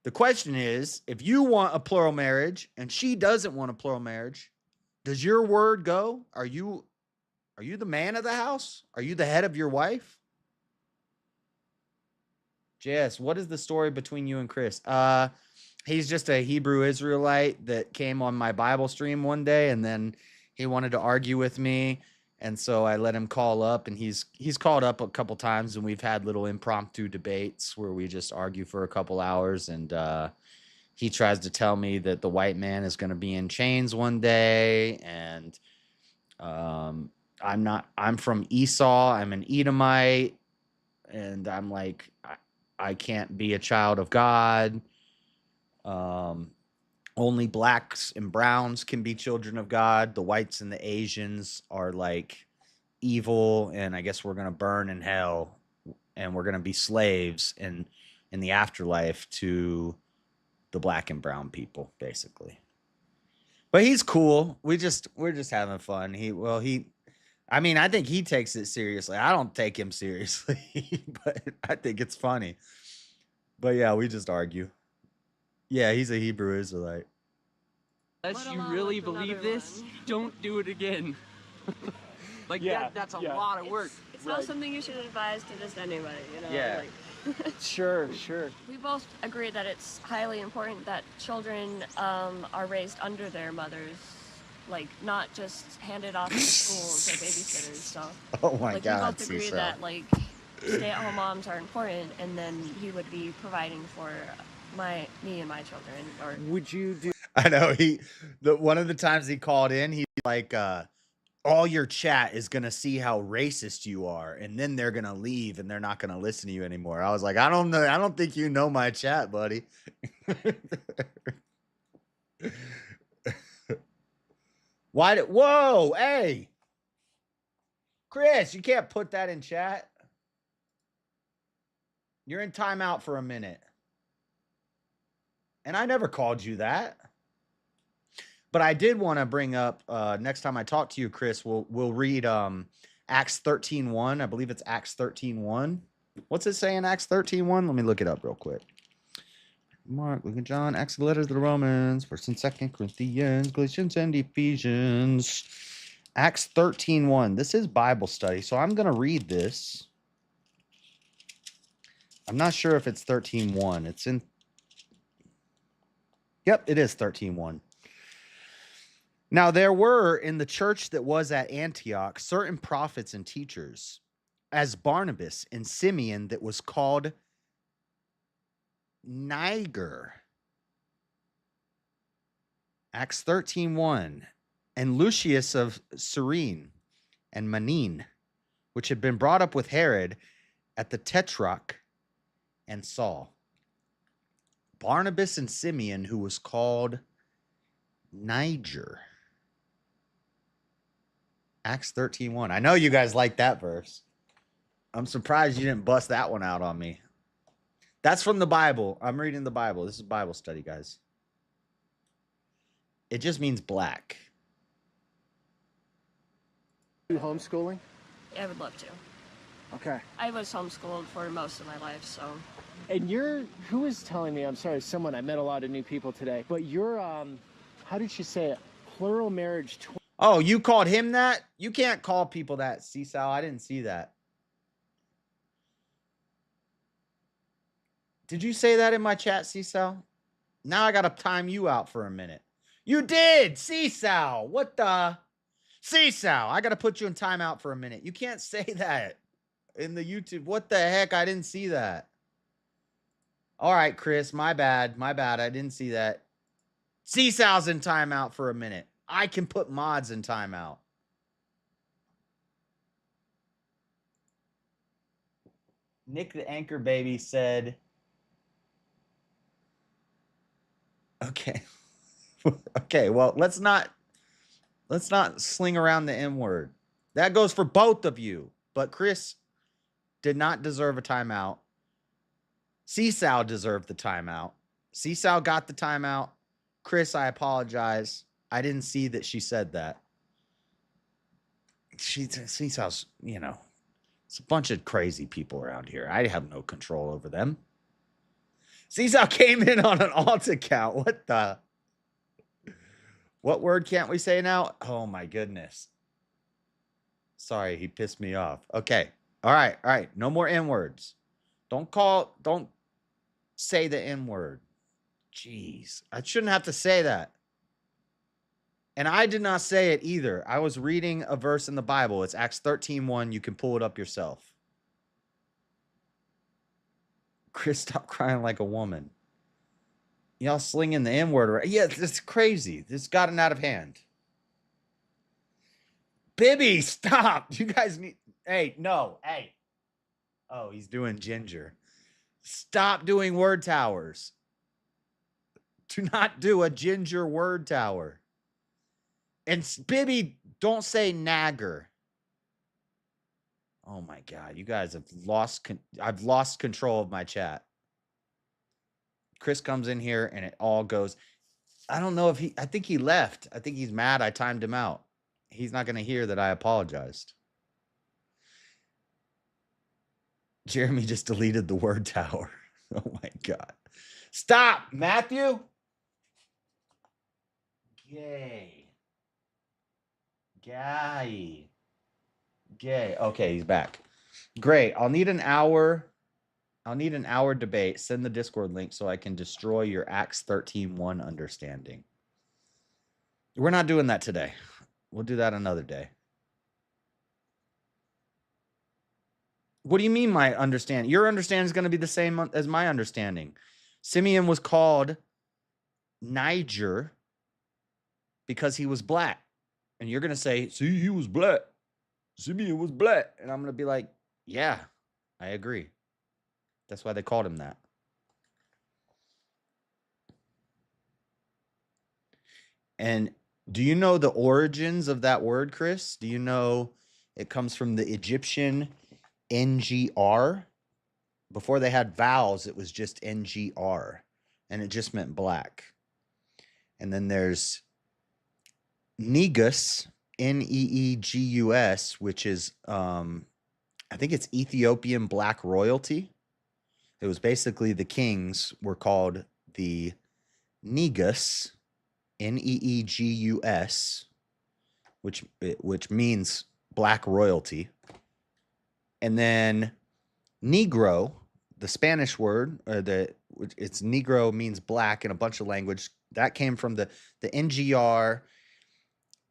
The question is, if you want a plural marriage and she doesn't want a plural marriage, does your word go? Are you the man of the house? Are you the head of your wife? Jess, what is the story between you and Chris? He's just a Hebrew Israelite that came on my Bible stream one day, and then he wanted to argue with me, and so I let him call up, and he's called up a couple times, and we've had little impromptu debates where we just argue for a couple hours, and he tries to tell me that the white man is going to be in chains one day, and I'm from Esau, I'm an Edomite, and I'm like, I can't be a child of God. Only blacks and browns can be children of God. The whites and the Asians are like evil, and I guess we're gonna burn in hell, and we're gonna be slaves in the afterlife to the black and brown people, basically. But he's cool. We're just having fun. I mean, I think he takes it seriously. I don't take him seriously, but I think it's funny. But yeah, we just argue. Yeah, he's a Hebrew Israelite. unless you really believe this, don't do it again. Like that's a lot of work. It's not something you should advise to just anybody, you know? Yeah. Like, Sure. we both agree that it's highly important that children are raised under their mothers, like not just handed off to schools or babysitters. So, Oh my like, God, we both agree Cecil. that like stay-at-home moms are important, and then he would be providing for me and my children. Or would you do? I know one of the times he called in, he's like, all your chat is gonna see how racist you are, and then they're gonna leave and they're not gonna listen to you anymore. I was like, I don't know, I don't think you know my chat, buddy. Whoa, hey, Chris, you can't put that in chat. You're in timeout for a minute. And I never called you that. But I did want to bring up, next time I talk to you, Chris, we'll read Acts 13:1. I believe it's Acts 13:1. What's it say in Acts 13:1? Let me look it up real quick. Mark, Luke, and John, Acts, the letters to the Romans, 1st and 2nd Corinthians, Galatians, and Ephesians. Acts 13:1. This is Bible study, so I'm going to read this. I'm not sure if it's 13:1. It's in... Yep, it is 13:1. Now there were in the church that was at Antioch certain prophets and teachers, as Barnabas and Simeon that was called Niger, Acts 13:1. And Lucius of Cyrene and Manine, which had been brought up with Herod at the Tetrarch, and Saul. Barnabas and Simeon, who was called Niger. Acts 13:1. I know you guys like that verse. I'm surprised you didn't bust that one out on me. That's from the Bible. I'm reading the Bible. This is Bible study, guys. It just means black. You homeschooling? I would love to. Okay. I was homeschooled for most of my life, so. And who was telling me, I'm sorry, I met a lot of new people today, but you're, how did she say it? Plural marriage. Oh, you called him that? You can't call people that, Seasal. I didn't see that. Did you say that in my chat, Seasal? Now I got to time you out for a minute. You did, Seasal. What the? Seasal, I got to put you in timeout for a minute. You can't say that in the YouTube. What the heck? I didn't see that. All right, Chris, my bad. My bad. I didn't see that. Seasal's in timeout for a minute. I can put mods in timeout. Nick the Anchor Baby said, okay. Okay, well, let's not sling around the M word. That goes for both of you. But Chris did not deserve a timeout. Seasal deserved the timeout. Seasal got the timeout. Chris, I apologize. I didn't see that she said that. Seasal's, it's a bunch of crazy people around here. I have no control over them. Seasal came in on an alt account. What the? What word can't we say now? Oh my goodness. Sorry, he pissed me off. Okay. All right. No more N words. Don't say the N word. Jeez. I shouldn't have to say that. And I did not say it either. I was reading a verse in the Bible. It's Acts 13:1. You can pull it up yourself. Chris, stop crying like a woman. Y'all slinging the N word around. Yeah, it's crazy. This gotten out of hand. Bibby, stop. You guys need. Hey, no. Hey. Oh, he's doing ginger. Stop doing word towers. Do not do a ginger word tower. And Bibby, don't say nagger. Oh my God. You guys have I've lost control of my chat. Chris comes in here and it all goes. I don't know if I think he left. I think he's mad I timed him out. He's not going to hear that I apologized. Jeremy just deleted the word tower. Oh my God. Stop, Matthew. Gay. Gay. Okay, he's back. Great. I'll need an hour debate. Send the Discord link so I can destroy your Acts 13:1 understanding. We're not doing that today. We'll do that another day. What do you mean my understanding? Your understanding is going to be the same as my understanding. Simeon was called Niger because he was black. And you're going to say, see, he was black. Simeon was black. And I'm going to be like, yeah, I agree. That's why they called him that. And do you know the origins of that word, Chris? Do you know it comes from the Egyptian NGR? Before they had vowels, it was just NGR. And it just meant black. And then there's Negus, Neegus, which is, I think it's Ethiopian black royalty. It was basically the kings were called the Negus, Neegus, which means black royalty. And then Negro, the Spanish word, it's Negro means black in a bunch of language. That came from the NGR.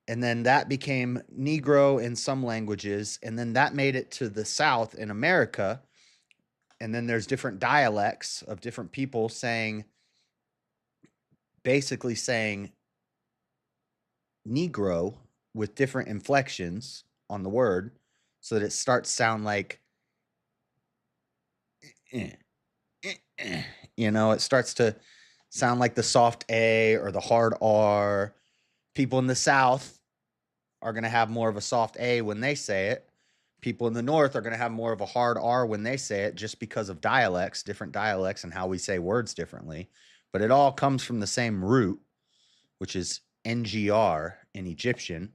And then that became Negro in some languages. And then that made it to the South in America. And then there's different dialects of different people basically saying Negro with different inflections on the word so that it starts to sound like, it starts to sound like the soft A or the hard R. People in the South are going to have more of a soft A when they say it. People in the North are going to have more of a hard R when they say it, just because of dialects, different dialects, and how we say words differently. But it all comes from the same root, which is NGR in Egyptian,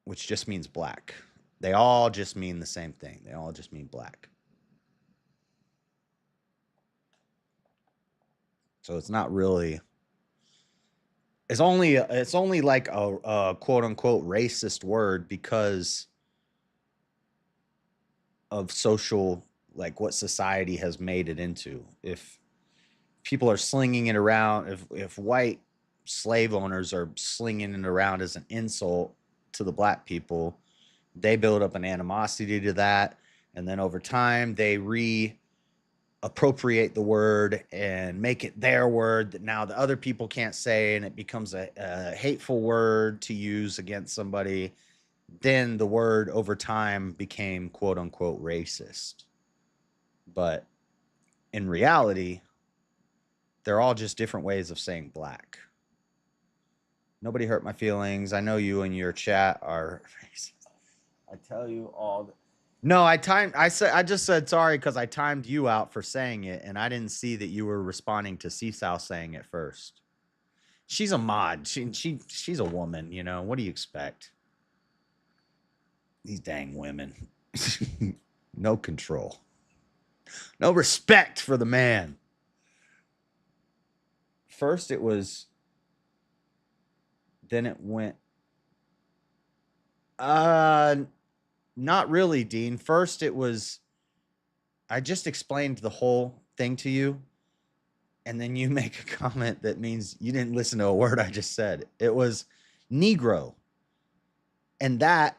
which just means black. They all just mean the same thing. They all just mean black. So it's not really. It's only like a quote unquote racist word because of social, like what society has made it into. If people are slinging it around, if white slave owners are slinging it around as an insult to the black people, they build up an animosity to that, and then over time they appropriate the word and make it their word that now the other people can't say, and it becomes a hateful word to use against somebody. Then the word over time became quote unquote racist. But in reality, they're all just different ways of saying black. Nobody hurt my feelings. I know you and your chat are racist. I tell you all. No, I just said sorry because I timed you out for saying it, and I didn't see that you were responding to Seesaw saying it first. She's a mod. She's a woman, What do you expect? These dang women. No control. No respect for the man. First it was, then it went, not really, Dean. First it was, I just explained the whole thing to you, and then you make a comment that means you didn't listen to a word I just said. It was Negro. And that,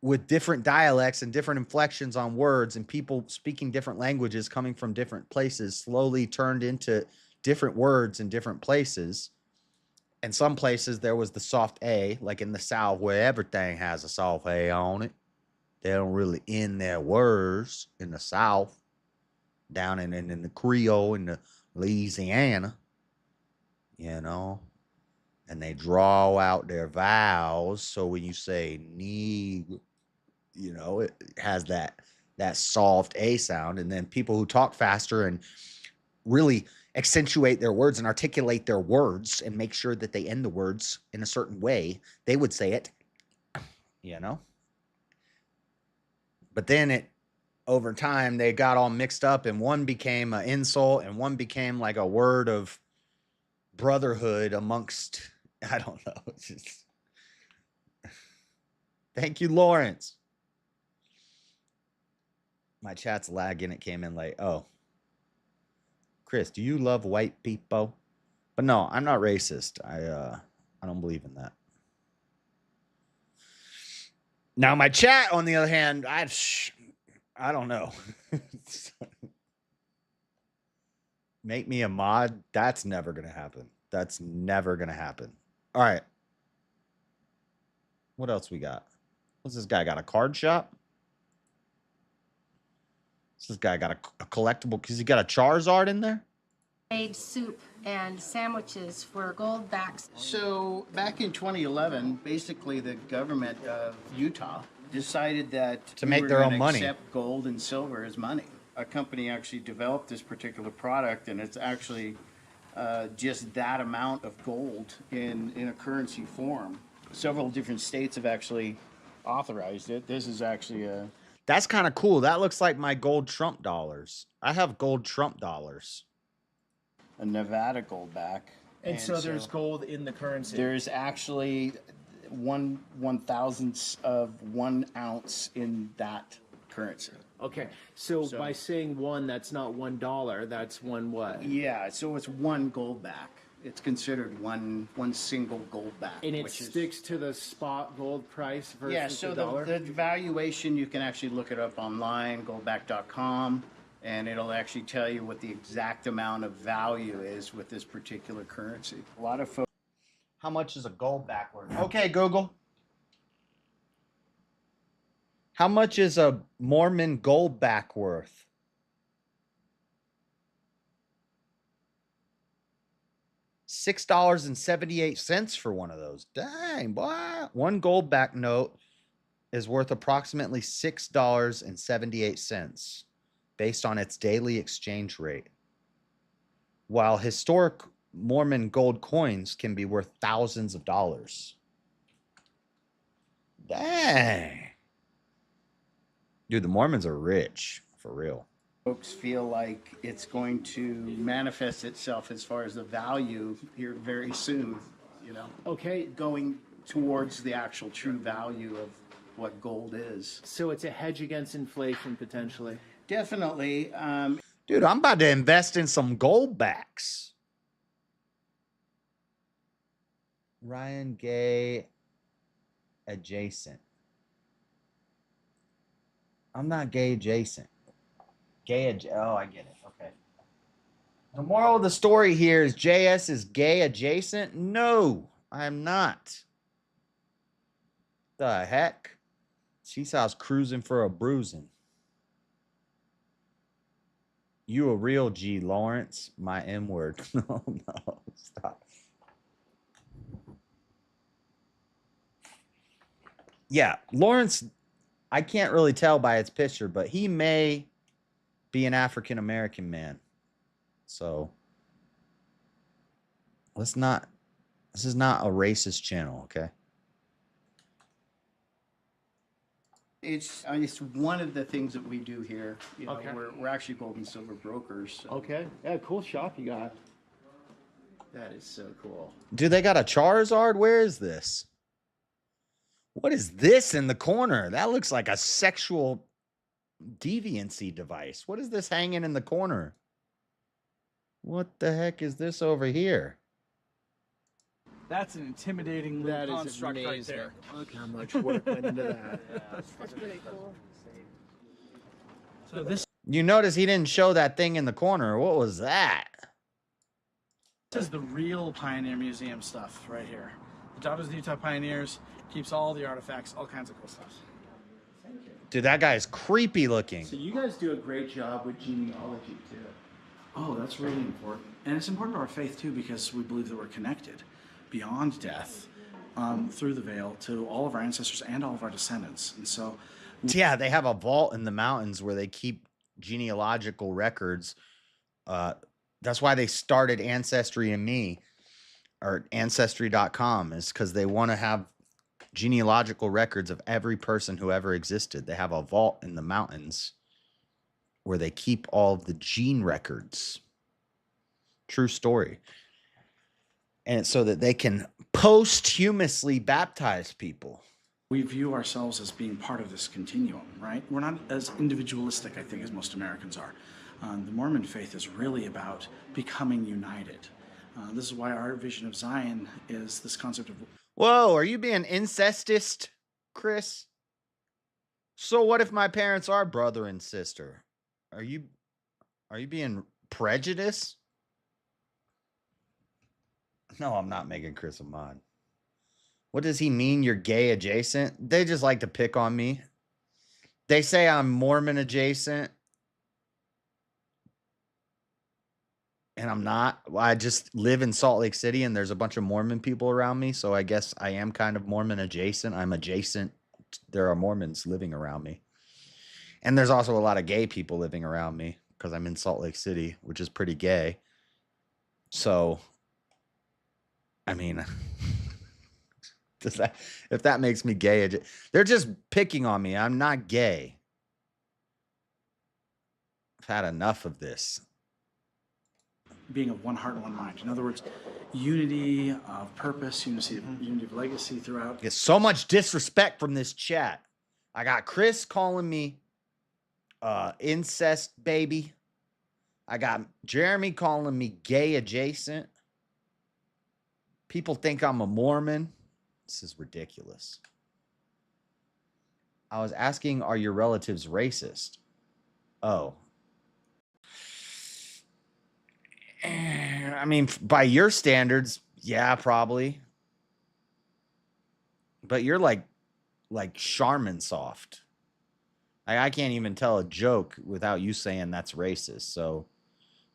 with different dialects and different inflections on words and people speaking different languages coming from different places, slowly turned into different words in different places. And some places there was the soft A, like in the South, where everything has a soft A on it. They don't really end their words in the South, down in the Creole in the Louisiana, and they draw out their vowels. So when you say need, it has that soft A sound. And then people who talk faster and really accentuate their words and articulate their words and make sure that they end the words in a certain way, they would say it, But then over time, they got all mixed up, and one became an insult and one became like a word of brotherhood amongst, I don't know. It's just... Thank you, Lawrence. My chat's lagging. It came in late. Oh. Chris, do you love white people? But no, I'm not racist. I don't believe in that. Now, my chat, on the other hand, I don't know. Make me a mod? That's never going to happen. That's never going to happen. All right. What else we got? What's this guy got? A card shop? This guy got a collectible because he got a Charizard in there? Made soup and sandwiches for gold backs. So back in 2011, basically the government of Utah decided that to make their own money, accept gold and silver as money. A company actually developed this particular product, and it's actually just that amount of gold in a currency form. Several different states have actually authorized it. This is actually a... That's kind of cool. That looks like my gold Trump dollars. I have gold Trump dollars. A Nevada gold back. And so there's gold in the currency. There's actually 1/1000th of 1 ounce in that currency. Okay, so by saying one, that's not $1. That's one what? Yeah, so it's one gold back. It's considered one single gold back. And it sticks to the spot gold price versus yeah, so the dollar? The valuation, you can actually look it up online, goldback.com, and it'll actually tell you what the exact amount of value is with this particular currency. A lot of folks... How much is a gold back worth? Okay, Google. How much is a Mormon gold back worth? $6.78 for one of those. Dang, boy. One gold back note is worth approximately $6.78 based on its daily exchange rate. While historic Mormon gold coins can be worth thousands of dollars. Dang. Dude, the Mormons are rich, for real. Folks feel like it's going to manifest itself as far as the value here very soon, you know? Okay. Going towards the actual true value of what gold is. So it's a hedge against inflation, potentially. Definitely. Dude, I'm about to invest in some gold backs. Ryan Gay adjacent. I'm not gay adjacent. Oh, I get it. Okay. The moral of the story here is JS is gay adjacent? No, I'm not. The heck? Seesaw's cruising for a bruising. You a real G, Lawrence. My M word. No, stop. Yeah, Lawrence, I can't really tell by its picture, but he may be an African American man. So this is not a racist channel, okay? It's one of the things that we do here. You know, okay. We're actually gold and silver brokers. So. Okay. Yeah, cool shop you got. That is so cool. Dude, they got a Charizard? Where is this? What is this in the corner? That looks like a sexual deviancy device. What is this hanging in the corner? What the heck is this over here? That's an intimidating little construct right there. Look how much work went into that. That's pretty cool. So this. You notice he didn't show that thing in the corner. What was that? This is the real Pioneer Museum stuff right here. The Daughters of the Utah Pioneers keeps all the artifacts, all kinds of cool stuff. Dude, that guy is creepy looking. So you guys do a great job with genealogy too. Oh, that's really important. And it's important to our faith too because we believe that we're connected beyond death through the veil to all of our ancestors and all of our descendants. And so... Yeah, they have a vault in the mountains where they keep genealogical records. That's why they started Ancestry and Me, or Ancestry.com, is because they want to have genealogical records of every person who ever existed. They have a vault in the mountains where they keep all of the gene records. True story. And so that they can posthumously baptize people. We view ourselves as being part of this continuum, right? We're not as individualistic, I think, as most Americans are. The Mormon faith is really about becoming united. This is why our vision of Zion is this concept of... Whoa, are you being incestist, Chris? So what if my parents are brother and sister? Are you being prejudiced? No, I'm not making Chris a mod. What does he mean you're gay adjacent? They just like to pick on me. They say I'm Mormon adjacent. And I'm not. I just live in Salt Lake City and there's a bunch of Mormon people around me. So I guess I am kind of Mormon adjacent. I'm adjacent. There are Mormons living around me. And there's also a lot of gay people living around me because I'm in Salt Lake City, which is pretty gay. So, I mean, if that makes me gay, they're just picking on me. I'm not gay. I've had enough of this. Being of one heart and one mind. In other words, unity of purpose, unity of legacy throughout. Get so much disrespect from this chat. I got Chris calling me incest baby. I got Jeremy calling me gay adjacent. People think I'm a Mormon. This is ridiculous. I was asking, are your relatives racist? Oh. I mean, by your standards, yeah, probably. But you're like Charmin soft. I can't even tell a joke without you saying that's racist. So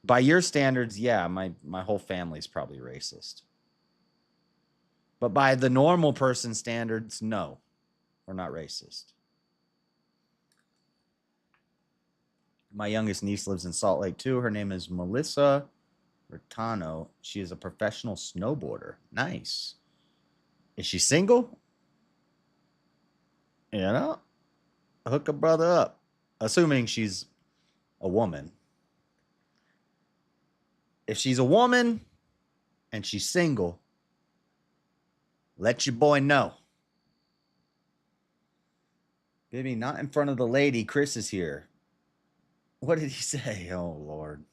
by your standards, yeah, my whole family's probably racist. But by the normal person standards, no, we're not racist. My youngest niece lives in Salt Lake too. Her name is Melissa Rotano. She is a professional snowboarder. Nice. Is she single? You know, hook a brother up. Assuming she's a woman. If she's a woman and she's single, let your boy know. Baby, not in front of the lady. Chris is here. What did he say? Oh, Lord.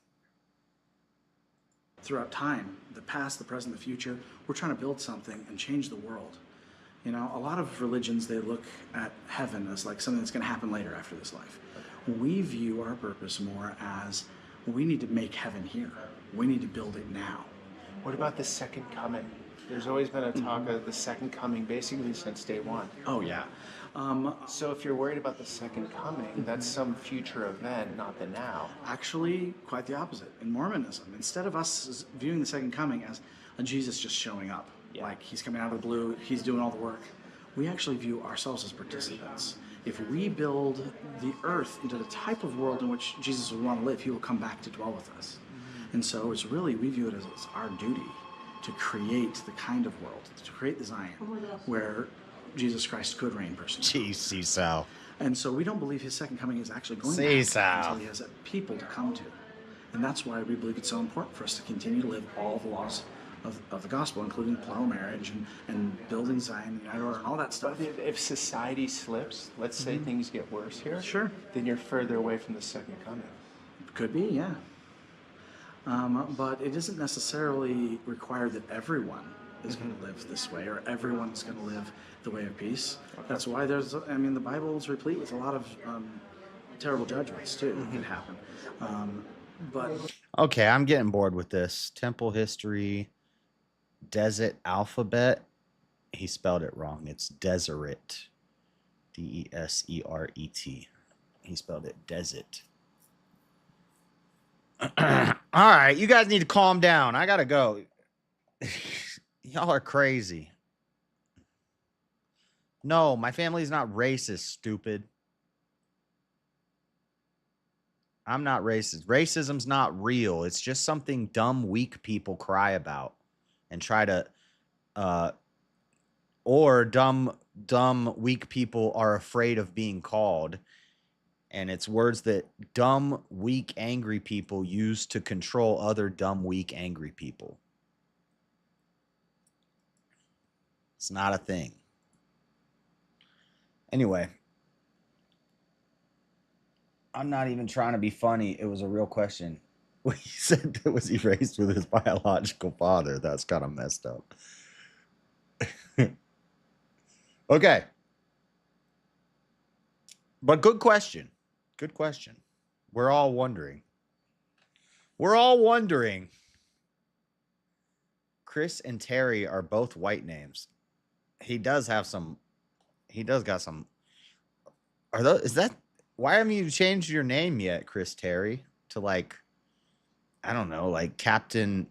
Throughout time, the past, the present, the future, we're trying to build something and change the world. You know, a lot of religions, they look at heaven as like something that's going to happen later after this life. We view our purpose more as we need to make heaven here. We need to build it now. What about the second coming? There's always been a talk of the second coming basically since day one. Oh, yeah. So if you're worried about the second coming, that's some future event, not the now. Actually, quite the opposite. In Mormonism, instead of us viewing the second coming as a Jesus just showing up, like he's coming out of the blue, he's doing all the work, we actually view ourselves as participants. If we build the earth into the type of world in which Jesus would want to live, he will come back to dwell with us. And so it's really, we view it as our duty to create the kind of world, to create the Zion, where Jesus Christ could reign personally. Jeez, Sal. And so we don't believe his second coming is actually going See, to Sal. happen until he has a people to come to. And that's why we believe it's so important for us to continue to live all the laws of the gospel, including plural marriage and building Zion, United Order, and all that stuff. But if society slips, let's say things get worse here, sure, then you're further away from the second coming. Could be, yeah. But it isn't necessarily required that everyone is going to live this way, or everyone's going to live the way of peace. Okay. That's why the Bible is replete with a lot of terrible judgments too that can happen. But okay, I'm getting bored with this. Temple history, Desert alphabet. He spelled it wrong. It's Deseret. Deseret. He spelled it desert. All right, you guys need to calm down. I gotta go. Y'all are crazy. No, my family's not racist, stupid. I'm not racist. Racism's not real. It's just something dumb, weak people cry about and try to, or dumb, weak people are afraid of being called. And it's words that dumb, weak, angry people use to control other dumb, weak, angry people. It's not a thing. Anyway, I'm not even trying to be funny. It was a real question. He said, was he raised with his biological father? That's kind of messed up. Okay. But good question. Good question. We're all wondering. Chris and Terry are both white names. He does got some. Why haven't you changed your name yet, Chris Terry, to like, I don't know, like Captain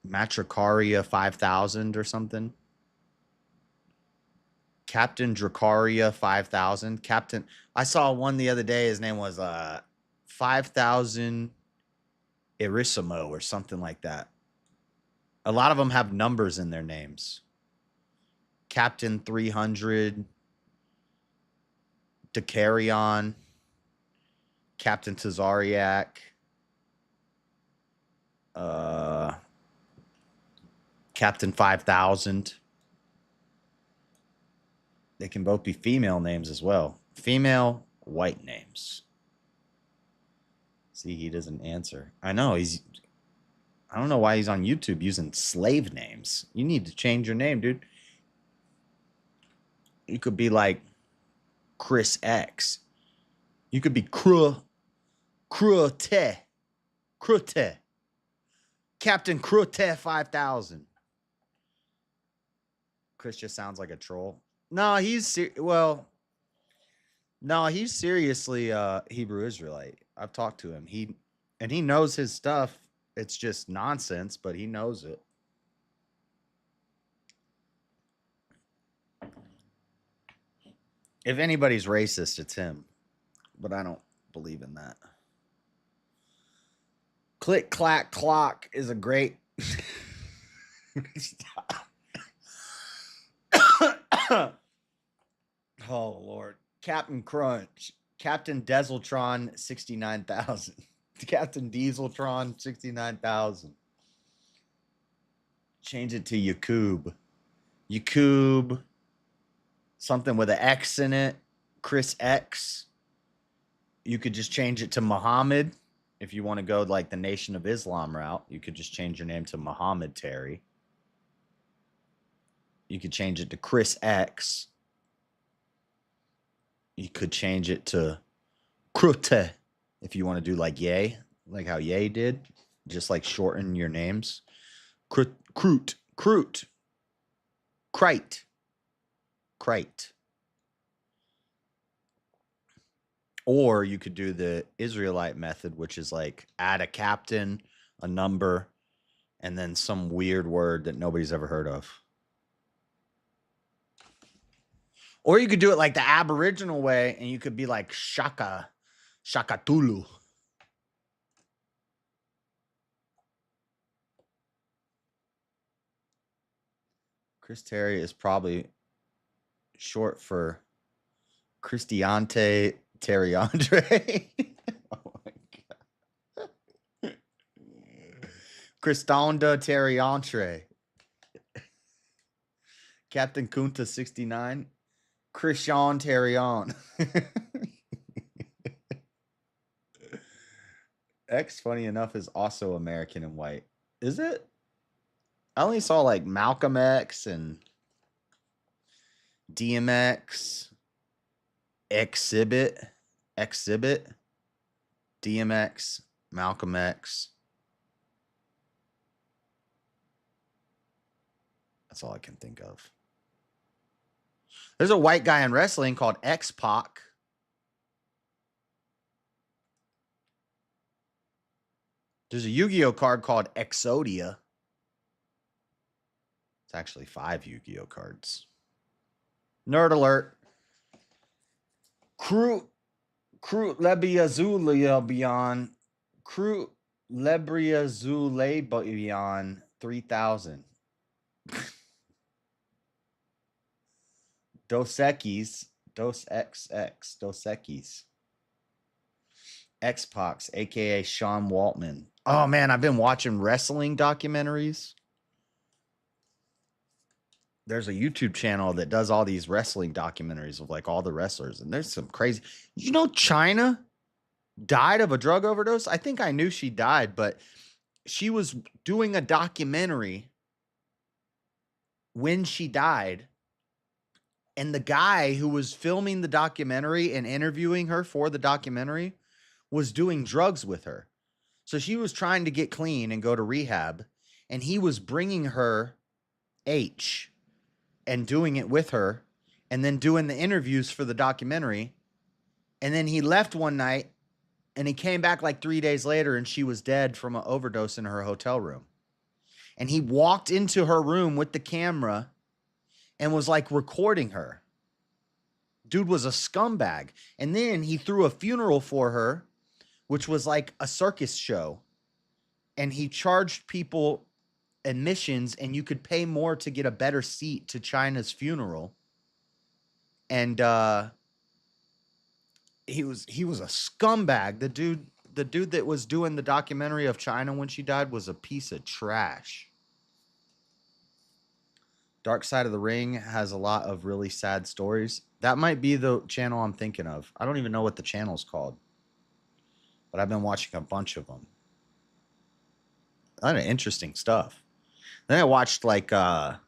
Matricaria 5000 or something? Captain Dracaria 5000. I saw one the other day. His name was 5000 Irissimo or something like that. A lot of them have numbers in their names. Captain 300, Decarion, Captain Tazariak, Captain 5000. They can both be female names as well. Female, white names. See, he doesn't answer. I know, I don't know why he's on YouTube using slave names. You need to change your name, dude. You could be like Chris X. You could be Crute. Captain Crute 5000. Chris just sounds like a troll. No, well, no, he's seriously Hebrew Israelite. I've talked to him. He knows his stuff. It's just nonsense, but he knows it. If anybody's racist, it's him. But I don't believe in that. Click, clack, clock is a great... Oh, Lord. Captain Crunch. Captain Dieseltron, 69,000. Captain Dieseltron, 69,000. Change it to Yakub. Yakub. Something with an X in it. Chris X. You could just change it to Muhammad. If you want to go like the Nation of Islam route, you could just change your name to Muhammad Terry. You could change it to Chris X. You could change it to Krute if you want to do like Ye, like how Ye did. Just like shorten your names. Krute. Krite. Or you could do the Israelite method, which is like add a captain, a number, and then some weird word that nobody's ever heard of. Or you could do it like the Aboriginal way, and you could be like Shaka Tulu. Chris Terry is probably short for Cristiante Terriandre. Oh my God. Cristonda Terriandre. Captain Kunta 69. Christian Terrion. X, funny enough, is also American and white. Is it? I only saw like Malcolm X and DMX, Exhibit, DMX, Malcolm X. That's all I can think of. There's a white guy in wrestling called X-Pac. There's a Yu-Gi-Oh card called Exodia. It's actually 5 Yu-Gi-Oh cards. Nerd alert. Crew Lebiazulia beyond. Crew Lebriazule beyond 3,000. Dos Equis. X-Pax, a.k.a. Sean Waltman. Oh, man, I've been watching wrestling documentaries. There's a YouTube channel that does all these wrestling documentaries of like all the wrestlers. And there's some crazy... You know, China died of a drug overdose? I think I knew she died, but she was doing a documentary when she died. And the guy who was filming the documentary and interviewing her for the documentary was doing drugs with her. So she was trying to get clean and go to rehab. And he was bringing her H and doing it with her and then doing the interviews for the documentary. And then he left one night and he came back like 3 days later and she was dead from an overdose in her hotel room. And he walked into her room with the camera and was like recording her. Dude was a scumbag. And then he threw a funeral for her, which was like a circus show. And he charged people admissions and you could pay more to get a better seat to China's funeral. And he was a scumbag. The dude that was doing the documentary of China when she died was a piece of trash. Dark Side of the Ring has a lot of really sad stories. That might be the channel I'm thinking of. I don't even know what the channel's called. But I've been watching a bunch of them. A lot of interesting stuff. Then I watched like the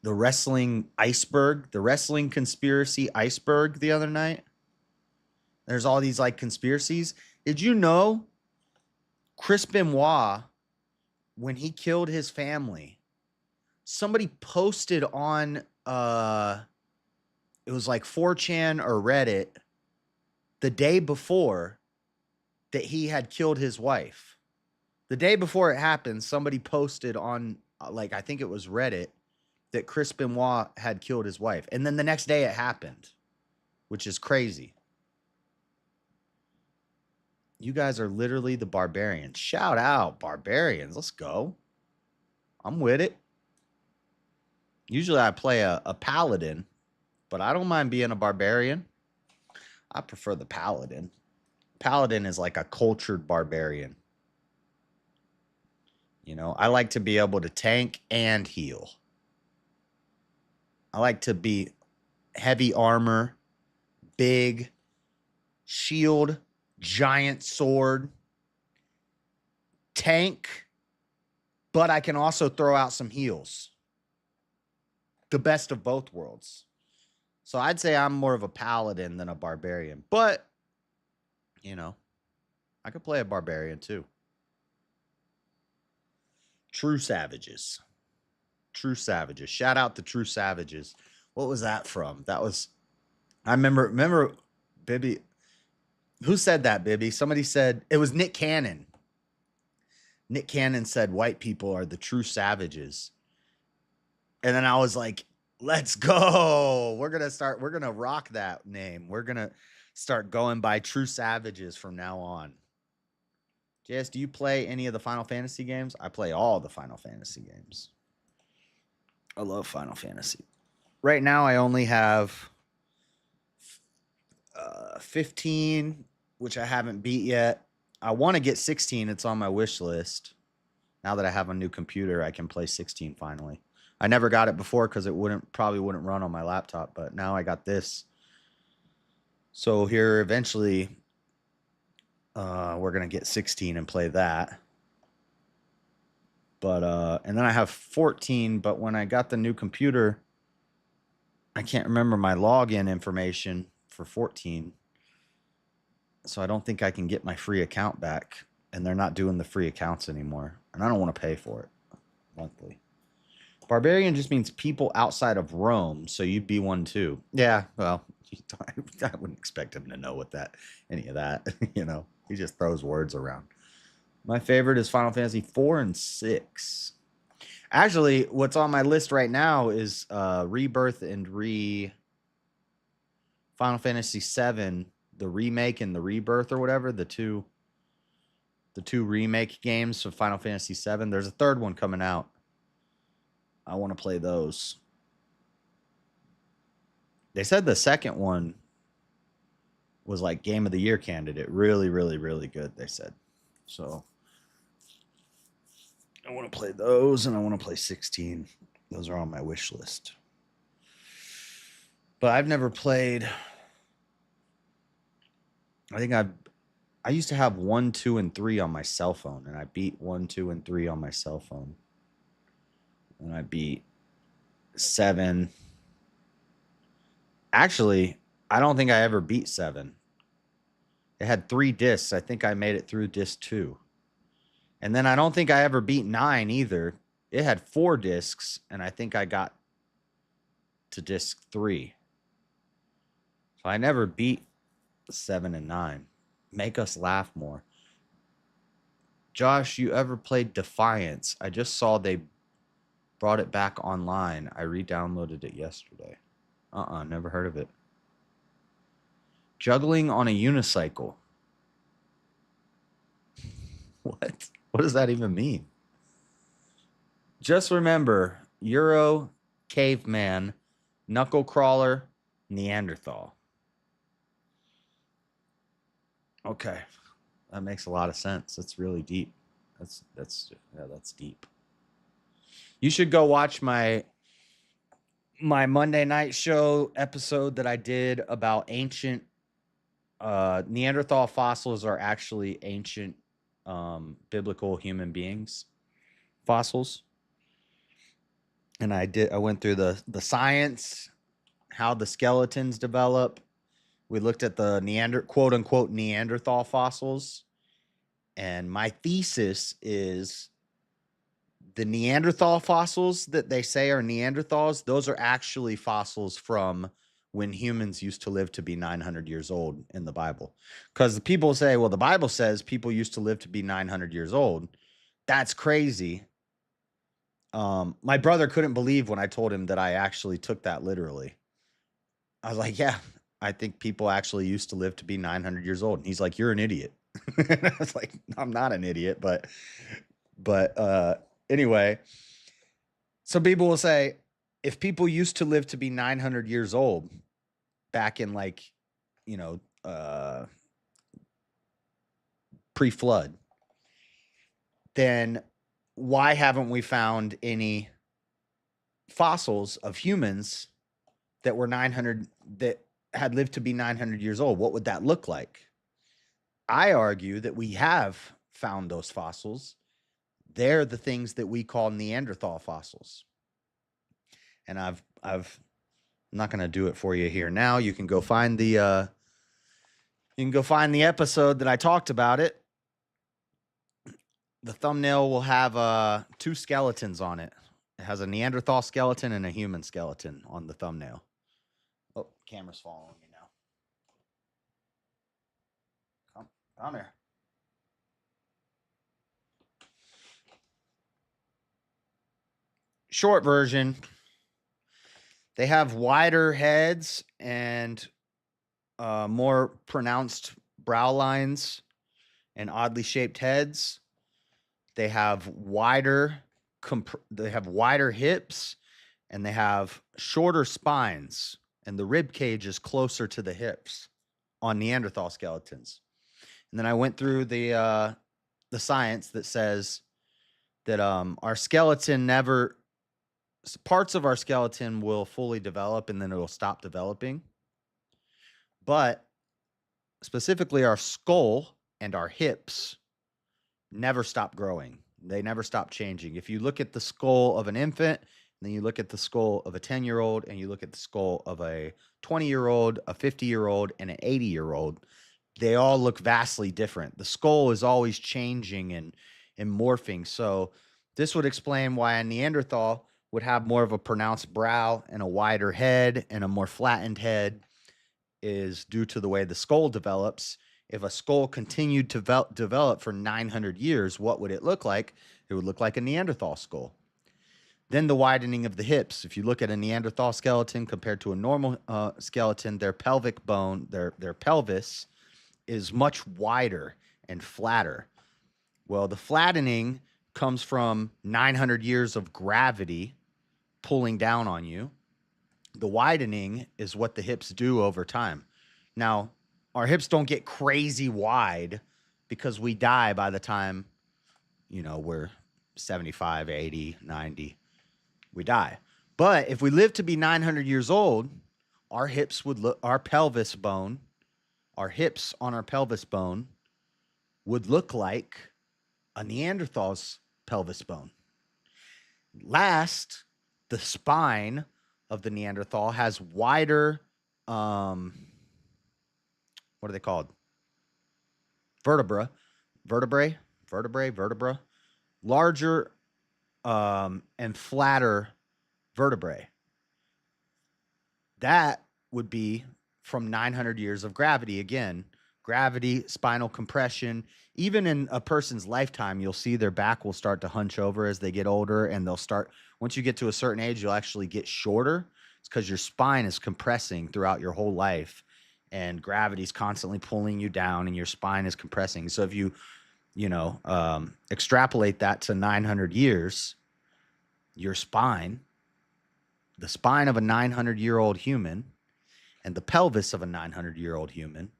wrestling iceberg, the wrestling conspiracy iceberg the other night. There's all these like conspiracies. Did you know Chris Benoit, when he killed his family, somebody posted on it was like 4chan or Reddit the day before that he had killed his wife. The day before it happened, somebody posted on like I think it was Reddit that Chris Benoit had killed his wife. And then the next day it happened, which is crazy. You guys are literally the barbarians. Shout out, barbarians. Let's go. I'm with it. Usually I play a paladin, but I don't mind being a barbarian. I prefer the paladin. Paladin is like a cultured barbarian. You know, I like to be able to tank and heal. I like to be heavy armor, big, shield, giant sword, tank, but I can also throw out some heals. The best of both worlds. So I'd say I'm more of a paladin than a barbarian. But, you know, I could play a barbarian too. True Savages. True Savages. Shout out to True Savages. What was that from? That was, I remember, Bibby. Who said that, Bibby? Somebody said, it was Nick Cannon. Nick Cannon said white people are the true savages. And then I was like, let's go. We're going to rock that name. We're going to start going by True Savages from now on. JS, do you play any of the Final Fantasy games? I play all the Final Fantasy games. I love Final Fantasy. Right now, I only have 15, which I haven't beat yet. I want to get 16. It's on my wish list. Now that I have a new computer, I can play 16 finally. I never got it before because it probably wouldn't run on my laptop, but now I got this. So here, eventually, we're going to get 16 and play that. But, and then I have 14, but when I got the new computer, I can't remember my login information for 14. So I don't think I can get my free account back, and they're not doing the free accounts anymore. And I don't want to pay for it monthly. Barbarian just means people outside of Rome, so you'd be one too. Yeah, well, I wouldn't expect him to know any of that. You know, he just throws words around. My favorite is Final Fantasy 4 and 6. Actually, what's on my list right now is Rebirth and Final Fantasy 7, the remake and the Rebirth or whatever, the two remake games of Final Fantasy 7. There's a third one coming out. I want to play those. They said the second one was like Game of the Year candidate. Really, really, really good, they said. So I want to play those, and I want to play 16. Those are on my wish list. But I've never played. I think I used to have 1, 2, and 3 on my cell phone, and I beat 1, 2, and 3 on my cell phone. And I beat 7. Actually, I don't think I ever beat 7. It had 3 discs. I think I made it through disc 2. And then I don't think I ever beat 9 either. It had 4 discs, and I think I got to disc 3. So I never beat 7 and 9. Make us laugh more. Josh, you ever played Defiance? I just saw they brought it back online. I re-downloaded it yesterday. Never heard of it. Juggling on a unicycle. What? What does that even mean? Just remember, Euro, caveman, knuckle crawler, Neanderthal. Okay. That makes a lot of sense. That's really deep. That's deep. You should go watch my Monday night show episode that I did about ancient Neanderthal fossils are actually ancient biblical human beings fossils. And I went through the science, how the skeletons develop. We looked at the quote unquote Neanderthal fossils. And my thesis is the Neanderthal fossils that they say are Neanderthals, those are actually fossils from when humans used to live to be 900 years old in the Bible. Because the people say, well, the Bible says people used to live to be 900 years old. That's crazy. My brother couldn't believe when I told him that I actually took that literally. I was like, yeah, I think people actually used to live to be 900 years old. And he's like, you're an idiot. I was like, I'm not an idiot, but anyway, so people will say, if people used to live to be 900 years old back in like, you know, pre-flood, then why haven't we found any fossils of humans that were 900 that had lived to be 900 years old? What would that look like? I argue that we have found those fossils. They're the things that we call Neanderthal fossils. And I'm not going to do it for you here now. You can go find the episode that I talked about it. The thumbnail will have 2 skeletons on it. It has a Neanderthal skeleton and a human skeleton on the thumbnail. Oh, camera's following me now. Come here. Short version, they have wider heads and more pronounced brow lines and oddly shaped heads. They have wider hips, and they have shorter spines, and the rib cage is closer to the hips on Neanderthal skeletons. And then I went through the science that says that our skeleton parts of our skeleton will fully develop and then it will stop developing. But specifically our skull and our hips never stop growing. They never stop changing. If you look at the skull of an infant, and then you look at the skull of a 10-year-old, and you look at the skull of a 20-year-old, a 50-year-old, and an 80-year-old, they all look vastly different. The skull is always changing and morphing. So this would explain why a Neanderthal would have more of a pronounced brow and a wider head and a more flattened head, is due to the way the skull develops. If a skull continued to develop for 900 years, what would it look like? It would look like a Neanderthal skull. Then the widening of the hips. If you look at a Neanderthal skeleton compared to a normal skeleton, their pelvic bone, their pelvis is much wider and flatter. Well, the flattening comes from 900 years of gravity pulling down on you. The widening is what the hips do over time. Now, our hips don't get crazy wide because we die by the time, we're 75, 80, 90. We die. But if we live to be 900 years old, our hips would look, our pelvis bone, our hips on our pelvis bone would look like a Neanderthal's pelvis bone. Last, the spine of the Neanderthal has wider, what are they called? Vertebra. Larger and flatter vertebrae. That would be from 900 years of gravity. Again, gravity, spinal compression. Even in a person's lifetime, you'll see their back will start to hunch over as they get older, and once you get to a certain age, you'll actually get shorter. It's because your spine is compressing throughout your whole life, and gravity's constantly pulling you down, and your spine is compressing. So if you extrapolate that to 900 years, your spine, the spine of a 900-year-old human, and the pelvis of a 900-year-old human,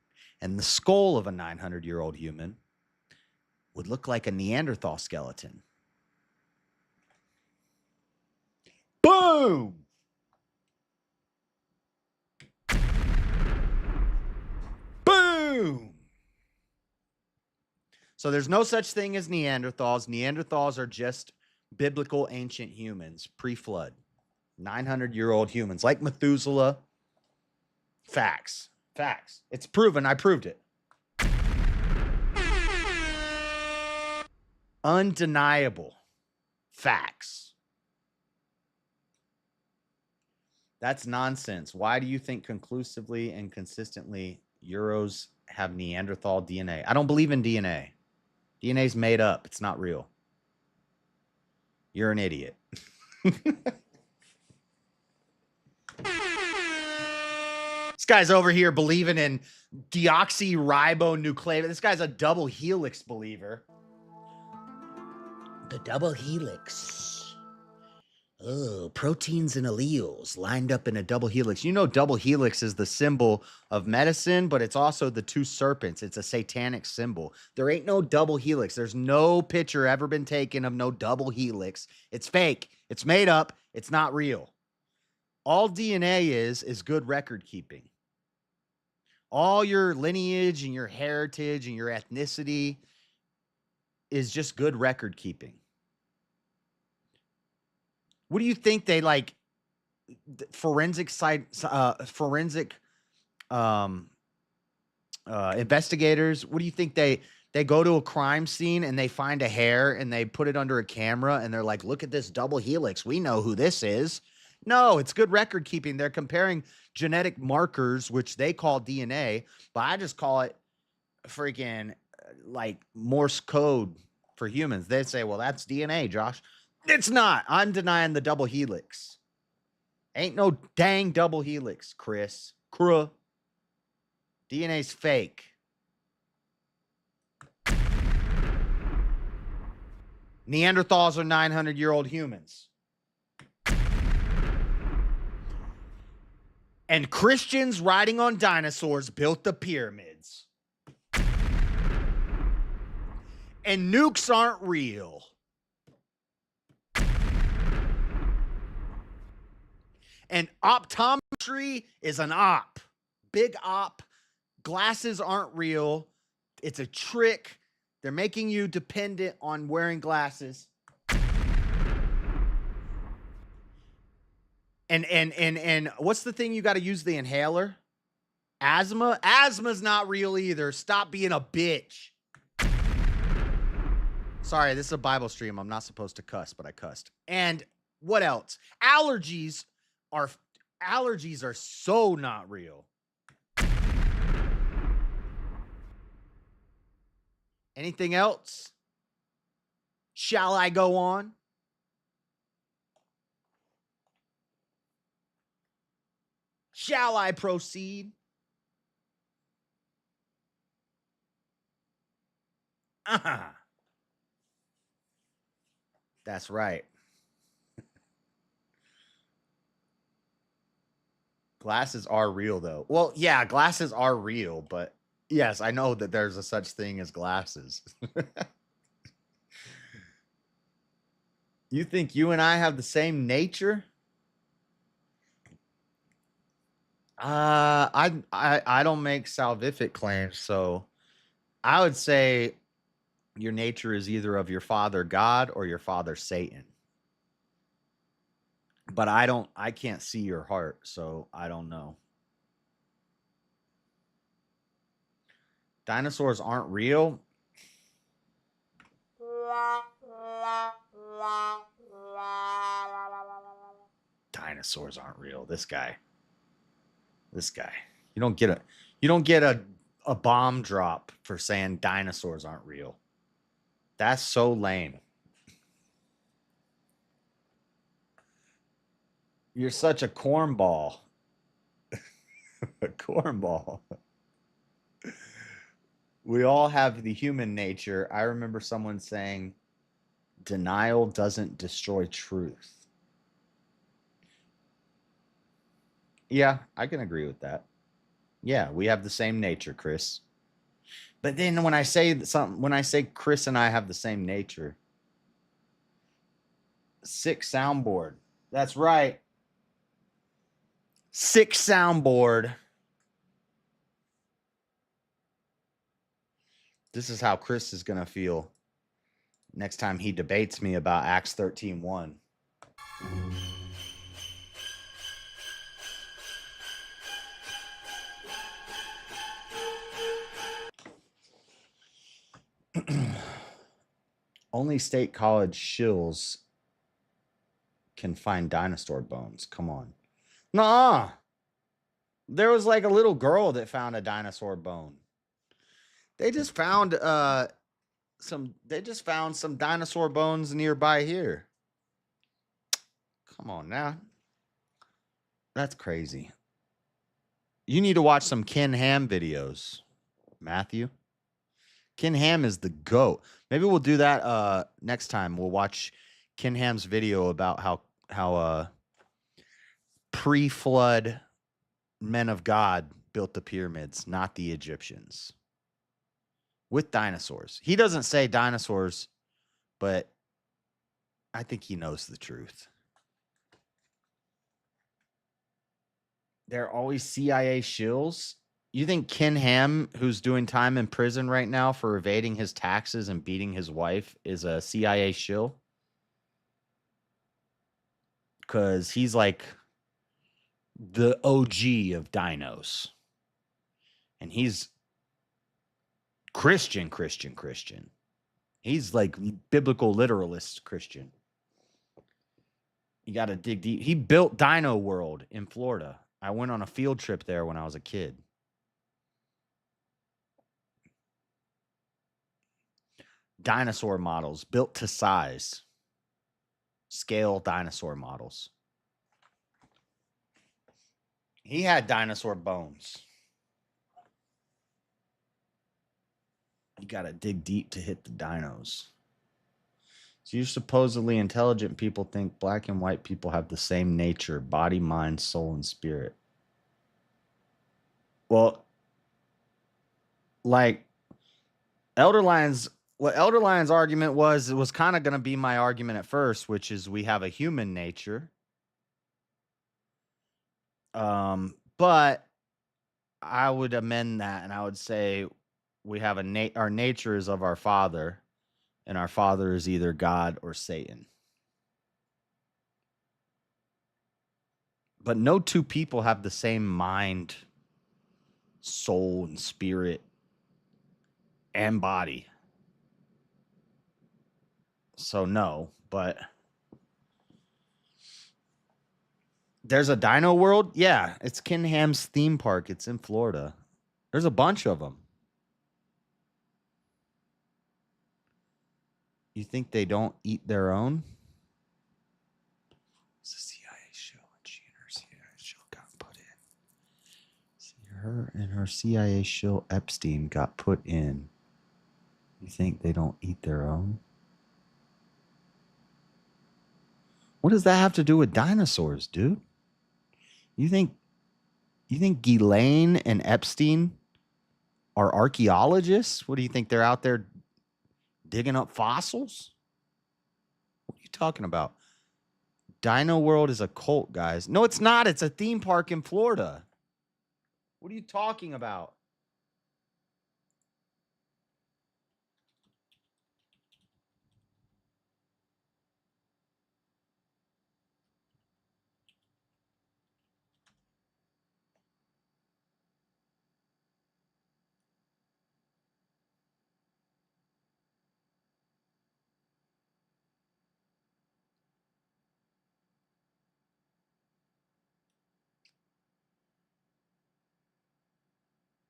and the skull of a 900-year-old human would look like a Neanderthal skeleton. Boom! Boom! So there's no such thing as Neanderthals. Neanderthals are just biblical ancient humans, pre-flood. 900-year-old humans, like Methuselah. Facts. It's proven. I proved it. Undeniable. Facts. That's nonsense. Why do you think conclusively and consistently Euros have Neanderthal DNA? I don't believe in DNA. DNA's made up. It's not real. You're an idiot. This guy's over here believing in deoxyribonucleic. This guy's a double helix believer. The double helix. Oh, proteins and alleles lined up in a double helix. You know, double helix is the symbol of medicine, but it's also the two serpents. It's a satanic symbol. There ain't no double helix. There's no picture ever been taken of no double helix. It's fake. It's made up. It's not real. All DNA is good record keeping. All your lineage and your heritage and your ethnicity is just good record keeping. What do you think they like? Forensic investigators. What do you think they go to a crime scene and they find a hair and they put it under a camera and they're like, look at this double helix. We know who this is. No, it's good record keeping. They're comparing genetic markers, which they call DNA, but I just call it freaking like Morse code for humans. They say, well, that's DNA, Josh. It's not. I'm denying the double helix. Ain't no dang double helix, Chris. DNA's fake. Neanderthals are 900-year-old humans. And Christians riding on dinosaurs built the pyramids. And nukes aren't real. And optometry is an op. Big op. Glasses aren't real. It's a trick. They're making you dependent on wearing glasses. And what's the thing you got to use the inhaler? Asthma? Asthma's not real either. Stop being a bitch. Sorry, this is a Bible stream. I'm not supposed to cuss, but I cussed. And what else? Allergies are so not real. Anything else? Shall I go on? Shall I proceed? That's right. Glasses are real, though. Well, yeah, glasses are real, but yes, I know that there's a such thing as glasses. You think you and I have the same nature? I don't make salvific claims, so I would say your nature is either of your father God or your father Satan. But I can't see your heart, so I don't know. Dinosaurs aren't real. Dinosaurs aren't real. This guy. You don't get a bomb drop for saying dinosaurs aren't real. That's so lame. You're such a cornball. A cornball. We all have the human nature. I remember someone saying, denial doesn't destroy truth. Yeah, I can agree with that. Yeah, we have the same nature, Chris. But then when I say Chris and I have the same nature, sick soundboard. That's right. Sick soundboard. This is how Chris is going to feel next time he debates me about Acts 13:1. Only state college shills can find dinosaur bones. Come on. Nuh-uh. There was like a little girl that found a dinosaur bone. They just found some dinosaur bones nearby here. Come on now. That's crazy. You need to watch some Ken Ham videos, Matthew. Ken Ham is the GOAT. Maybe we'll do that next time. We'll watch Ken Ham's video about how pre-flood men of God built the pyramids, not the Egyptians. With dinosaurs. He doesn't say dinosaurs, but I think he knows the truth. They're always CIA shills. You think Ken Ham, who's doing time in prison right now for evading his taxes and beating his wife, is a CIA shill? Because he's like the OG of dinos. And he's Christian. He's like biblical literalist Christian. You got to dig deep. He built Dino World in Florida. I went on a field trip there when I was a kid. Dinosaur models built to size. Scale dinosaur models. He had dinosaur bones. You got to dig deep to hit the dinos. So you supposedly intelligent people think black and white people have the same nature, body, mind, soul, and spirit. Well, like what Elder Lion's argument was, it was kind of going to be my argument at first, which is we have a human nature. But I would amend that and I would say we have our nature is of our Father, and our Father is either God or Satan. But no two people have the same mind, soul, and spirit and body. So no, but there's a Dino World. Yeah, it's Ken Ham's theme park. It's in Florida. There's a bunch of them. You think they don't eat their own? It's a CIA show, and she and her CIA show got put in. See, her and her CIA show Epstein got put in. You think they don't eat their own? What does that have to do with dinosaurs, dude? You think Ghislaine and Epstein are archaeologists? What do you think? They're out there digging up fossils? What are you talking about? Dino World is a cult, guys. No, it's not. It's a theme park in Florida. What are you talking about?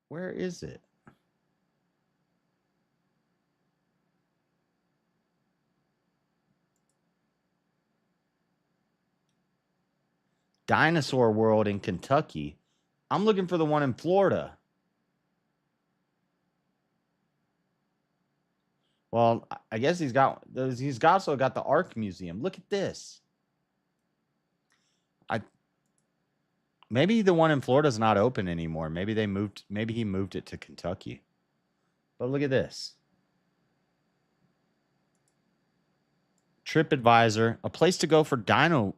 Where is it? Dinosaur World in Kentucky. I'm looking for the one in Florida. Well, I guess he's also got the Ark Museum. Look at this. Maybe the one in Florida is not open anymore. Maybe he moved it to Kentucky. But look at this. TripAdvisor, a place to go for dino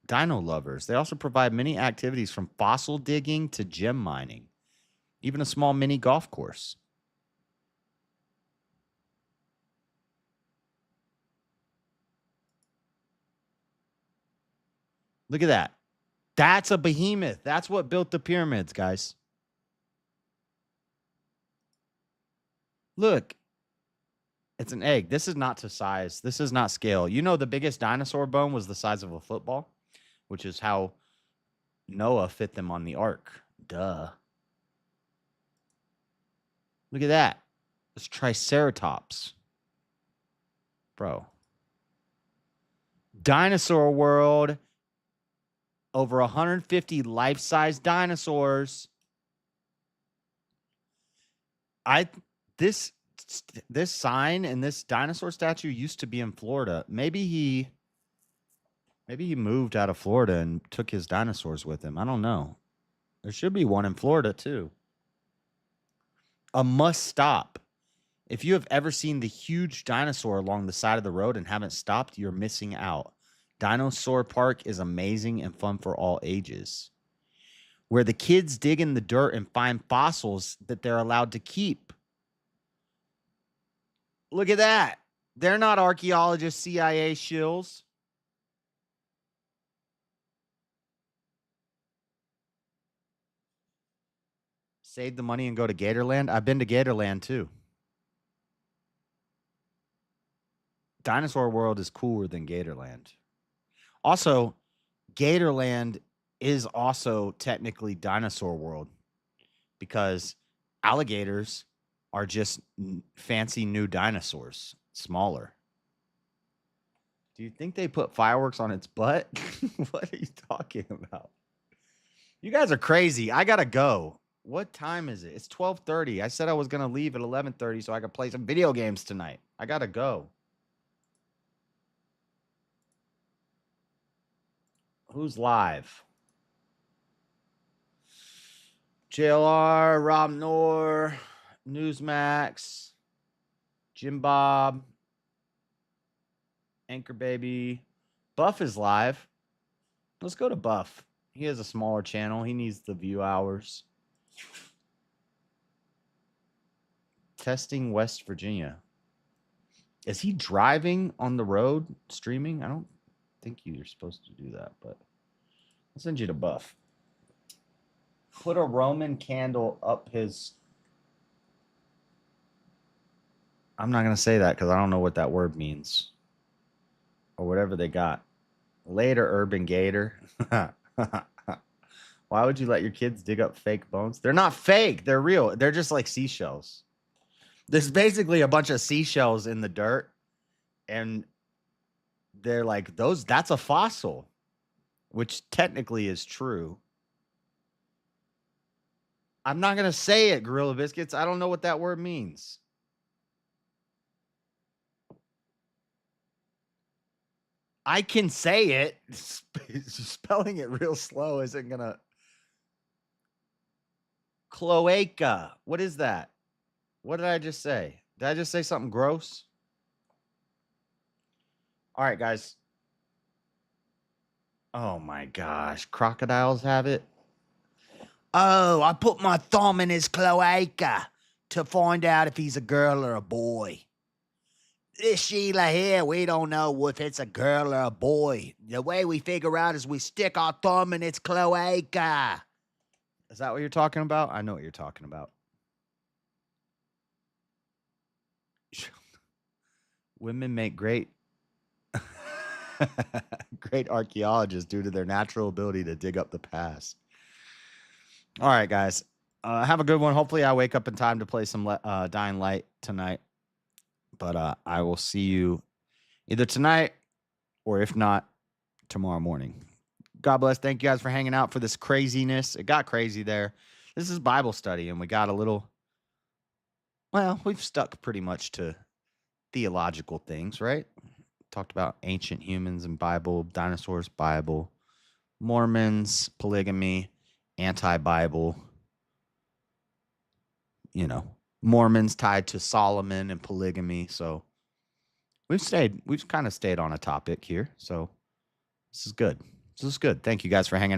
lovers. They also provide many activities from fossil digging to gem mining, even a small mini golf course. Look at that. That's a behemoth. That's what built the pyramids, guys. Look. It's an egg. This is not to size. This is not scale. You know, the biggest dinosaur bone was the size of a football, which is how Noah fit them on the ark. Duh. Look at that. It's Triceratops. Bro. Dinosaur World. Over 150 life-size dinosaurs. This sign and this dinosaur statue used to be in Florida. Maybe he moved out of Florida and took his dinosaurs with him. I don't know. There should be one in Florida too. A must stop. If you have ever seen the huge dinosaur along the side of the road and haven't stopped, you're missing out. Dinosaur Park is amazing and fun for all ages, where the kids dig in the dirt and find fossils that they're allowed to keep. Look at that. They're not archaeologists, CIA shills. Save the money and go to Gatorland. I've been to Gatorland too. Dinosaur World is cooler than Gatorland. Also, Gatorland is also technically Dinosaur World because alligators are just fancy new dinosaurs, smaller. Do you think they put fireworks on its butt? What are you talking about? You guys are crazy. I got to go. What time is it? It's 12:30. I said I was going to leave at 11:30 so I could play some video games tonight. I got to go. Who's live? JLR, Rob Noor, Newsmax, Jim Bob, Anchor Baby. Buff is live. Let's go to Buff. He has a smaller channel. He needs the view hours. Testing West Virginia. Is he driving on the road streaming? I don't think you're supposed to do that, but I'll send you to Buff. Put a Roman candle up his... I'm not going to say that because I don't know what that word means. Or whatever they got. Later, Urban Gator. Why would you let your kids dig up fake bones? They're not fake. They're real. They're just like seashells. There's basically a bunch of seashells in the dirt. And they're like, that's a fossil. Which technically is true. I'm not going to say it, Gorilla Biscuits. I don't know what that word means. I can say it. Spelling it real slow isn't going to... Cloaca. What is that? What did I just say? Did I just say something gross? All right, guys. Oh, my gosh. Crocodiles have it? Oh, I put my thumb in his cloaca to find out if he's a girl or a boy. This Sheila here, we don't know if it's a girl or a boy. The way we figure out is we stick our thumb in its cloaca. Is that what you're talking about? I know what you're talking about. Women make great archaeologists due to their natural ability to dig up the past. All right, guys. Have a good one. Hopefully I wake up in time to play some Dying Light tonight. But I will see you either tonight or if not, tomorrow morning. God bless. Thank you guys for hanging out for this craziness. It got crazy there. This is Bible study, and we got a little... Well, we've stuck pretty much to theological things, right? Talked about ancient humans and Bible, dinosaurs, Bible, Mormons, polygamy, anti-Bible, Mormons tied to Solomon and polygamy. So we've kind of stayed on a topic here. So this is good. Thank you guys for hanging out.